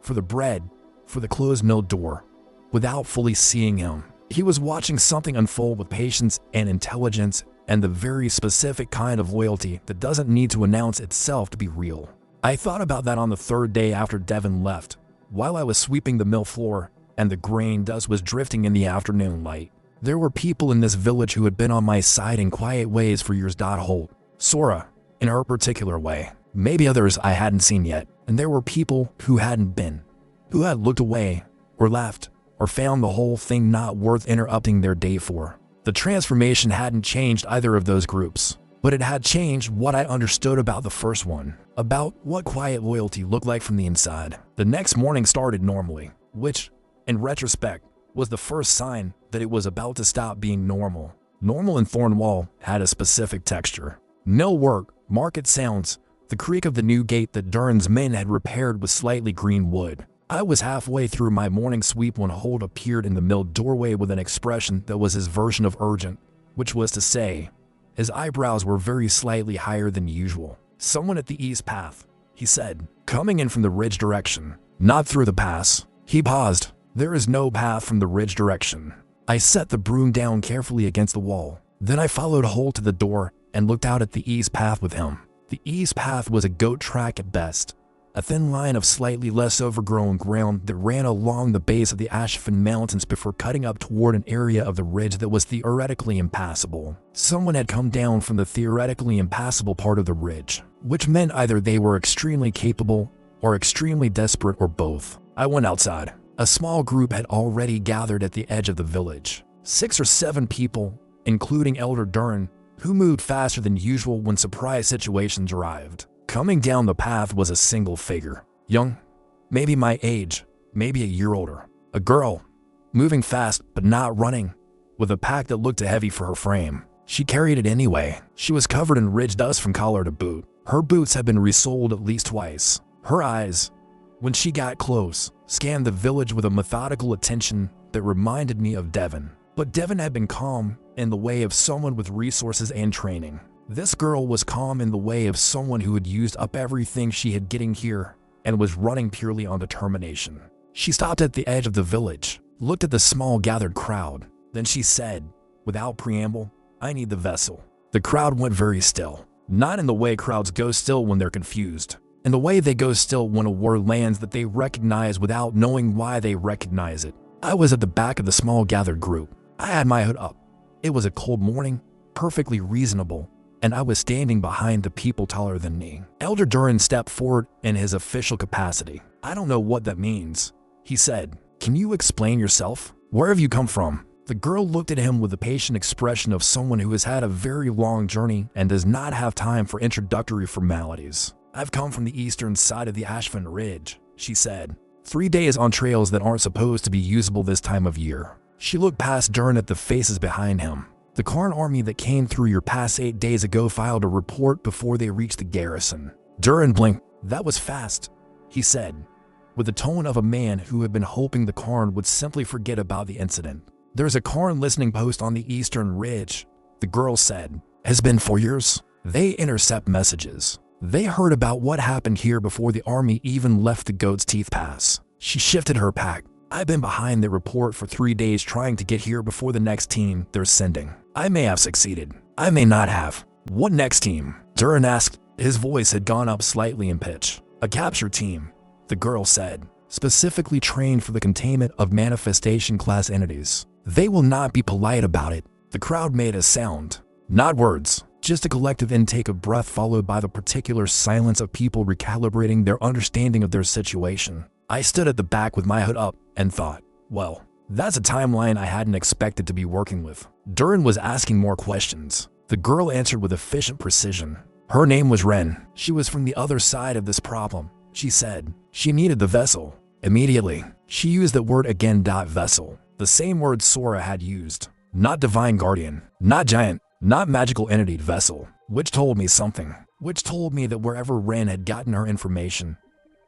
For the bread, for the closed mill door, without fully seeing him. He was watching something unfold with patience and intelligence and the very specific kind of loyalty that doesn't need to announce itself to be real. I thought about that on the third day after Devon left, while I was sweeping the mill floor and the grain dust was drifting in the afternoon light. There were people in this village who had been on my side in quiet ways for years. Holt, Sora, in her particular way, maybe others I hadn't seen yet, and there were people who hadn't been, who had looked away or left, or found the whole thing not worth interrupting their day for. The transformation hadn't changed either of those groups, but it had changed what I understood about the first one, about what quiet loyalty looked like from the inside. The next morning started normally, which, in retrospect, was the first sign that it was about to stop being normal. Normal in Thornwall had a specific texture. Mill work, market sounds, the creak of the new gate that Duran's men had repaired with slightly green wood. I was halfway through my morning sweep when Holt appeared in the mill doorway with an expression that was his version of urgent, which was to say, his eyebrows were very slightly higher than usual. Someone at the east path, he said, coming in from the ridge direction, not through the pass. He paused. There is no path from the ridge direction. I set the broom down carefully against the wall. Then I followed Holt to the door and looked out at the east path with him. The east path was a goat track at best. A thin line of slightly less overgrown ground that ran along the base of the Ashfin Mountains before cutting up toward an area of the ridge that was theoretically impassable. Someone had come down from the theoretically impassable part of the ridge, which meant either they were extremely capable or extremely desperate or both. I went outside. A small group had already gathered at the edge of the village. 6 or 7 people, including Elder Duran, who moved faster than usual when surprise situations arrived. Coming down the path was a single figure. Young, maybe my age, maybe a year older. A girl, moving fast but not running, with a pack that looked heavy for her frame. She carried it anyway. She was covered in ridge dust from collar to boot. Her boots had been resoled at least twice. Her eyes, when she got close, scanned the village with a methodical attention that reminded me of Devon. But Devon had been calm in the way of someone with resources and training. This girl was calm in the way of someone who had used up everything she had getting here and was running purely on determination. She stopped at the edge of the village, looked at the small gathered crowd. Then she said, without preamble, "I need the vessel." The crowd went very still. Not in the way crowds go still when they're confused. In the way they go still when a word lands that they recognize without knowing why they recognize it. I was at the back of the small gathered group. I had my hood up. It was a cold morning, perfectly reasonable, and I was standing behind the people taller than me. Elder Durin stepped forward in his official capacity. "I don't know what that means," he said. "Can you explain yourself? Where have you come from?" The girl looked at him with the patient expression of someone who has had a very long journey and does not have time for introductory formalities. "I've come from the eastern side of the Ashfin Ridge," she said. 3 days on trails that aren't supposed to be usable this time of year." She looked past Durin at the faces behind him. "The Karn army that came through your pass 8 days ago filed a report before they reached the garrison." Durin blinked. "That was fast," he said, with the tone of a man who had been hoping the Karn would simply forget about the incident. "There's a Karn listening post on the eastern ridge," the girl said. "Has been for years. They intercept messages. They heard about what happened here before the army even left the Goat's Teeth Pass." She shifted her pack. "I've been behind the report for 3 days trying to get here before the next team they're sending. I may have succeeded. I may not have." "What next team?" Durin asked. His voice had gone up slightly in pitch. "A capture team," the girl said, "specifically trained for the containment of manifestation class entities. They will not be polite about it." The crowd made a sound. Not words, just a collective intake of breath followed by the particular silence of people recalibrating their understanding of their situation. I stood at the back with my hood up and thought, well, that's a timeline I hadn't expected to be working with. Durin was asking more questions. The girl answered with efficient precision. Her name was Ren. She was from the other side of this problem, she said. She needed the vessel. Immediately, she used that word again. Vessel. The same word Sora had used. Not divine guardian, not giant, not magical entity. Vessel. Which told me something. Which told me that wherever Ren had gotten her information,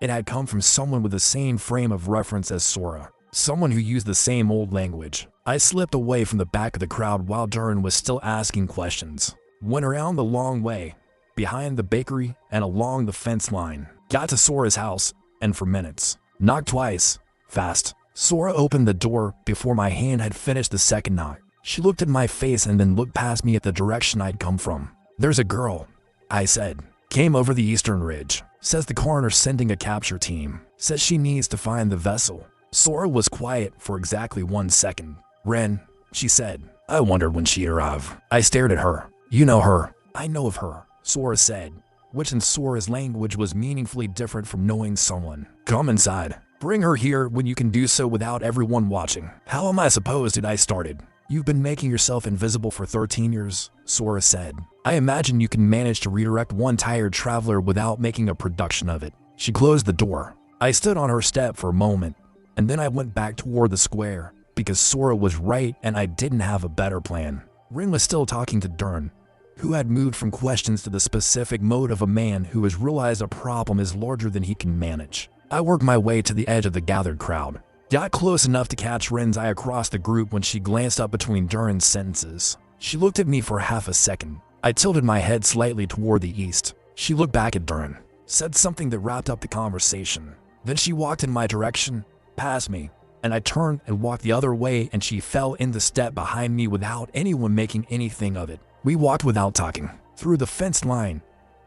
it had come from someone with the same frame of reference as Sora. Someone who used the same old language. I slipped away from the back of the crowd while Durin was still asking questions. Went around the long way, behind the bakery and along the fence line. Got to Sora's house, and for minutes. Knocked twice. Fast. Sora opened the door before my hand had finished the second knock. She looked at my face and then looked past me at the direction I'd come from. There's a girl, I said. Came over the eastern ridge. Says the coroner's sending a capture team. Says she needs to find the vessel. Sora was quiet for exactly 1 second. Ren, she said. I wondered when she'd arrive. I stared at her. You know her. I know of her, Sora said, which in Sora's language was meaningfully different from knowing someone. Come inside. Bring her here when you can do so without everyone watching. How am I supposed to? I started. You've been making yourself invisible for 13 years, Sora said. I imagine you can manage to redirect one tired traveler without making a production of it. She closed the door. I stood on her step for a moment, and then I went back toward the square, because Sora was right and I didn't have a better plan. Rin was still talking to Durin, who had moved from questions to the specific mode of a man who has realized a problem is larger than he can manage. I worked my way to the edge of the gathered crowd. Got close enough to catch Ren's eye across the group when she glanced up between Durin's sentences. She looked at me for half a second. I tilted my head slightly toward the east. She looked back at Durin, said something that wrapped up the conversation. Then she walked in my direction, past me, and I turned and walked the other way, and she fell in the step behind me without anyone making anything of it. We walked without talking, through the fenced line,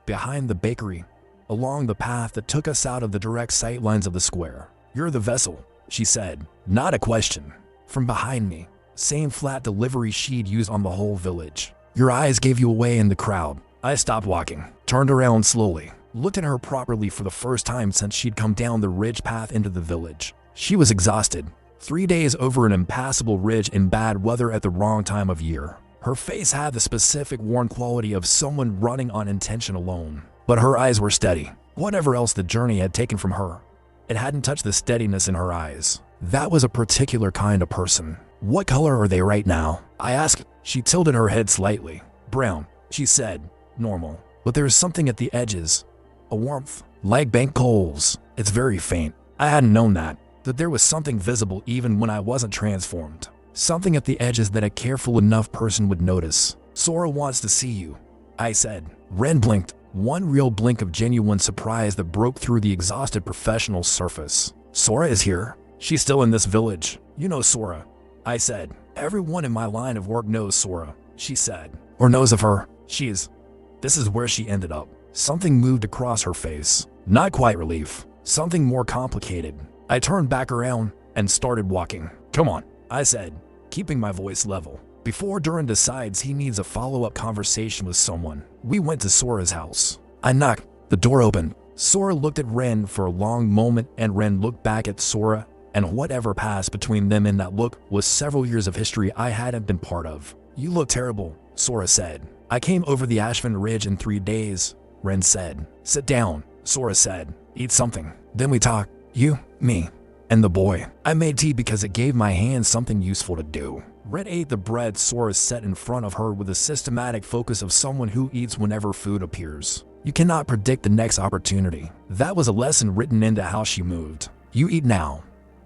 behind the bakery, along the path that took us out of the direct sight lines of the square. You're the vessel, she said, not a question. From behind me, same flat delivery she'd used on the whole village. Your eyes gave you away in the crowd. I stopped walking, turned around slowly, looked at her properly for the first time since she'd come down the ridge path into the village. She was exhausted. 3 days over an impassable ridge in bad weather at the wrong time of year. Her face had the specific worn quality of someone running on intention alone. But her eyes were steady. Whatever else the journey had taken from her, it hadn't touched the steadiness in her eyes. That was a particular kind of person. What color are they right now? I asked. She tilted her head slightly. Brown, she said. Normal. But there's something at the edges. A warmth. Like bank coals. It's very faint. I hadn't known that there was something visible even when I wasn't transformed. Something at the edges that a careful enough person would notice. Sora wants to see you, I said. Ren blinked. One real blink of genuine surprise that broke through the exhausted professional's surface. Sora is here. She's still in this village. You know Sora, I said. Everyone in my line of work knows Sora, she said. Or knows of her. This is where she ended up. Something moved across her face. Not quite relief. Something more complicated. I turned back around and started walking. Come on, I said, keeping my voice level. Before Duran decides he needs a follow-up conversation with someone, we went to Sora's house. I knocked. The door opened. Sora looked at Ren for a long moment, and Ren looked back at Sora, and whatever passed between them in that look was several years of history I hadn't been part of. You look terrible, Sora said. I came over the Ashvin Ridge in 3 days, Ren said. Sit down, Sora said. Eat something. Then we talk. You, me, and the boy. I made tea because it gave my hands something useful to do. Ren ate the bread Sora set in front of her with the systematic focus of someone who eats whenever food appears. You cannot predict the next opportunity. That was a lesson written into how she moved. You eat now,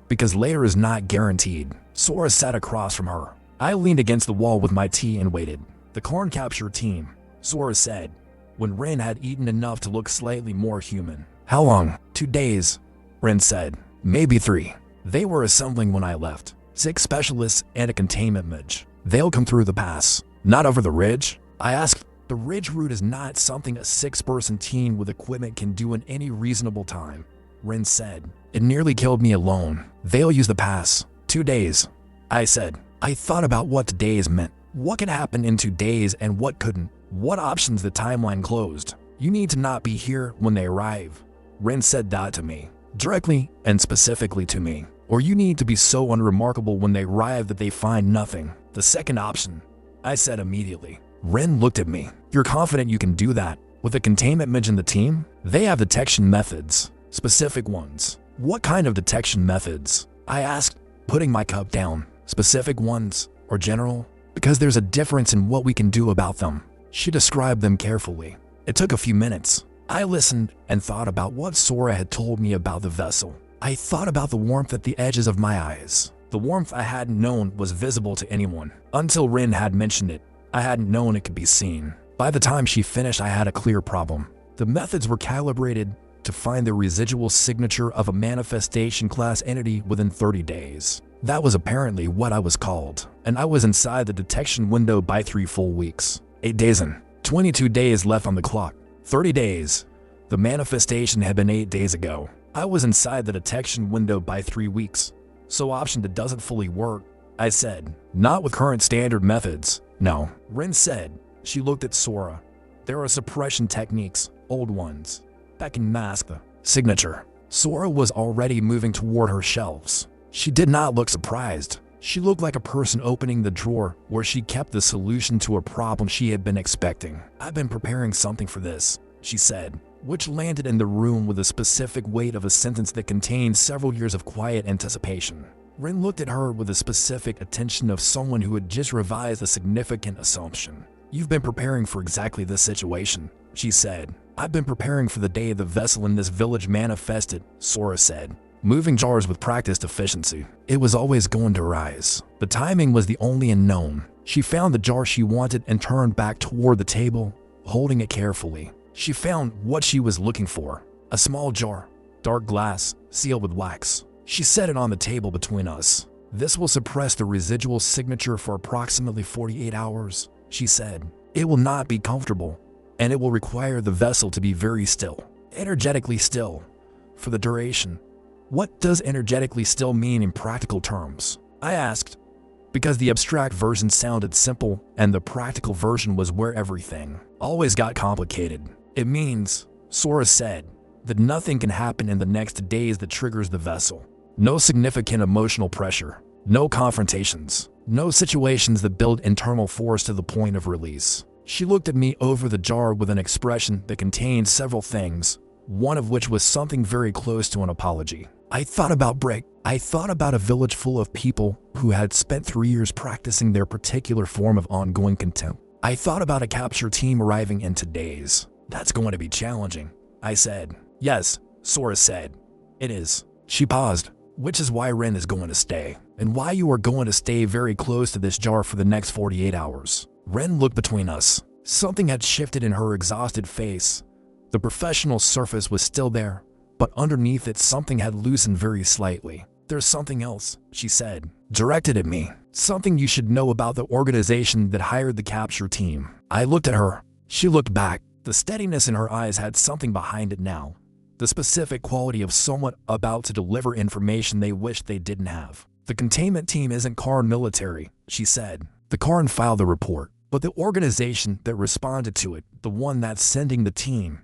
because later is not guaranteed. Sora sat across from her. I leaned against the wall with my tea and waited. The Karn capture team, Sora said, when Ren had eaten enough to look slightly more human. How long? 2 days, Ren said. Maybe 3. They were assembling when I left. 6 specialists and a containment mage. They'll come through the pass. Not over the ridge? I asked. The ridge route is not something a 6-person team with equipment can do in any reasonable time, Ren said. It nearly killed me alone. They'll use the pass. 2 days, I said. I thought about what days meant. What could happen in 2 days and what couldn't? What options the timeline closed? You need to not be here when they arrive. Ren said that to me, directly and specifically to me. Or you need to be so unremarkable when they arrive that they find nothing. The second option, I said immediately. Ren looked at me. You're confident you can do that? With a containment mage in the team? They have detection methods. Specific ones. What kind of detection methods? I asked, putting my cup down. Specific ones, or general? Because there's a difference in what we can do about them. She described them carefully. It took a few minutes. I listened and thought about what Sora had told me about the vessel. I thought about the warmth at the edges of my eyes. The warmth I hadn't known was visible to anyone. Until Rin had mentioned it, I hadn't known it could be seen. By the time she finished, I had a clear problem. The methods were calibrated to find the residual signature of a manifestation class entity within 30 days. That was apparently what I was called, and I was inside the detection window by 3 full weeks. 8 days in, 22 days left on the clock. 30 days. The manifestation had been 8 days ago. I was inside the detection window by 3 weeks. So option that doesn't fully work, I said. Not with current standard methods. No, Rin said. She looked at Sora. There are suppression techniques, old ones, that can mask the signature. Sora was already moving toward her shelves. She did not look surprised. She looked like a person opening the drawer where she kept the solution to a problem she had been expecting. I've been preparing something for this, she said, which landed in the room with the specific weight of a sentence that contained several years of quiet anticipation. Rin looked at her with the specific attention of someone who had just revised a significant assumption. You've been preparing for exactly this situation, she said. I've been preparing for the day the vessel in this village manifested, Sora said, moving jars with practiced efficiency. It was always going to rise. The timing was the only unknown. She found the jar she wanted and turned back toward the table, holding it carefully. She found what she was looking for. A small jar, dark glass, sealed with wax. She set it on the table between us. This will suppress the residual signature for approximately 48 hours, she said. It will not be comfortable, and it will require the vessel to be very still, energetically still, for the duration. What does energetically still mean in practical terms? I asked, because the abstract version sounded simple and the practical version was where everything always got complicated. It means, Sora said, that nothing can happen in the next days that triggers the vessel. No significant emotional pressure, no confrontations, no situations that build internal force to the point of release. She looked at me over the jar with an expression that contained several things, one of which was something very close to an apology. I thought about Brek. I thought about a village full of people who had spent 3 years practicing their particular form of ongoing contempt. I thought about a capture team arriving in 2 days. That's going to be challenging, I said. Yes, Sora said. It is. She paused. Which is why Ren is going to stay, and why you are going to stay very close to this jar for the next 48 hours. Ren looked between us. Something had shifted in her exhausted face. The professional surface was still there, but underneath it something had loosened very slightly. There's something else, she said, directed at me. Something you should know about the organization that hired the capture team. I looked at her. She looked back. The steadiness in her eyes had something behind it now. The specific quality of someone about to deliver information they wished they didn't have. The containment team isn't Karn military, she said. The Karn filed the report, but the organization that responded to it, the one that's sending the team,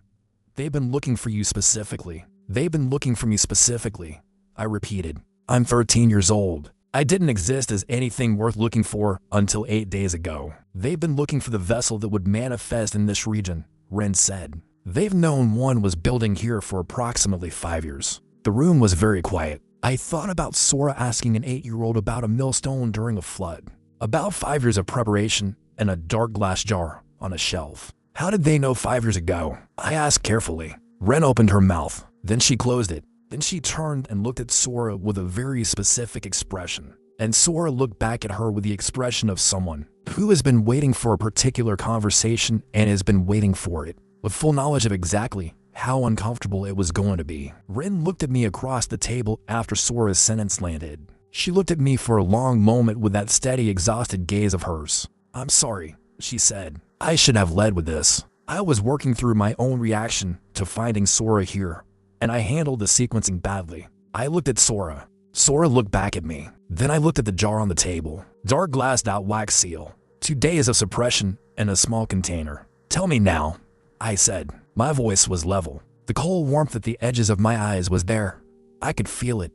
they've been looking for you specifically. They've been looking for me specifically, I repeated. I'm 13 years old. I didn't exist as anything worth looking for until 8 days ago. They've been looking for the vessel that would manifest in this region, Ren said. They've known one was building here for approximately 5 years. The room was very quiet. I thought about Sora asking an 8-year-old about a millstone during a flood, about 5 years of preparation and a dark glass jar on a shelf. How did they know 5 years ago? I asked carefully. Ren opened her mouth, then she closed it. Then she turned and looked at Sora with a very specific expression. And Sora looked back at her with the expression of someone who has been waiting for a particular conversation and has been waiting for it, with full knowledge of exactly how uncomfortable it was going to be. Ren looked at me across the table after Sora's sentence landed. She looked at me for a long moment with that steady, exhausted gaze of hers. I'm sorry, she said. I should have led with this. I was working through my own reaction to finding Sora here, and I handled the sequencing badly. I looked at Sora. Sora looked back at me. Then I looked at the jar on the table. Dark glassed out wax seal. 2 days of suppression in a small container. Tell me now, I said. My voice was level. The cold warmth at the edges of my eyes was there. I could feel it,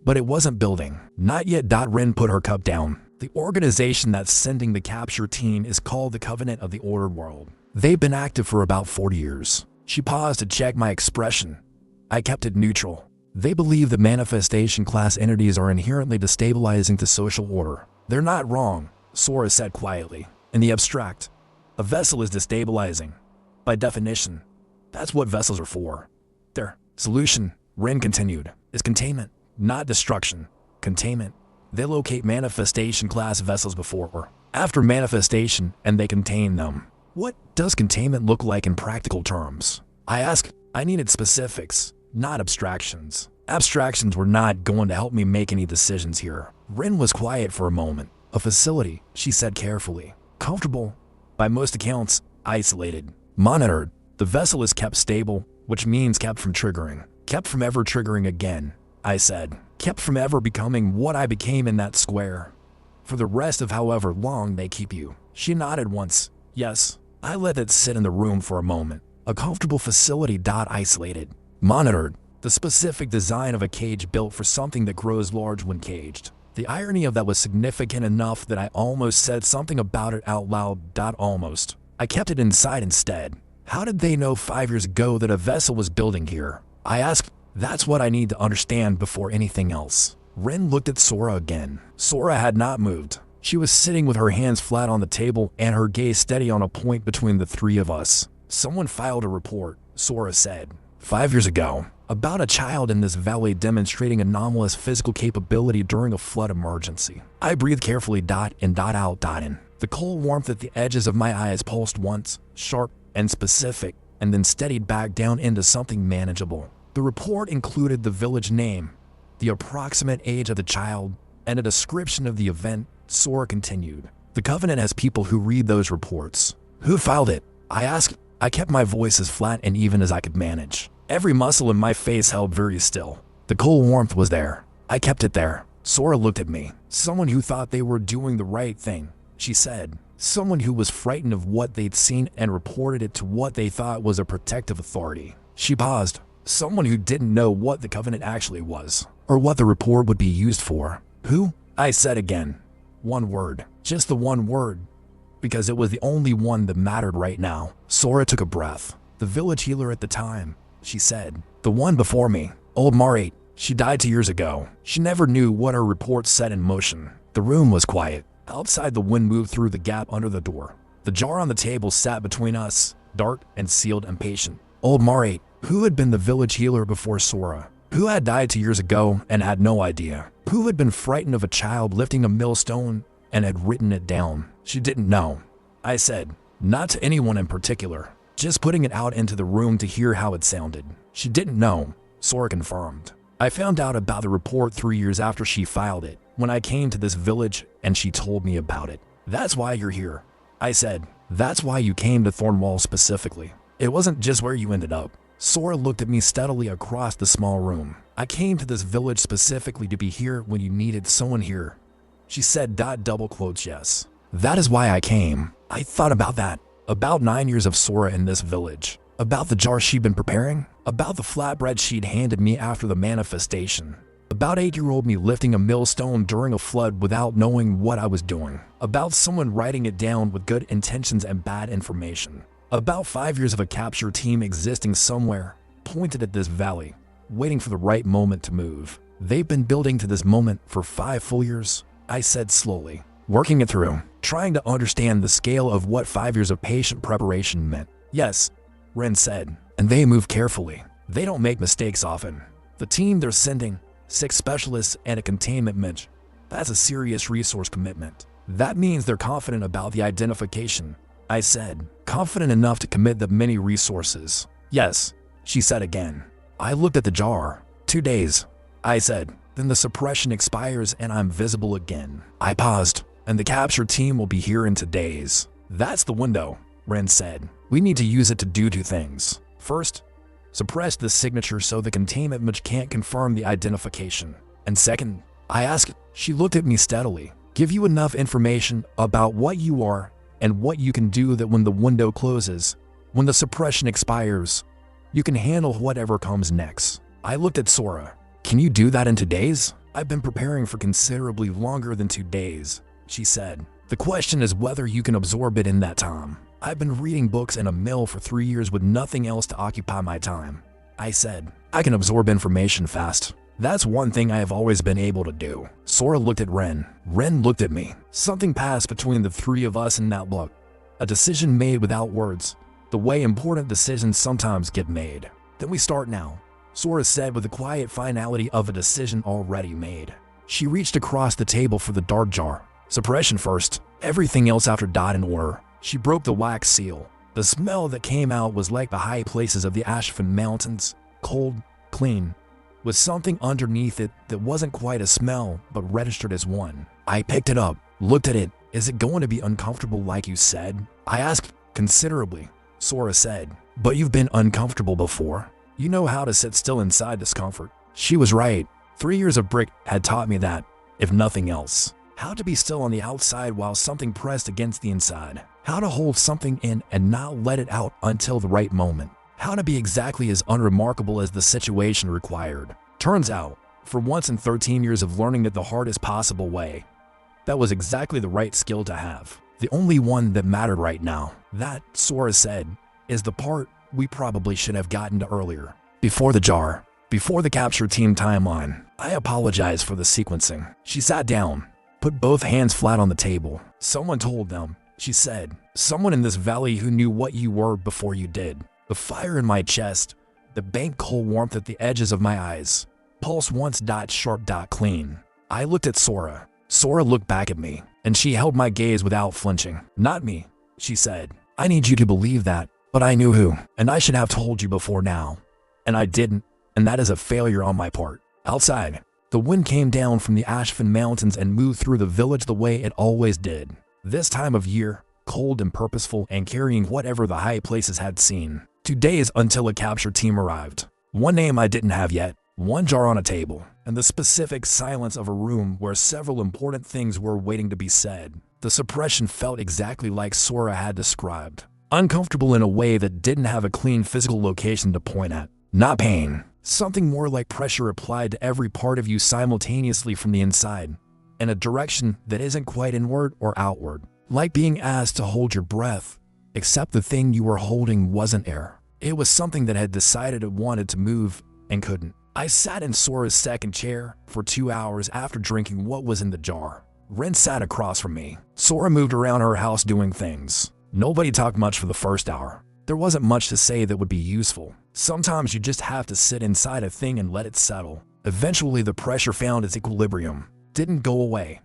but it wasn't building. Not yet. Ren put her cup down. The organization that's sending the capture team is called the Covenant of the Ordered World. They've been active for about 40 years. She paused to check my expression. I kept it neutral. They believe that manifestation class entities are inherently destabilizing the social order. They're not wrong, Sora said quietly. In the abstract, a vessel is destabilizing. By definition, that's what vessels are for. Their solution, Ren continued, is containment, not destruction. Containment. They locate manifestation class vessels before or after manifestation and they contain them. What does containment look like in practical terms? I asked. I needed specifics, not abstractions. Abstractions were not going to help me make any decisions here. Ren was quiet for a moment. A facility, she said carefully. Comfortable. By most accounts, isolated. Monitored. The vessel is kept stable, which means kept from triggering. Kept from ever triggering again, I said. Kept from ever becoming what I became in that square. For the rest of however long they keep you. She nodded once. Yes. I let it sit in the room for a moment. A comfortable facility. Isolated. Monitored. The specific design of a cage built for something that grows large when caged. The irony of that was significant enough that I almost said something about it out loud. Almost. I kept it inside instead. How did they know 5 years ago that a vessel was building here? I asked. That's what I need to understand before anything else. Ren looked at Sora again. Sora had not moved. She was sitting with her hands flat on the table and her gaze steady on a point between the three of us. Someone filed a report, Sora said. 5 years ago, about a child in this valley demonstrating anomalous physical capability during a flood emergency. I breathed carefully. In. Out. In. The cold warmth at the edges of my eyes pulsed once, sharp and specific, and then steadied back down into something manageable. The report included the village name, the approximate age of the child, and a description of the event. Sora continued. The Covenant has people who read those reports. Who filed it? I asked. I kept my voice as flat and even as I could manage. Every muscle in my face held very still. The cold warmth was there. I kept it there. Sora looked at me. Someone who thought they were doing the right thing, she said. Someone who was frightened of what they'd seen and reported it to what they thought was a protective authority. She paused. Someone who didn't know what the Covenant actually was, or what the report would be used for. Who? I said again. One word. Just the one word. Because it was the only one that mattered right now. Sora took a breath. The village healer at the time, she said. The one before me. Old Marate. She died 2 years ago. She never knew what her report set in motion. The room was quiet. Outside, the wind moved through the gap under the door. The jar on the table sat between us, dark and sealed and patient. Old Marate, who had been the village healer before Sora, who had died 2 years ago and had no idea, who had been frightened of a child lifting a millstone and had written it down. She didn't know. I said, not to anyone in particular, just putting it out into the room to hear how it sounded. She didn't know, Sora confirmed. I found out about the report 3 years after she filed it, when I came to this village and she told me about it. That's why you're here. I said, that's why you came to Thornwall specifically. It wasn't just where you ended up. Sora looked at me steadily across the small room. I came to this village specifically to be here when you needed someone here. She said, double quotes, yes. That is why I came. I thought about that. About 9 years of Sora in this village. About the jar she'd been preparing. About the flatbread she'd handed me after the manifestation. About 8-year-old me lifting a millstone during a flood without knowing what I was doing. About someone writing it down with good intentions and bad information. About 5 years of a capture team existing somewhere, pointed at this valley, waiting for the right moment to move. They've been building to this moment for 5 full years, I said slowly, working it through, trying to understand the scale of what 5 years of patient preparation meant. Yes, Ren said, and they move carefully. They don't make mistakes often. The team they're sending, 6 specialists and a containment midge, that's a serious resource commitment. That means they're confident about the identification, I said, confident enough to commit the many resources. Yes, she said again. I looked at the jar. 2 days, I said. Then the suppression expires and I'm visible again. I paused, and the capture team will be here in 2 days. That's the window, Ren said. We need to use it to do 2 things. First, suppress the signature so the containment midge can't confirm the identification. And second, I asked, she looked at me steadily, give you enough information about what you are and what you can do that when the window closes, when the suppression expires, you can handle whatever comes next. I looked at Sora. Can you do that in 2 days? I've been preparing for considerably longer than 2 days, she said. The question is whether you can absorb it in that time. I've been reading books in a mill for 3 years with nothing else to occupy my time. I said, I can absorb information fast. That's one thing I have always been able to do. Sora looked at Ren. Ren looked at me. Something passed between the 3 of us in that look. A decision made without words. The way important decisions sometimes get made. Then we start now, Sora said with the quiet finality of a decision already made. She reached across the table for the dark jar. Suppression first, everything else after dot in order. She broke the wax seal. The smell that came out was like the high places of the Ashfin Mountains. Cold, clean, with something underneath it that wasn't quite a smell but registered as one. I picked it up, looked at it. Is it going to be uncomfortable like you said? I asked. Considerably, Sora said. But you've been uncomfortable before. You know how to sit still inside discomfort. She was right. 3 years of Brek had taught me that, if nothing else. How to be still on the outside while something pressed against the inside. How to hold something in and not let it out until the right moment. How to be exactly as unremarkable as the situation required. Turns out, for once in 13 years of learning it the hardest possible way, that was exactly the right skill to have. The only one that mattered right now. That, Sora said, is the part we probably should have gotten to earlier. Before the jar. Before the capture team timeline. I apologize for the sequencing. She sat down, put both hands flat on the table. Someone told them, she said. Someone in this valley who knew what you were before you did. The fire in my chest, the banked cold warmth at the edges of my eyes. Pulse once sharp clean. I looked at Sora. Sora looked back at me, and she held my gaze without flinching. Not me, she said. I need you to believe that, but I knew who, and I should have told you before now. And I didn't, and that is a failure on my part. Outside, the wind came down from the Ashfin Mountains and moved through the village the way it always did. This time of year, cold and purposeful and carrying whatever the high places had seen. 2 days until a capture team arrived. One name I didn't have yet, one jar on a table, and the specific silence of a room where several important things were waiting to be said. The suppression felt exactly like Sora had described. Uncomfortable in a way that didn't have a clean physical location to point at. Not pain. Something more like pressure applied to every part of you simultaneously from the inside, in a direction that isn't quite inward or outward. Like being asked to hold your breath, except the thing you were holding wasn't air. It was something that had decided it wanted to move and couldn't. I sat in Sora's second chair for 2 hours after drinking what was in the jar. Ren sat across from me. Sora moved around her house doing things. Nobody talked much for the first hour. There wasn't much to say that would be useful. Sometimes you just have to sit inside a thing and let it settle. Eventually the pressure found its equilibrium. Didn't go away.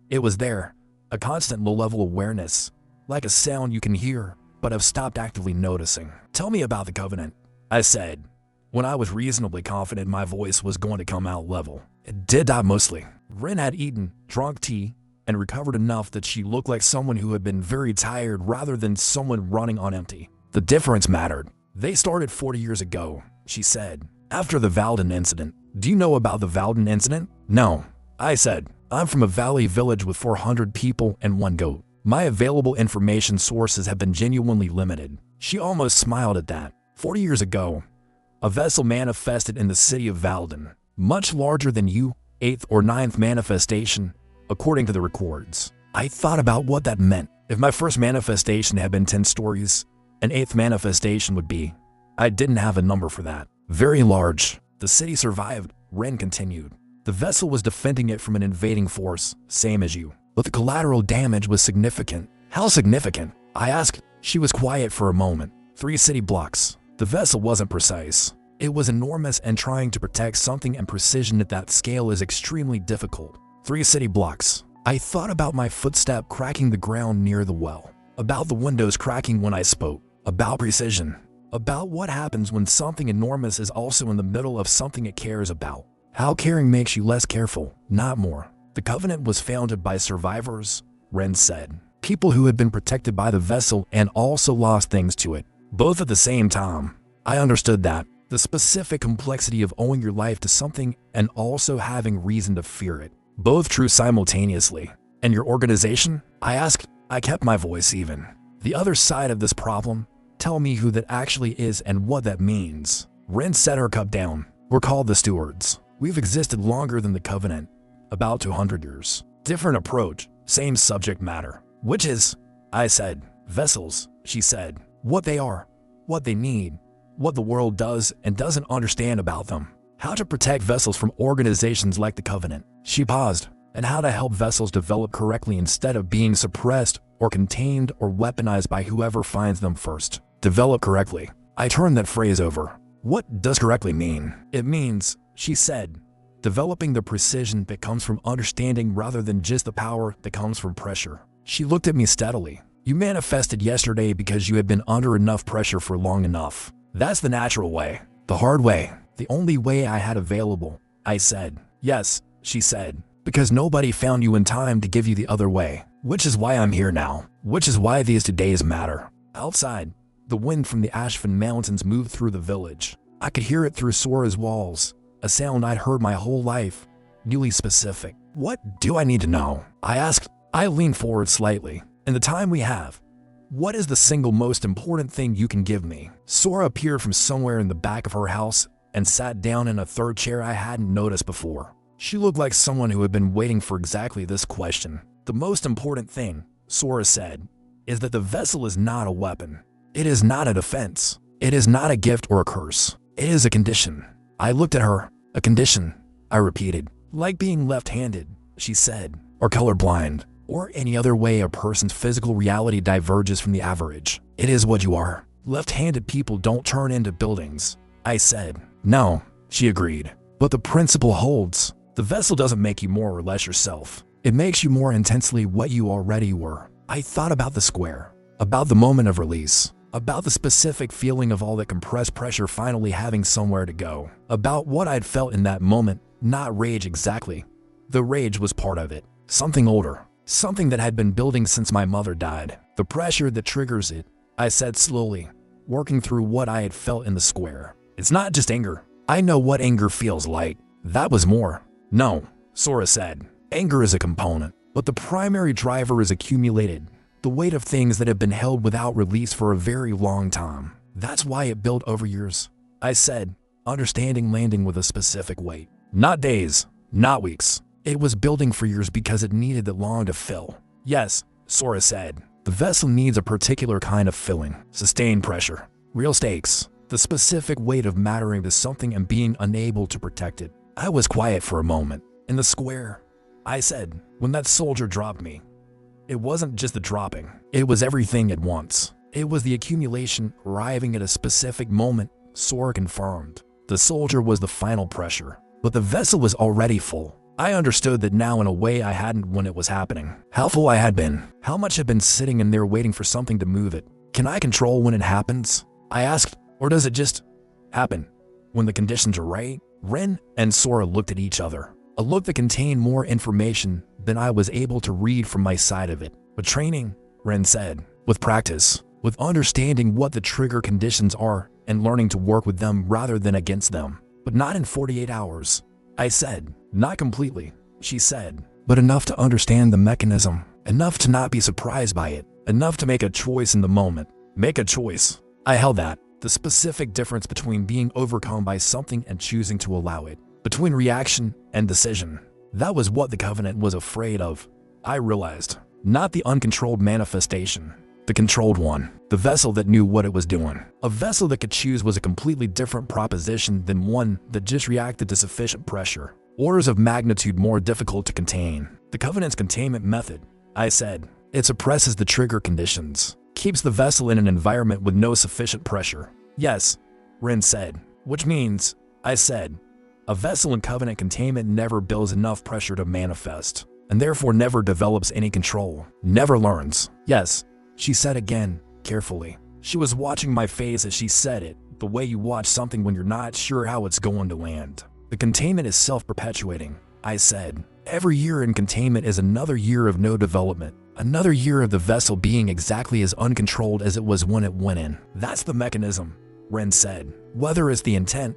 It was there, a constant low-level awareness, like a sound you can hear, but have stopped actively noticing. Tell me about the Covenant, I said, when I was reasonably confident my voice was going to come out level. It did die mostly. Ren had eaten, drunk tea, and recovered enough that she looked like someone who had been very tired rather than someone running on empty. The difference mattered. They started 40 years ago, she said, after the Valden incident. Do you know about the Valden incident? No, I said. I'm from a valley village with 400 people and 1 goat. My available information sources have been genuinely limited. She almost smiled at that. 40 years ago, a vessel manifested in the city of Valden, much larger than you, 8th or 9th manifestation, according to the records. I thought about what that meant. If my first manifestation had been 10 stories, an 8th manifestation would be. I didn't have a number for that. Very large. The city survived, Ren continued. The vessel was defending it from an invading force, same as you. But the collateral damage was significant. How significant? I asked. She was quiet for a moment. 3 city blocks. The vessel wasn't precise. It was enormous, and trying to protect something and precision at that scale is extremely difficult. 3 city blocks. I thought about my footstep cracking the ground near the well. About the windows cracking when I spoke. About precision. About what happens when something enormous is also in the middle of something it cares about. How caring makes you less careful, not more. The Covenant was founded by survivors, Ren said. People who had been protected by the vessel and also lost things to it, both at the same time. I understood that. The specific complexity of owing your life to something and also having reason to fear it. Both true simultaneously. And your organization? I asked. I kept my voice even. The other side of this problem. Tell me who that actually is and what that means. Ren set her cup down. We're called the Stewards. We've existed longer than the Covenant. About 200 years. Different approach, same subject matter. Which is, I said. Vessels, she said. What they are, what they need, what the world does and doesn't understand about them. How to protect vessels from organizations like the Covenant. She paused. And how to help vessels develop correctly instead of being suppressed or contained or weaponized by whoever finds them first. Develop correctly. I turned that phrase over. What does correctly mean? It means, she said, developing the precision that comes from understanding rather than just the power that comes from pressure. She looked at me steadily. You manifested yesterday because you had been under enough pressure for long enough. That's the natural way. The hard way. The only way I had available. I said. Yes, she said. Because nobody found you in time to give you the other way. Which is why I'm here now. Which is why these 2 days matter. Outside, the wind from the Ashfin Mountains moved through the village. I could hear it through Sora's walls. A sound I'd heard my whole life. Newly specific. What do I need to know? I asked. I leaned forward slightly. In the time we have, what is the single most important thing you can give me? Sora appeared from somewhere in the back of her house and sat down in a third chair I hadn't noticed before. She looked like someone who had been waiting for exactly this question. The most important thing, Sora said, is that the vessel is not a weapon. It is not a defense. It is not a gift or a curse. It is a condition. I looked at her. A condition, I repeated. Like being left-handed, she said, or colorblind, or any other way a person's physical reality diverges from the average. It is what you are. Left-handed people don't turn into buildings, I said. No, she agreed. But the principle holds. The vessel doesn't make you more or less yourself. It makes you more intensely what you already were. I thought about the square, about the moment of release, about the specific feeling of all that compressed pressure finally having somewhere to go, about what I'd felt in that moment, not rage exactly. The rage was part of it, something older, something that had been building since my mother died. The pressure that triggers it, I said slowly, working through what I had felt in the square. It's not just anger. I know what anger feels like. That was more. No, Sora said. Anger is a component, but the primary driver is accumulated. The weight of things that have been held without release for a very long time. That's why it built over years. I said, understanding landing with a specific weight. Not days, not weeks. It was building for years because it needed that long to fill. Yes, Sora said. The vessel needs a particular kind of filling. Sustained pressure. Real stakes. The specific weight of mattering to something and being unable to protect it. I was quiet for a moment. In the square, I said, when that soldier dropped me, it wasn't just the dropping. It was everything at once. It was the accumulation arriving at a specific moment. Sora confirmed. The soldier was the final pressure, but the vessel was already full. I understood that now in a way I hadn't when it was happening. How full I had been. How much had been sitting in there waiting for something to move it. Can I control when it happens? I asked, or does it just happen when the conditions are right? Ren and Sora looked at each other. A look that contained more information than I was able to read from my side of it. But training, Ren said, with practice, with understanding what the trigger conditions are and learning to work with them rather than against them. But not in 48 hours. I said, not completely, she said, but enough to understand the mechanism, enough to not be surprised by it, enough to make a choice in the moment. Make a choice. I held that. The specific difference between being overcome by something and choosing to allow it. Between reaction and decision. That was what the Covenant was afraid of. I realized. Not the uncontrolled manifestation. The controlled one. The vessel that knew what it was doing. A vessel that could choose was a completely different proposition than one that just reacted to sufficient pressure. Orders of magnitude more difficult to contain. The Covenant's containment method, I said. It suppresses the trigger conditions. Keeps the vessel in an environment with no sufficient pressure. Yes, Ren said. Which means, I said, a vessel in Covenant containment never builds enough pressure to manifest, and therefore never develops any control. Never learns. Yes, she said again, carefully. She was watching my face as she said it, the way you watch something when you're not sure how it's going to land. The containment is self-perpetuating, I said. Every year in containment is another year of no development. Another year of the vessel being exactly as uncontrolled as it was when it went in. That's the mechanism, Ren said. Whether it's the intent,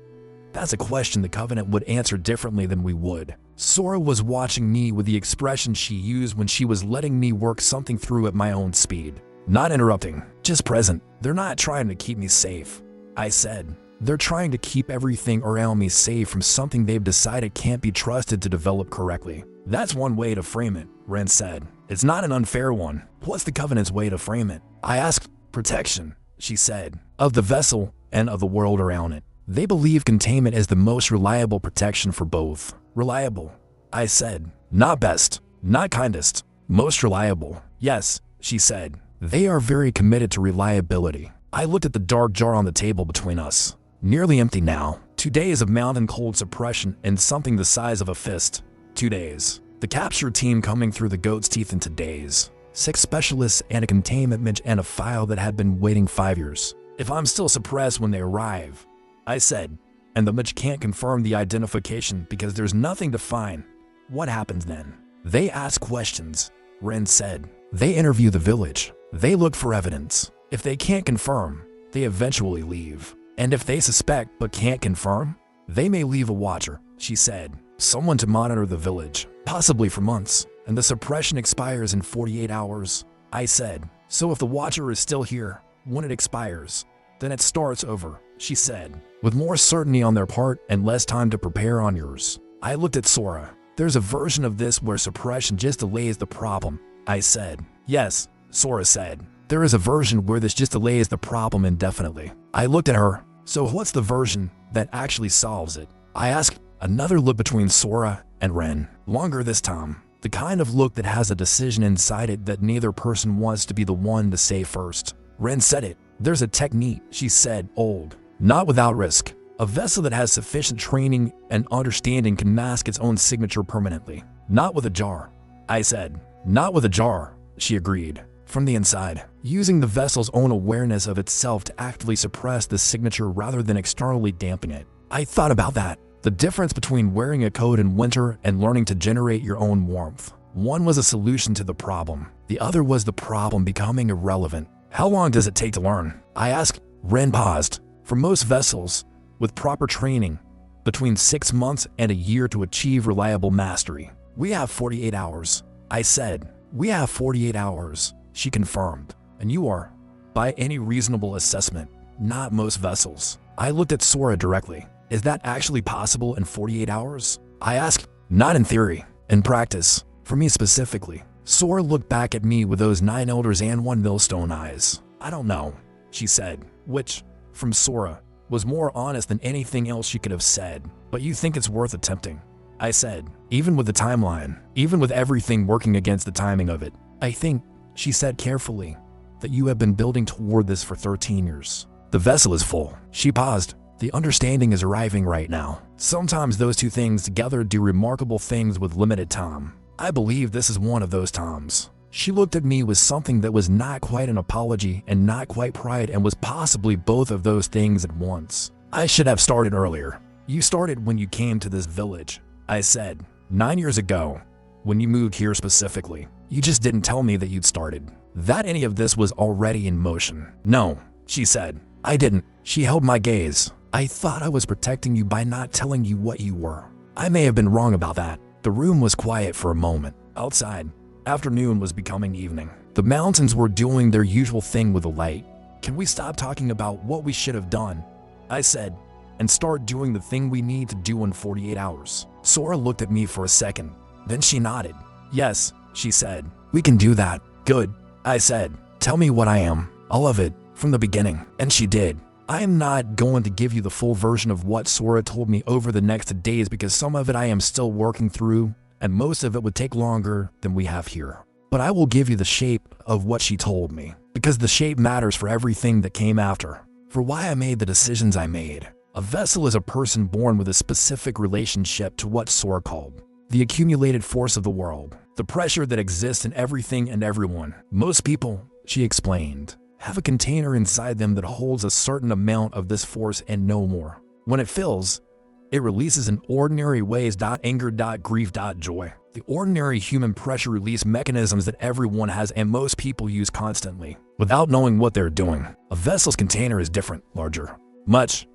that's a question the Covenant would answer differently than we would. Sora was watching me with the expression she used when she was letting me work something through at my own speed. Not interrupting, just present. They're not trying to keep me safe, I said. They're trying to keep everything around me safe from something they've decided can't be trusted to develop correctly. That's one way to frame it, Ren said. It's not an unfair one. What's the Covenant's way to frame it? I asked. Protection, she said, of the vessel and of the world around it. They believe containment is the most reliable protection for both. Reliable, I said. Not best, not kindest, most reliable. Yes, she said. They are very committed to reliability. I looked at the dark jar on the table between us. Nearly empty now. 2 days of mountain cold suppression and something the size of a fist. 2 days. The capture team coming through the goat's teeth into days. 6 specialists and a containment midge and a file that had been waiting 5 years. If I'm still suppressed when they arrive, I said, and the midge can't confirm the identification because there's nothing to find, what happens then? They ask questions, Ren said. They interview the village. They look for evidence. If they can't confirm, they eventually leave. And if they suspect but can't confirm, they may leave a watcher, she said. Someone to monitor the village, possibly for months, and the suppression expires in 48 hours, I said. So if the watcher is still here, when it expires, then it starts over, she said, with more certainty on their part and less time to prepare on yours. I looked at Sora. There's a version of this where suppression just delays the problem, I said. Yes, Sora said. There is a version where this just delays the problem indefinitely. I looked at her. So what's the version that actually solves it? I asked. Another look between Sora and Ren. Longer this time. The kind of look that has a decision inside it that neither person wants to be the one to say first. Ren said it. There's a technique, she said, old. Not without risk. A vessel that has sufficient training and understanding can mask its own signature permanently. Not with a jar, I said. Not with a jar, she agreed. From the inside, using the vessel's own awareness of itself to actively suppress the signature rather than externally dampen it. I thought about that. The difference between wearing a coat in winter and learning to generate your own warmth. One was a solution to the problem. The other was the problem becoming irrelevant. How long does it take to learn? I asked. Ren paused. For most vessels, with proper training, between 6 months and a year to achieve reliable mastery. We have 48 hours. I said. We have 48 hours, she confirmed. And you are, by any reasonable assessment, not most vessels. I looked at Sora directly. Is that actually possible in 48 hours? I asked. Not in theory, in practice, for me specifically. Sora looked back at me with those 9 elders and 1 millstone eyes. I don't know, she said, which, from Sora, was more honest than anything else she could have said. But you think it's worth attempting? I said, even with the timeline, even with everything working against the timing of it. I think, she said carefully, that you have been building toward this for 13 years. The vessel is full. She paused. The understanding is arriving right now. Sometimes those two things together do remarkable things with limited time. I believe this is one of those times. She looked at me with something that was not quite an apology and not quite pride and was possibly both of those things at once. I should have started earlier. You started when you came to this village, I said. 9 years ago, when you moved here specifically. You just didn't tell me that you'd started. That any of this was already in motion. No, she said. I didn't. She held my gaze. I thought I was protecting you by not telling you what you were. I may have been wrong about that. The room was quiet for a moment. Outside, afternoon was becoming evening. The mountains were doing their usual thing with the light. Can we stop talking about what we should have done? I said, and start doing the thing we need to do in 48 hours. Sora looked at me for a second. Then she nodded. Yes, she said. We can do that. Good, I said. Tell me what I am. All of it, from the beginning. And she did. I am not going to give you the full version of what Sora told me over the next days because some of it I am still working through, and most of it would take longer than we have here. But I will give you the shape of what she told me, because the shape matters for everything that came after, for why I made the decisions I made. A vessel is a person born with a specific relationship to what Sora called the accumulated force of the world, the pressure that exists in everything and everyone. Most people, she explained, have a container inside them that holds a certain amount of this force and no more. When it fills, it releases in ordinary ways. Anger, grief, joy. The ordinary human pressure release mechanisms that everyone has and most people use constantly, without knowing what they're doing. A vessel's container is different, larger. Much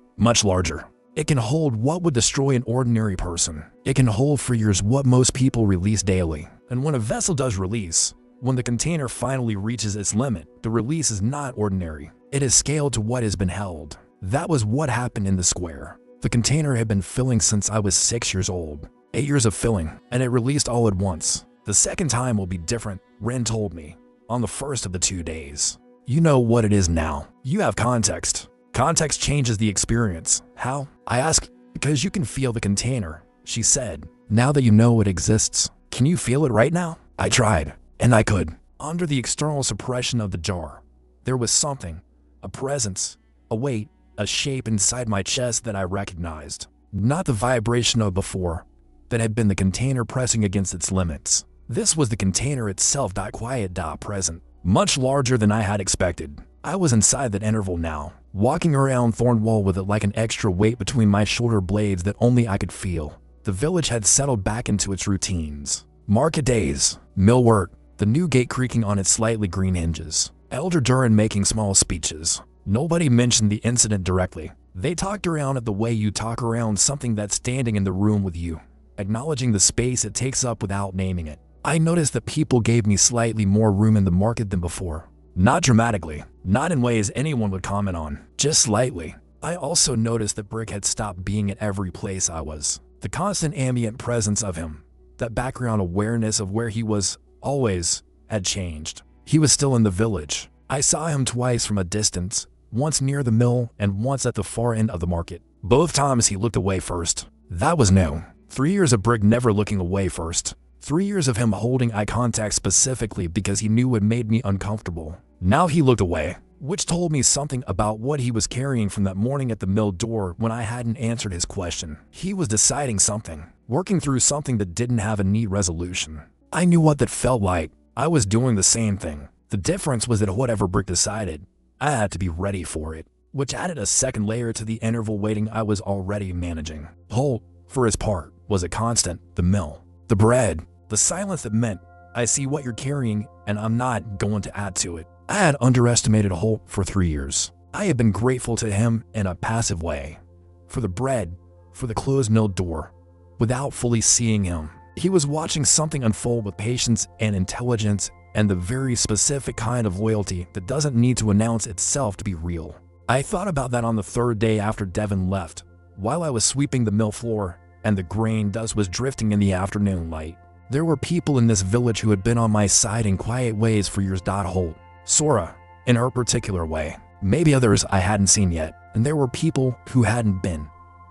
larger. It can hold what would destroy an ordinary person. It can hold for years what most people release daily. And when a vessel does release, when the container finally reaches its limit, the release is not ordinary. It is scaled to what has been held. That was what happened in the square. The container had been filling since I was 6 years old. 8 years of filling, and it released all at once. The second time will be different, Ren told me, on the first of the 2 days. You know what it is now. You have context. Context changes the experience. How? I asked. Because you can feel the container, she said. Now that you know it exists, can you feel it right now? I tried. And I could. Under the external suppression of the jar, there was something, a presence, a weight, a shape inside my chest that I recognized. Not the vibration of before, that had been the container pressing against its limits. This was the container itself. Quiet, present. Much larger than I had expected. I was inside that interval now, walking around Thornwall with it like an extra weight between my shoulder blades that only I could feel. The village had settled back into its routines. Market days, mill work, the new gate creaking on its slightly green hinges, Elder Durin making small speeches. Nobody mentioned the incident directly. They talked around it the way you talk around something that's standing in the room with you, acknowledging the space it takes up without naming it. I noticed that people gave me slightly more room in the market than before. Not dramatically, not in ways anyone would comment on, just slightly. I also noticed that Brek had stopped being at every place I was. The constant ambient presence of him, that background awareness of where he was always, had changed. He was still in the village. I saw him twice from a distance, once near the mill and once at the far end of the market. Both times he looked away first. That was new. 3 years of Brek never looking away first. 3 years of him holding eye contact specifically because he knew it made me uncomfortable. Now he looked away, which told me something about what he was carrying from that morning at the mill door when I hadn't answered his question. He was deciding something, working through something that didn't have a neat resolution. I knew what that felt like. I was doing the same thing. The difference was that whatever Brek decided, I had to be ready for it, which added a second layer to the interval waiting I was already managing. Holt, for his part, was a constant. The mill, the bread, the silence that meant, I see what you're carrying and I'm not going to add to it. I had underestimated Holt for 3 years. I had been grateful to him in a passive way. For the bread, for the closed mill door, without fully seeing him. He was watching something unfold with patience and intelligence and the very specific kind of loyalty that doesn't need to announce itself to be real. I thought about that on the third day after Devin left, while I was sweeping the mill floor and the grain dust was drifting in the afternoon light. There were people in this village who had been on my side in quiet ways for years. Holt, Sora, in her particular way, maybe others I hadn't seen yet, and there were people who hadn't been,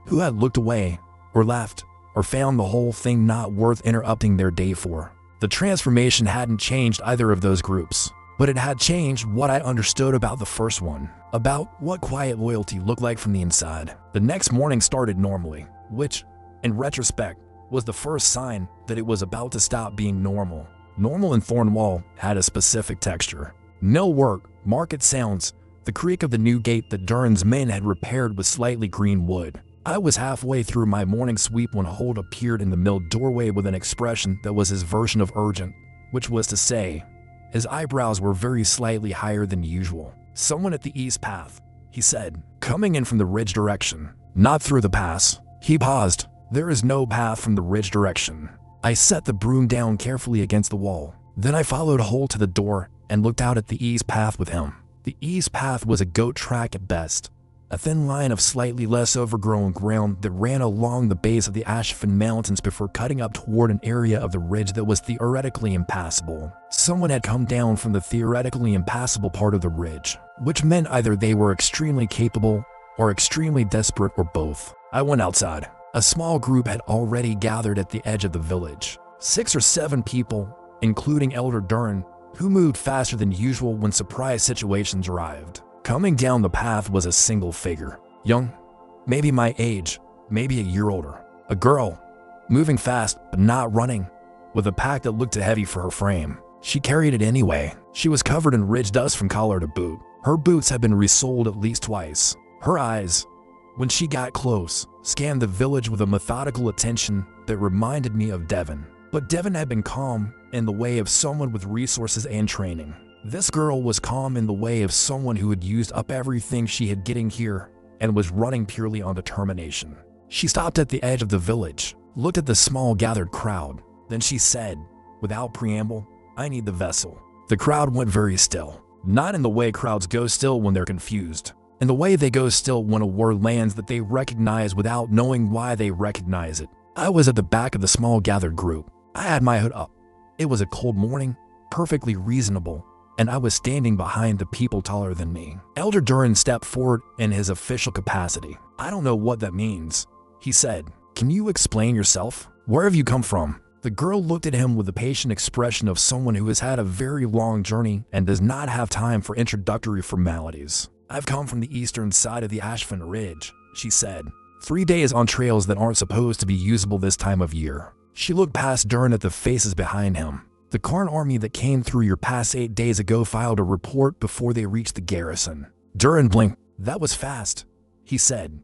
who had looked away, or left, or found the whole thing not worth interrupting their day for. The transformation hadn't changed either of those groups, but it had changed what I understood about the first one, about what quiet loyalty looked like from the inside. The next morning started normally, which, in retrospect, was the first sign that it was about to stop being normal. Normal in Thornwall had a specific texture. Mill work, market sounds, the creak of the new gate that Durin's men had repaired with slightly green wood. I was halfway through my morning sweep when Holt appeared in the mill doorway with an expression that was his version of urgent, which was to say, his eyebrows were very slightly higher than usual. "Someone at the east path," he said, "coming in from the ridge direction. Not through the pass." He paused. "There is no path from the ridge direction." I set the broom down carefully against the wall. Then I followed Holt to the door and looked out at the east path with him. The east path was a goat track at best, a thin line of slightly less overgrown ground that ran along the base of the Ashfin Mountains before cutting up toward an area of the ridge that was theoretically impassable. Someone had come down from the theoretically impassable part of the ridge, which meant either they were extremely capable or extremely desperate or both. I went outside. A small group had already gathered at the edge of the village. 6 or 7 people, including Elder Durin, who moved faster than usual when surprise situations arrived. Coming down the path was a single figure, young, maybe my age, maybe a year older. A girl, moving fast but not running, with a pack that looked too heavy for her frame. She carried it anyway. She was covered in ridge dust from collar to boot. Her boots had been resoled at least twice. Her eyes, when she got close, scanned the village with a methodical attention that reminded me of Devon. But Devon had been calm in the way of someone with resources and training. This girl was calm in the way of someone who had used up everything she had getting here and was running purely on determination. She stopped at the edge of the village, looked at the small gathered crowd, then she said, without preamble, "I need the vessel." The crowd went very still, not in the way crowds go still when they're confused, in the way they go still when a word lands that they recognize without knowing why they recognize it. I was at the back of the small gathered group. I had my hood up. It was a cold morning, perfectly reasonable, and I was standing behind the people taller than me. Elder Durin stepped forward in his official capacity. "I don't know what that means," he said. "Can you explain yourself? Where have you come from?" The girl looked at him with the patient expression of someone who has had a very long journey and does not have time for introductory formalities. "I've come from the eastern side of the Ashfin Ridge," she said. 3 days on trails that aren't supposed to be usable this time of year." She looked past Durin at the faces behind him. "The Karn army that came through your pass 8 days ago filed a report before they reached the garrison." Durin blinked. "That was fast," he said,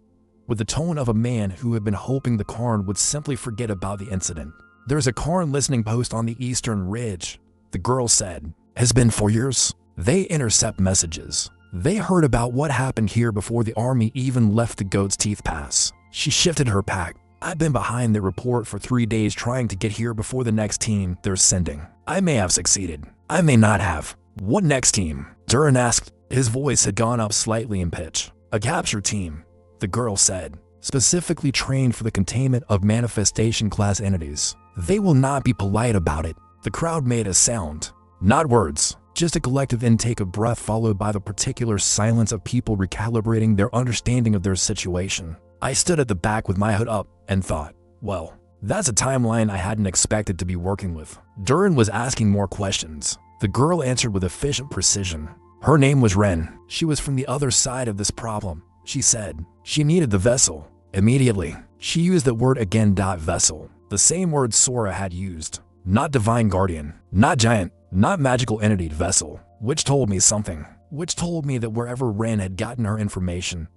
with the tone of a man who had been hoping the Karn would simply forget about the incident. "There's a Karn listening post on the eastern ridge," the girl said. "Has been for years. They intercept messages. They heard about what happened here before the army even left the Goat's Teeth Pass." She shifted her pack. "I've been behind the report for 3 days trying to get here before the next team they're sending. I may have succeeded. I may not have." "What next team?" Durin asked. His voice had gone up slightly in pitch. "A capture team," the girl said, "specifically trained for the containment of manifestation class entities. They will not be polite about it." The crowd made a sound. Not words, just a collective intake of breath followed by the particular silence of people recalibrating their understanding of their situation. I stood at the back with my hood up and thought, well, that's a timeline I hadn't expected to be working with. Durin was asking more questions. The girl answered with efficient precision. Her name was Ren. She was from the other side of this problem, she said. She needed the vessel. Immediately, she used the word again. Vessel. The same word Sora had used. Not divine guardian, not giant, not magical entity vessel. Which told me something. Which told me that wherever Ren had gotten her information,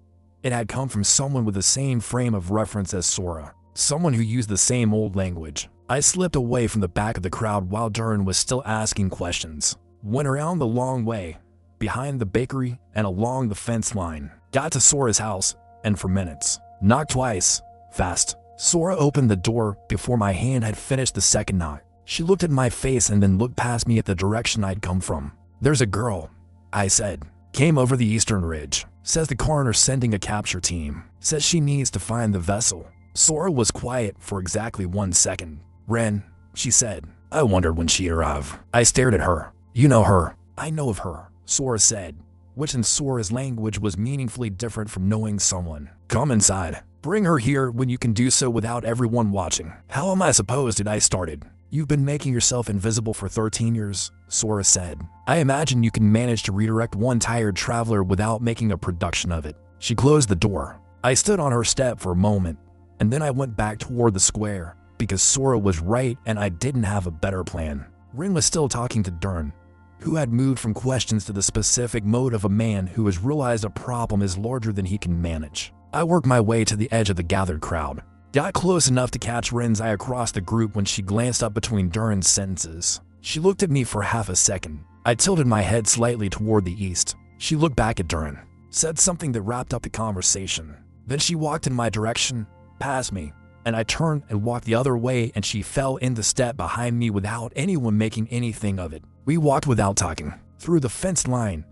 it had come from someone with the same frame of reference as Sora. Someone who used the same old language. I slipped away from the back of the crowd while Durin was still asking questions. Went around the long way, behind the bakery and along the fence line. Got to Sora's house, and for minutes. Knocked twice. Fast. Sora opened the door before my hand had finished the second knock. She looked at my face and then looked past me at the direction I'd come from. There's a girl, I said. Came over the eastern ridge. Says the coroner's sending a capture team. Says she needs to find the vessel. Sora was quiet for exactly 1 second. Ren, she said. I wondered when she'd arrive. I stared at her. You know her. I know of her, Sora said, which in Sora's language was meaningfully different from knowing someone. Come inside. Bring her here when you can do so without everyone watching. How am I supposed to? I started. You've been making yourself invisible for 13 years, Sora said. I imagine you can manage to redirect one tired traveler without making a production of it. She closed the door. I stood on her step for a moment, and then I went back toward the square, because Sora was right and I didn't have a better plan. Rin was still talking to Dern, who had moved from questions to the specific mode of a man who has realized a problem is larger than he can manage. I worked my way to the edge of the gathered crowd. Got close enough to catch Rin's eye across the group when she glanced up between Dern's sentences. She looked at me for half a second. I tilted my head slightly toward the east. She looked back at Dern, said something that wrapped up the conversation. Then she walked in my direction, past me, and I turned and walked the other way, and she fell in the step behind me without anyone making anything of it. We walked without talking, through the fenced line,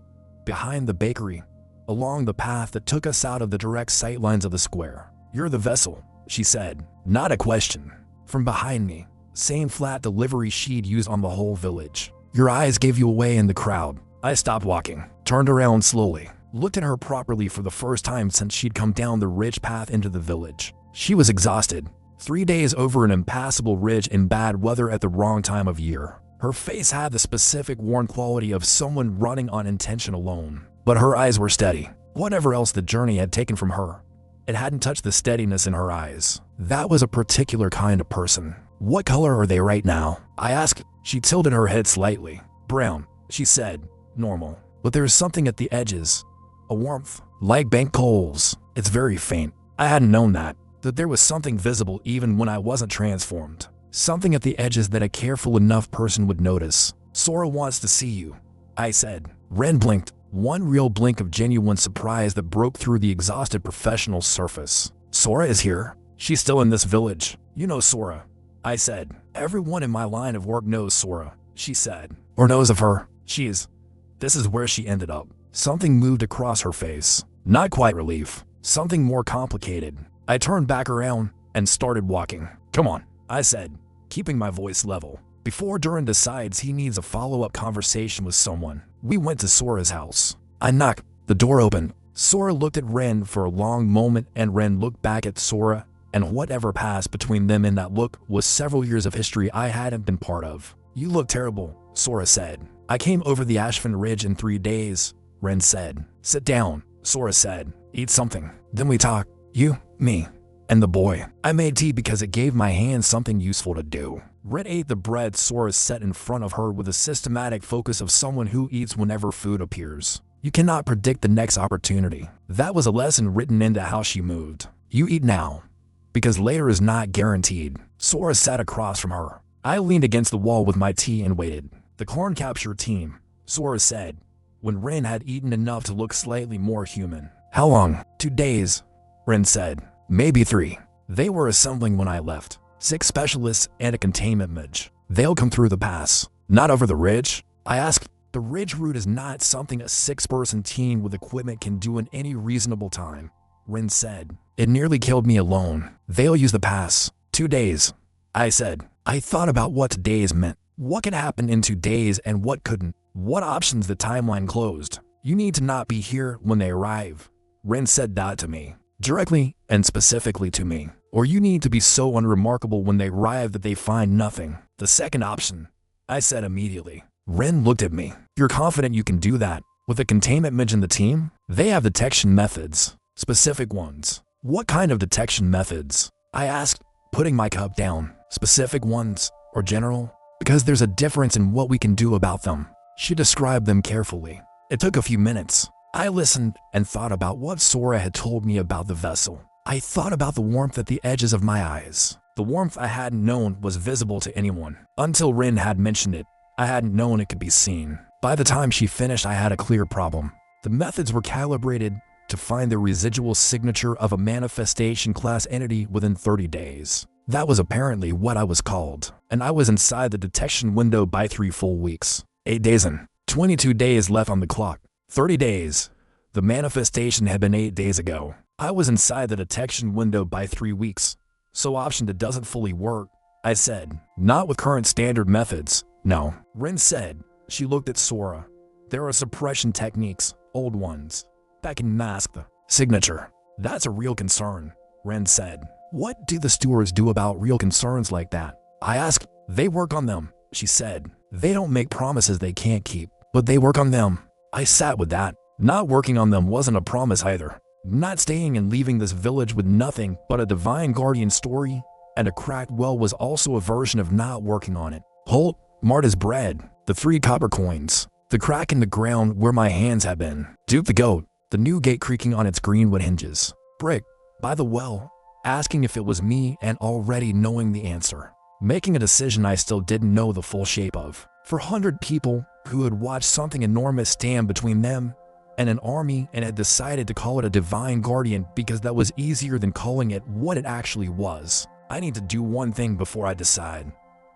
behind the bakery, along the path that took us out of the direct sight lines of the square. You're the vessel, she said, not a question. From behind me, same flat delivery she'd used on the whole village. Your eyes gave you away in the crowd. I stopped walking, turned around slowly, looked at her properly for the first time since she'd come down the ridge path into the village. She was exhausted. 3 days over an impassable ridge in bad weather at the wrong time of year. Her face had the specific worn quality of someone running on intention alone. But her eyes were steady. Whatever else the journey had taken from her, it hadn't touched the steadiness in her eyes. That was a particular kind of person. What color are they right now? I asked. She tilted her head slightly. Brown, she said. Normal. But there's something at the edges. A warmth. Like bank coals. It's very faint. I hadn't known that there was something visible even when I wasn't transformed. Something at the edges that a careful enough person would notice. Sora wants to see you, I said. Ren blinked. One real blink of genuine surprise that broke through the exhausted professional's surface. Sora is here. She's still in this village. You know Sora, I said. Everyone in my line of work knows Sora, she said. Or knows of her. This is where she ended up. Something moved across her face. Not quite relief. Something more complicated. I turned back around and started walking. Come on, I said, keeping my voice level. Before Duran decides he needs a follow-up conversation with someone, we went to Sora's house. I knocked. The door opened. Sora looked at Ren for a long moment, and Ren looked back at Sora, and whatever passed between them in that look was several years of history I hadn't been part of. You look terrible, Sora said. I came over the Ashfin Ridge in 3 days, Ren said. Sit down, Sora said. Eat something. Then we talk. You, me, and the boy. I made tea because it gave my hands something useful to do. Ren ate the bread Sora set in front of her with the systematic focus of someone who eats whenever food appears. You cannot predict the next opportunity. That was a lesson written into how she moved. You eat now, because later is not guaranteed. Sora sat across from her. I leaned against the wall with my tea and waited. The Karn capture team, Sora said, when Ren had eaten enough to look slightly more human. How long? 2 days, Ren said. Maybe 3. They were assembling when I left. 6 specialists and a containment midge. They'll come through the pass. Not over the ridge? I asked. The ridge route is not something a 6-person team with equipment can do in any reasonable time, Ren said. It nearly killed me alone. They'll use the pass. 2 days, I said. I thought about what days meant. What could happen in 2 days and what couldn't? What options the timeline closed? You need to not be here when they arrive. Ren said that to me. Directly and specifically to me. Or you need to be so unremarkable when they arrive that they find nothing. The second option, I said immediately. Ren looked at me. You're confident you can do that? With a containment midge in the team? They have detection methods. Specific ones. What kind of detection methods? I asked, putting my cup down. Specific ones, or general? Because there's a difference in what we can do about them. She described them carefully. It took a few minutes. I listened and thought about what Sora had told me about the vessel. I thought about the warmth at the edges of my eyes. The warmth I hadn't known was visible to anyone. Until Rin had mentioned it, I hadn't known it could be seen. By the time she finished, I had a clear problem. The methods were calibrated to find the residual signature of a manifestation class entity within 30 days. That was apparently what I was called, and I was inside the detection window by 3 full weeks. 8 days in, 22 days left on the clock. 30 days. The manifestation had been 8 days ago. I was inside the detection window by 3 weeks. So option that doesn't fully work, I said. Not with current standard methods, no. Rin said. She looked at Sora. There are suppression techniques, Old ones. That can mask the signature. That's a real concern, Ren said. What do the stewards do about real concerns like that? I asked. They work on them, she said. They don't make promises they can't keep, but they work on them. I sat with that. Not working on them wasn't a promise either. Not staying and leaving this village with nothing but a divine guardian story and a cracked well was also a version of not working on it. Holt, Marta's bread, the 3 copper coins, the crack in the ground where my hands had been, Duke the goat, the new gate creaking on its greenwood hinges, Brek, by the well, asking if it was me and already knowing the answer. Making a decision I still didn't know the full shape of. For 100 people who had watched something enormous stand between them and an army and had decided to call it a divine guardian because that was easier than calling it what it actually was. I need to do one thing before I decide.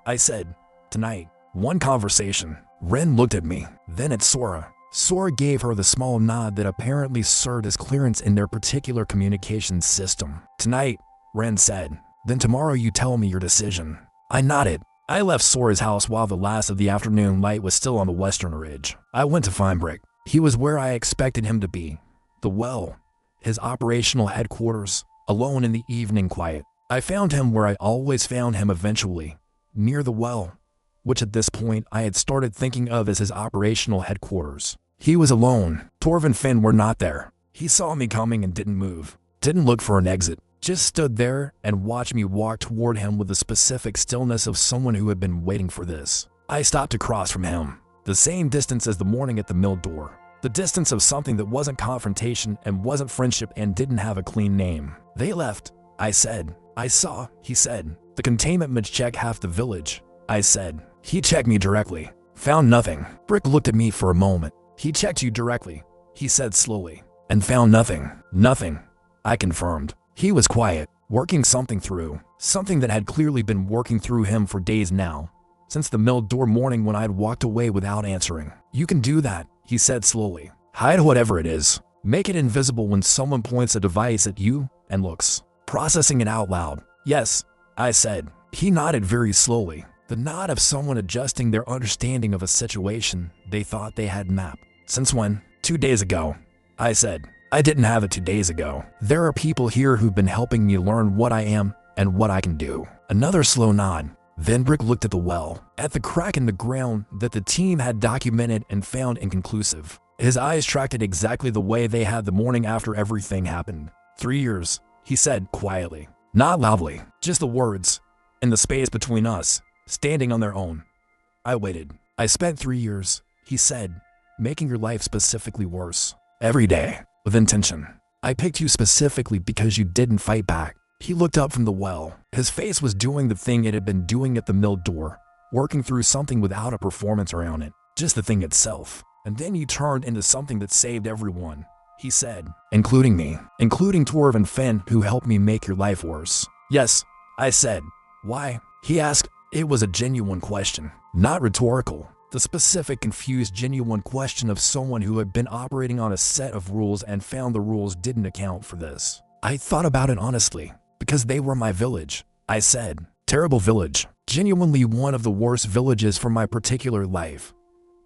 I said, tonight, one conversation. Ren looked at me, then at Sora. Sora gave her the small nod that apparently served as clearance in their particular communications system. Tonight, Ren said, then tomorrow you tell me your decision. I nodded. I left Sora's house while the last of the afternoon light was still on the western ridge. I went to find Brek. He was where I expected him to be. The well, his operational headquarters, alone in the evening quiet. I found him where I always found him eventually, near the well, which at this point I had started thinking of as his operational headquarters. He was alone. Torv and Finn were not there. He saw me coming and didn't move. Didn't look for an exit. Just stood there and watched me walk toward him with the specific stillness of someone who had been waiting for this. I stopped to cross from him. The same distance as the morning at the mill door. The distance of something that wasn't confrontation and wasn't friendship and didn't have a clean name. They left, I said. I saw, he said. The containment must check half the village, I said. He checked me directly. Found nothing. Brek looked at me for a moment. He checked you directly, he said slowly. And found nothing. Nothing, I confirmed. He was quiet, working something through. Something that had clearly been working through him for days now. Since the mill door morning when I had walked away without answering. You can do that, he said slowly. Hide whatever it is. Make it invisible when someone points a device at you and looks. Processing it out loud. Yes, I said. He nodded very slowly. The nod of someone adjusting their understanding of a situation they thought they had mapped. Since when? 2 days ago, I said. I didn't have it 2 days ago. There are people here who've been helping me learn what I am and what I can do. Another slow nod. Then Brek looked at the well, at the crack in the ground that the team had documented and found inconclusive. His eyes tracked it exactly the way they had the morning after everything happened. 3 years, he said quietly. Not loudly, just the words, and the space between us, standing on their own. I waited. I spent 3 years, he said, making your life specifically worse. Every day, with intention. I picked you specifically because you didn't fight back. He looked up from the well. His face was doing the thing it had been doing at the mill door, working through something without a performance around it, just the thing itself. And then you turned into something that saved everyone, he said, including me, including Torv and Finn who helped me make your life worse. Yes, I said. Why? He asked. It was a genuine question, not rhetorical. The specific, confused, genuine question of someone who had been operating on a set of rules and found the rules didn't account for this. I thought about it honestly. Because they were my village, I said. Terrible village. Genuinely one of the worst villages for my particular life.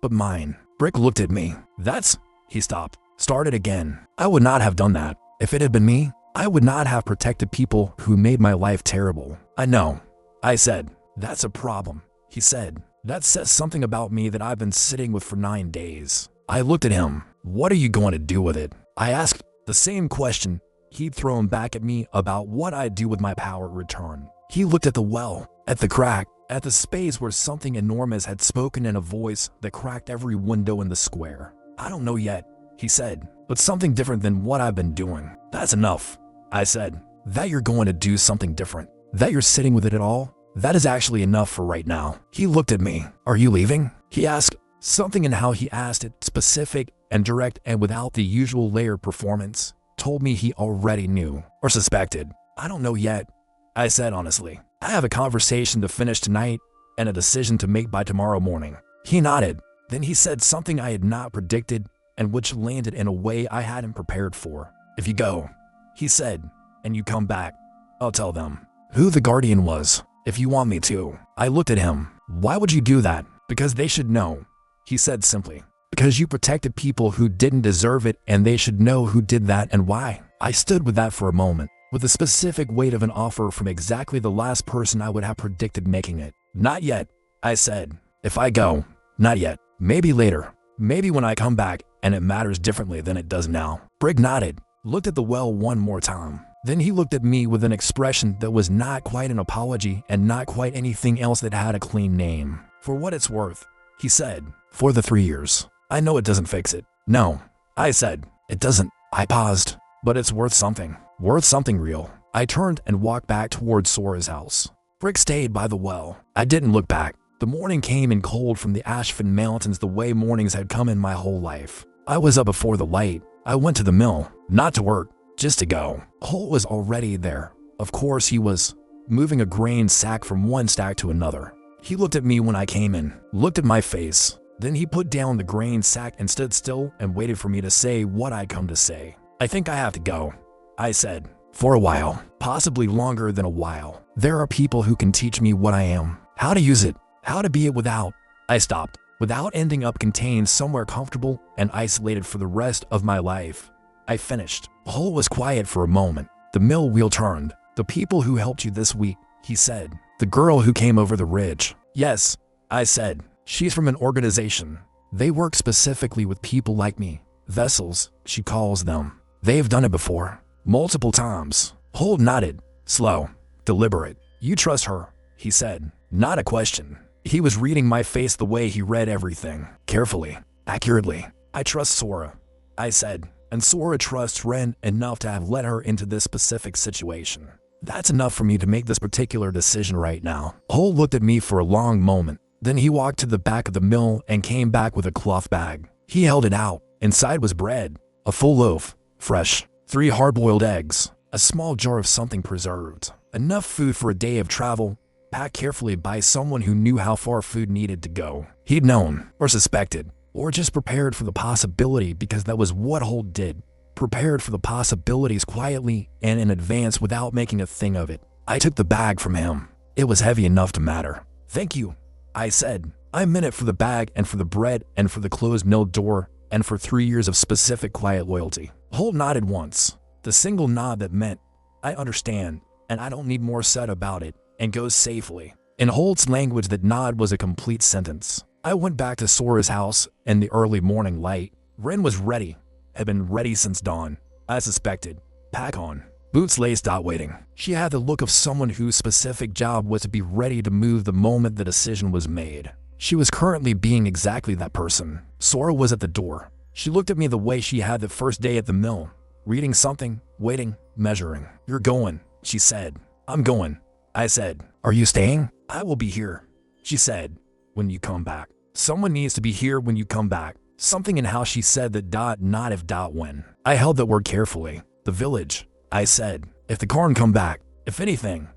But mine. Brek looked at me. That's... He stopped. Started again. I would not have done that. If it had been me, I would not have protected people who made my life terrible. I know. I said. That's a problem, he said. That says something about me that I've been sitting with for 9 days. I looked at him. What are you going to do with it? I asked the same question he'd thrown back at me about what I'd do with my power return. He looked at the well, at the crack, at the space where something enormous had spoken in a voice that cracked every window in the square. I don't know yet, he said, but something different than what I've been doing. That's enough, I said. That you're going to do something different. That you're sitting with it at all. That is actually enough for right now. He looked at me. Are you leaving? He asked. Something in how he asked it, specific and direct and without the usual layered performance, told me he already knew or suspected. I don't know yet, I said honestly. I have a conversation to finish tonight and a decision to make by tomorrow morning. He nodded. Then he said something I had not predicted and which landed in a way I hadn't prepared for. If you go, he said, and you come back, I'll tell them who the guardian was, if you want me to. I looked at him. Why would you do that? Because they should know, he said simply. Because you protected people who didn't deserve it, and they should know who did that and why. I stood with that for a moment, with the specific weight of an offer from exactly the last person I would have predicted making it. Not yet, I said. If I go, not yet. Maybe later. Maybe when I come back and it matters differently than it does now. Brek nodded, looked at the well one more time. Then he looked at me with an expression that was not quite an apology and not quite anything else that had a clean name. For what it's worth, he said, for the 3 years. I know it doesn't fix it. No, I said, it doesn't. I paused, but it's worth something. Worth something real. I turned and walked back towards Sora's house. Brek stayed by the well. I didn't look back. The morning came in cold from the Ashfin Mountains the way mornings had come in my whole life. I was up before the light. I went to the mill, not to work, just to go. Holt was already there. Of course he was, moving a grain sack from one stack to another. He looked at me when I came in, looked at my face. Then he put down the grain sack and stood still and waited for me to say what I'd come to say. I think I have to go, I said. For a while, possibly longer than a while. There are people who can teach me what I am, how to use it, how to be it without. I stopped, without ending up contained somewhere comfortable and isolated for the rest of my life. I finished. Holt was quiet for a moment. The mill wheel turned. The people who helped you this week, he said. The girl who came over the ridge. Yes, I said. She's from an organization. They work specifically with people like me. Vessels, she calls them. They've done it before. Multiple times. Holt nodded. Slow. Deliberate. You trust her, he said. Not a question. He was reading my face the way he read everything. Carefully. Accurately. I trust Sora, I said. And Sora trusts Ren enough to have let her into this specific situation. That's enough for me to make this particular decision right now. Holt looked at me for a long moment. Then he walked to the back of the mill and came back with a cloth bag. He held it out. Inside was bread, a full loaf, fresh, 3 hard-boiled eggs, a small jar of something preserved. Enough food for a day of travel, packed carefully by someone who knew how far food needed to go. He'd known, or suspected, or just prepared for the possibility because that was what Holt did. Prepared for the possibilities quietly and in advance without making a thing of it. I took the bag from him. It was heavy enough to matter. Thank you, I said. I meant it for the bag and for the bread and for the closed mill door and for 3 years of specific quiet loyalty. Holt nodded once, the single nod that meant, I understand, and I don't need more said about it, and goes safely. In Holt's language, that nod was a complete sentence. I went back to Sora's house in the early morning light. Ren was ready, had been ready since dawn. I suspected. Pack on. Boots laced out waiting. She had the look of someone whose specific job was to be ready to move the moment the decision was made. She was currently being exactly that person. Sora was at the door. She looked at me the way she had the first day at the mill. Reading something, waiting, measuring. You're going, she said. I'm going, I said. Are you staying? I will be here, she said. When you come back. Someone needs to be here when you come back. Something in how she said that not if when. I held that word carefully. The village, I said. If the Karn come back, if anything.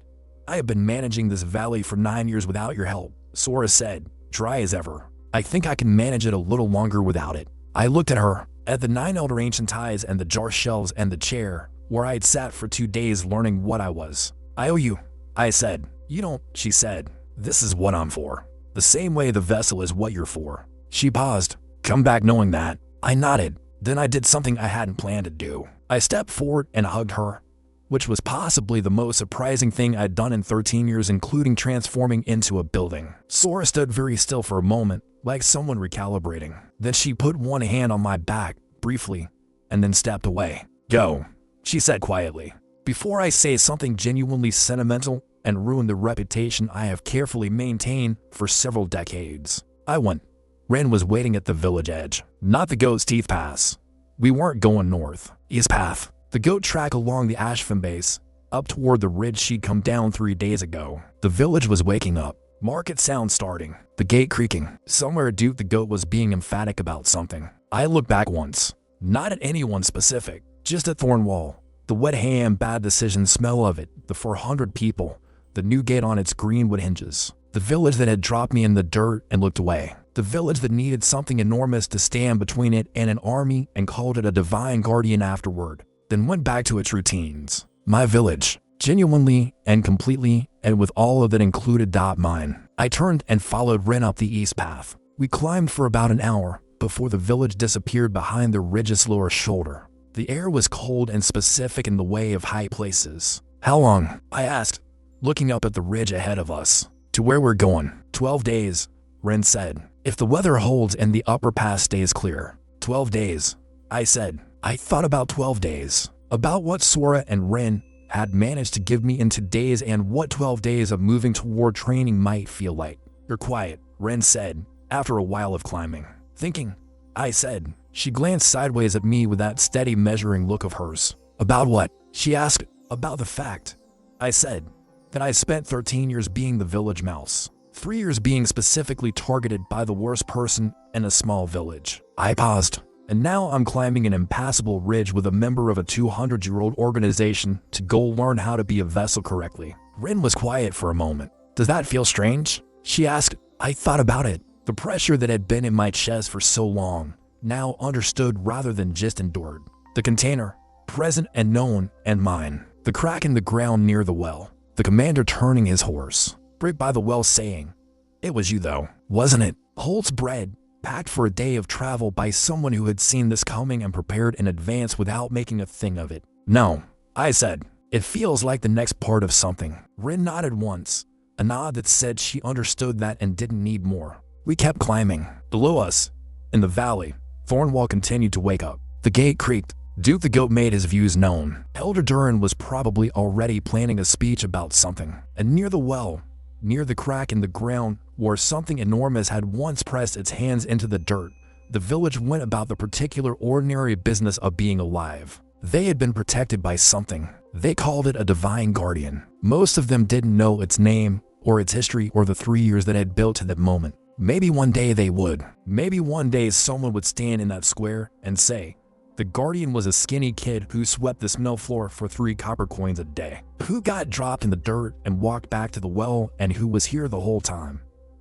I have been managing this valley for 9 years without your help, Sora said, dry as ever. I think I can manage it a little longer without it. I looked at her, at the 9 elder ancient ties and the jar shelves and the chair, where I had sat for 2 days learning what I was. I owe you, I said. You don't, she said. This is what I'm for. The same way the vessel is what you're for. She paused. Come back knowing that. I nodded. Then I did something I hadn't planned to do. I stepped forward and hugged her, which was possibly the most surprising thing I'd done in 13 years, including transforming into a building. Sora stood very still for a moment, like someone recalibrating. Then she put one hand on my back, briefly, and then stepped away. Go, she said quietly. Before I say something genuinely sentimental and ruin the reputation I have carefully maintained for several decades, I went. Ren was waiting at the village edge, not the Goat's Teeth Pass. We weren't going north, east path. The goat track along the Ashfin base, up toward the ridge she'd come down 3 days ago. The village was waking up. Market sound starting. The gate creaking. Somewhere Duke the goat was being emphatic about something. I looked back once. Not at anyone specific, just at Thornwall. The wet hay and bad decision smell of it, the 400 people, the new gate on its greenwood hinges. The village that had dropped me in the dirt and looked away. The village that needed something enormous to stand between it and an army and called it a divine guardian afterward. Then went back to its routines. My village, genuinely and completely, and with all of that included mine. I turned and followed Ren up the east path. We climbed for about an hour, before the village disappeared behind the ridge's lower shoulder. The air was cold and specific in the way of high places. "How long?" I asked, looking up at the ridge ahead of us. "To where we're going." 12 days, Ren said. "If the weather holds and the upper pass stays clear." 12 days, I said. I thought about 12 days, about what Sora and Ren had managed to give me in 2 days and what 12 days of moving toward training might feel like. "You're quiet," Ren said, after a while of climbing. "Thinking," I said. She glanced sideways at me with that steady measuring look of hers. "About what?" she asked. "About the fact," I said, "that I spent 13 years being the village mouse. 3 years being specifically targeted by the worst person in a small village." I paused. "And now I'm climbing an impassable ridge with a member of a 200-year-old organization to go learn how to be a vessel correctly." Rin was quiet for a moment. "Does that feel strange?" she asked. I thought about it. The pressure that had been in my chest for so long, now understood rather than just endured. The container, present and known, and mine. The crack in the ground near the well. The commander turning his horse. Brek by the well saying, "It was you though, wasn't it?" Holt's bread, packed for a day of travel by someone who had seen this coming and prepared in advance without making a thing of it. "No," I said. "It feels like the next part of something." Rin nodded once, a nod that said she understood that and didn't need more. We kept climbing. Below us, in the valley, Thornwall continued to wake up. The gate creaked. Duke the Goat made his views known. Elder Durin was probably already planning a speech about something. And near the well, near the crack in the ground, where something enormous had once pressed its hands into the dirt, the village went about the particular ordinary business of being alive. They had been protected by something. They called it a divine guardian. Most of them didn't know its name, or its history, or the 3 years that had built to that moment. Maybe one day they would. Maybe one day someone would stand in that square and say, "The guardian was a skinny kid who swept the snow floor for 3 copper coins a day, who got dropped in the dirt and walked back to the well, and who was here the whole time,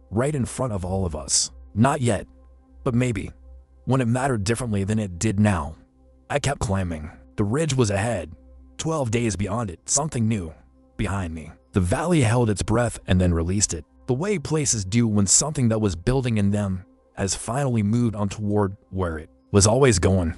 right in front of all of us." Not yet, but maybe, when it mattered differently than it did now. I kept climbing. The ridge was ahead. 12 days beyond it, something new. Behind me, the valley held its breath and then released it, the way places do when something that was building in them has finally moved on toward where it was always going.